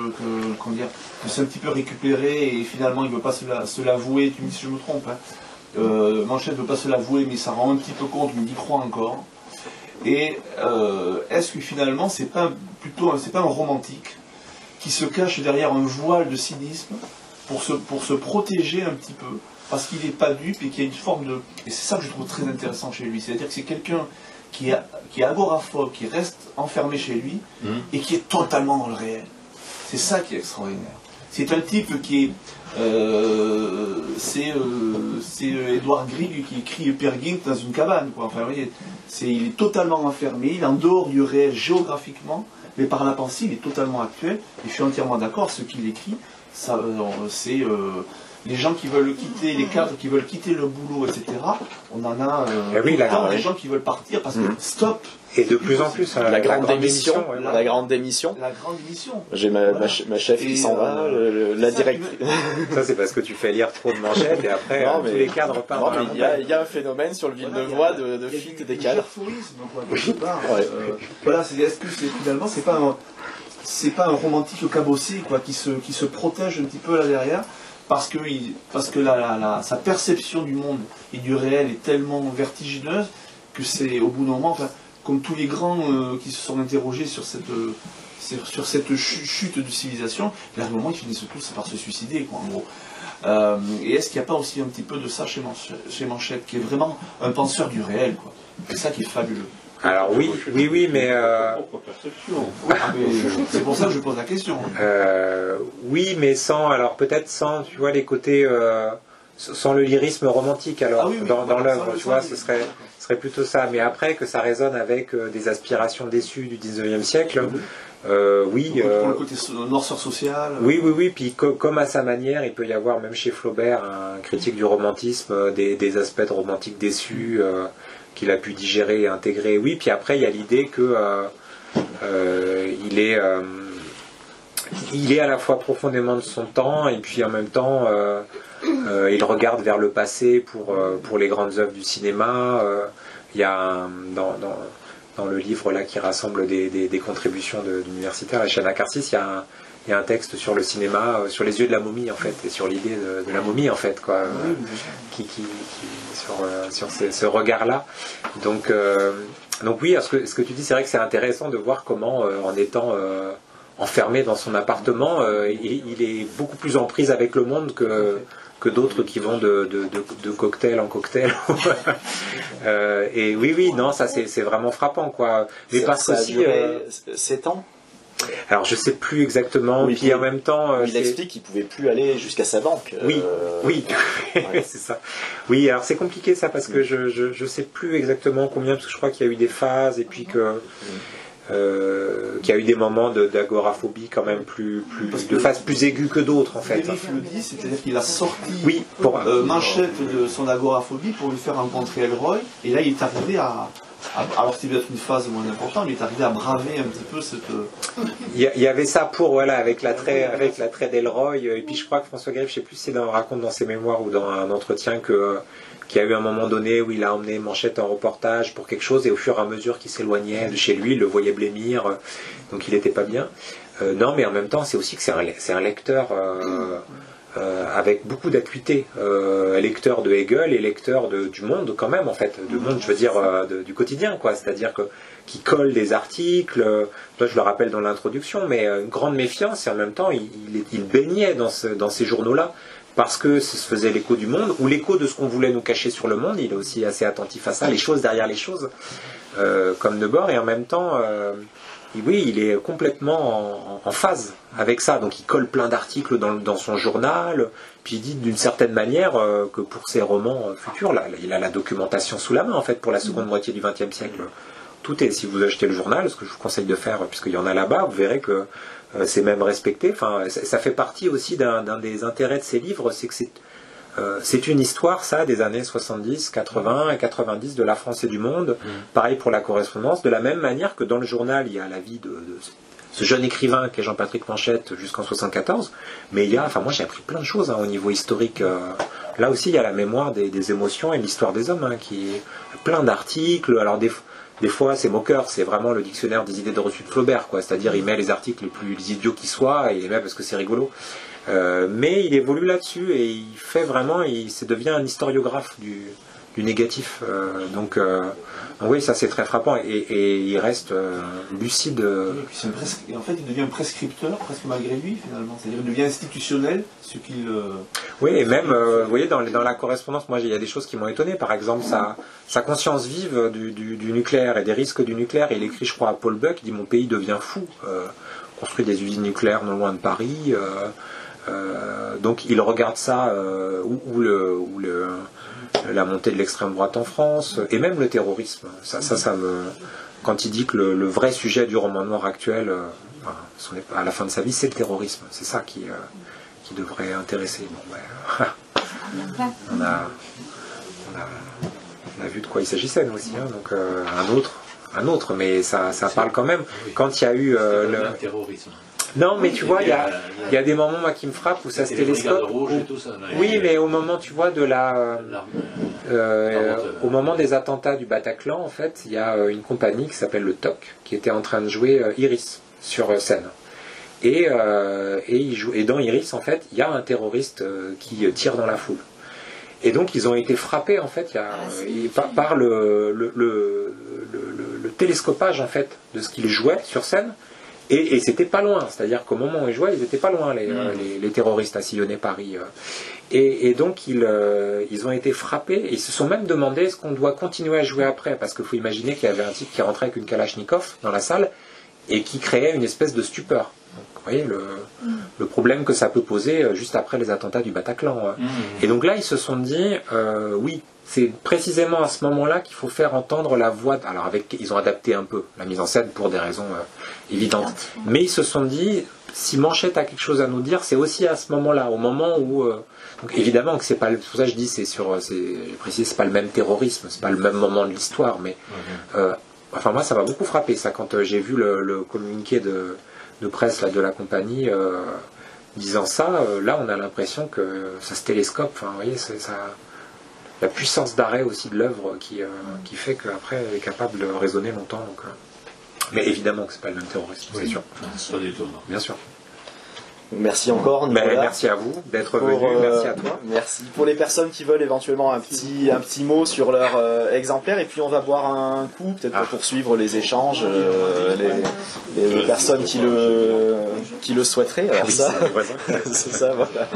c'est un petit peu récupéré et finalement il ne veut pas se l'avouer. Tu me dis si je me trompe. Manchette ne veut pas se l'avouer, mais ça rend un petit peu compte, mais il y croit encore. Et est-ce que finalement, c'est pas un romantique qui se cache derrière un voile de cynisme pour se protéger un petit peu, parce qu'il n'est pas dupe et qu'il y a une forme de... Et c'est ça que je trouve très intéressant chez lui, c'est-à-dire que c'est quelqu'un qui est agoraphobe, qui reste enfermé chez lui, et qui est totalement dans le réel. C'est ça qui est extraordinaire. C'est un type qui est... c'est Édouard Grieg qui écrit Peer Gynt dans une cabane, quoi. Enfin, vous voyez, il est totalement enfermé, il est en dehors du réel géographiquement, mais par la pensée, il est totalement actuel. Et je suis entièrement d'accord, ce qu'il écrit, les gens qui veulent quitter, les cadres qui veulent quitter le boulot, etc. On en a des gens qui veulent partir parce que stop. Et de plus en plus, la grande démission. La grande démission. J'ai ma chef qui s'en va, la directrice. Ça, c'est parce que tu fais lire trop de manchettes et après, tous les cadres partent. Il y a un phénomène sur le Villeneuvois de fuite des cadres. Voilà, est-ce que finalement, c'est pas un romantique cabossé quoi, qui se protège un petit peu là derrière parce que sa perception du monde et du réel est tellement vertigineuse que c'est au bout d'un moment, enfin, comme tous les grands qui se sont interrogés sur cette chute de civilisation, à un moment ils finissent tous par se suicider quoi, en gros. Et est-ce qu'il n'y a pas aussi un petit peu de ça chez Manchette, qui est vraiment un penseur du réel quoi. C'est ça qui est fabuleux. Alors oui, mais c'est pour ça que je pose la question. Oui, mais peut-être sans, tu vois, les côtés, sans le lyrisme romantique. Alors dans l'œuvre, tu vois, ce serait plutôt ça. Mais après que ça résonne avec des aspirations déçues du 19e siècle. Oui. Pour le côté noirceur social. Oui. Puis comme à sa manière, il peut y avoir même chez Flaubert, un critique du romantisme, des aspects de romantique déçus. Qu'il a pu digérer et intégrer, oui. Puis après, il y a l'idée que il est à la fois profondément de son temps et puis en même temps, il regarde vers le passé pour les grandes œuvres du cinéma. Il y a dans le livre là qui rassemble des contributions d'universitaires, la chaîne Acarcis, il y a un texte sur le cinéma, sur les yeux de la momie en fait, et sur l'idée de la momie en fait, quoi, sur ce regard-là. Donc oui, ce que tu dis, c'est vrai que c'est intéressant de voir comment, en étant enfermé dans son appartement, il est beaucoup plus en prise avec le monde que d'autres qui vont de cocktail en cocktail. Et oui, non, ça c'est vraiment frappant, quoi. Mais parce que si 7 ans. Alors je sais plus exactement, oui, puis en même temps... il explique qu'il pouvait plus aller jusqu'à sa banque. Oui, c'est ça. Oui, alors c'est compliqué ça, parce que je sais plus exactement combien, parce que je crois qu'il y a eu des phases, et puis que... qu'il y a eu des moments d'agoraphobie quand même de phase plus aiguë que d'autres en fait. Vérif le dit, c'est-à-dire qu'il a sorti Manchette de son agoraphobie pour lui faire rencontrer Elroy, et là il est arrivé alors c'était peut-être une phase moins importante, mais il est arrivé à braver un petit peu cette... Il y avait ça avec l'attrait d'Elroy, et puis je crois que François Greff, je sais plus si raconte dans ses mémoires ou dans un entretien qu'il y a eu un moment donné où il a emmené Manchette en reportage pour quelque chose, et au fur et à mesure qu'il s'éloignait de chez lui, il le voyait blêmir, donc il n'était pas bien. Non, mais en même temps, c'est aussi que c'est un lecteur avec beaucoup d'acuité, lecteur de Hegel et lecteur du monde quand même, en fait, du monde, je veux dire, du quotidien, quoi. C'est-à-dire qui colle des articles, toi je le rappelle dans l'introduction, mais une grande méfiance, et en même temps, il baignait dans ces journaux-là, parce que ça se faisait l'écho du monde, ou l'écho de ce qu'on voulait nous cacher sur le monde. Il est aussi assez attentif à ça, les choses derrière les choses, comme Debord, et en même temps, oui, il est complètement en phase avec ça. Donc il colle plein d'articles dans son journal, puis il dit d'une certaine manière que pour ses romans futurs, là, il a la documentation sous la main, en fait, pour la seconde moitié du XXe siècle. Tout est, si vous achetez le journal, ce que je vous conseille de faire, puisqu'il y en a là-bas, vous verrez que c'est même respecté. Enfin, ça fait partie aussi d'un des intérêts de ces livres, c'est que c'est une histoire, ça, des années 70, 80 et 90 de la France et du monde. Pareil pour la correspondance, de la même manière que dans le journal, il y a la vie de ce jeune écrivain qui est Jean-Patrick Manchette jusqu'en 74, mais moi j'ai appris plein de choses au niveau historique. Là aussi, il y a la mémoire des émotions et l'histoire des hommes, qui est plein d'articles. Alors des fois, c'est moqueur, c'est vraiment le dictionnaire des idées de reçu de Flaubert, quoi. C'est-à-dire, il met les articles les plus idiots qui soient, et il les met parce que c'est rigolo. Mais il évolue là-dessus, et il fait vraiment, il devient un historiographe du négatif. Donc oui, ça c'est très frappant, et il reste lucide. Et puis en fait, il devient prescripteur, presque malgré lui, finalement. C'est-à-dire qu'il devient institutionnel, ce qu'il... Oui, et même, vous voyez, dans la correspondance, moi, il y a des choses qui m'ont étonné. Par exemple, sa conscience vive du nucléaire et des risques du nucléaire. Il écrit, je crois, à Paul Buck, il dit « Mon pays devient fou. Construit des usines nucléaires non loin de Paris. » Donc, il regarde ça, ou la montée de l'extrême droite en France, et même le terrorisme. Quand il dit que le vrai sujet du roman noir actuel, à la fin de sa vie, c'est le terrorisme. C'est ça qui devrait intéresser. Bon, on a vu de quoi il s'agissait nous aussi, hein, donc un autre, mais ça parle quand même. Quand il y a eu le terrorisme. Non, mais tu vois, il y a des moments moi, qui me frappent où ça se télescope. Oui, mais au moment, tu vois, au moment des attentats du Bataclan, en fait, il y a une compagnie qui s'appelle le TOC qui était en train de jouer Iris sur scène. Et dans Iris, en fait, il y a un terroriste qui tire dans la foule. Et donc, ils ont été frappés, en fait, par le télescopage, en fait, de ce qu'ils jouaient sur scène. Et c'était pas loin, c'est-à-dire qu'au moment où ils jouaient, ils étaient pas loin, les terroristes à sillonner Paris. Et donc ils ont été frappés, et ils se sont même demandé est-ce qu'on doit continuer à jouer après, parce qu'il faut imaginer qu'il y avait un type qui rentrait avec une Kalachnikov dans la salle, et qui créait une espèce de stupeur. Donc, vous voyez le problème que ça peut poser juste après les attentats du Bataclan. Et donc là, ils se sont dit, oui, c'est précisément à ce moment-là qu'il faut faire entendre la voix. Alors ils ont adapté un peu la mise en scène pour des raisons évidentes. Mais ils se sont dit, si Manchette a quelque chose à nous dire, c'est aussi à ce moment-là, au moment où. Donc évidemment que c'est pas. Pour ça je dis, j'ai précisé, c'est pas le même terrorisme, c'est pas le même moment de l'histoire, mais. Enfin moi ça m'a beaucoup frappé ça quand j'ai vu le communiqué de presse là, de la compagnie disant ça. Là on a l'impression que ça se télescope. Enfin vous voyez c'est ça. La puissance d'arrêt aussi de l'œuvre qui fait qu'après elle est capable de résonner longtemps. Donc, mais évidemment que c'est pas le même terrorisme, c'est sûr. Pas du tout. Bien sûr. Merci encore Nicolas. Merci à vous d'être venu, merci à toi. Merci. Pour les personnes qui veulent éventuellement un petit mot sur leur exemplaire, et puis on va boire un coup, peut-être pour poursuivre les échanges, les personnes qui le souhaiteraient. Alors ça, c'est ça, voilà.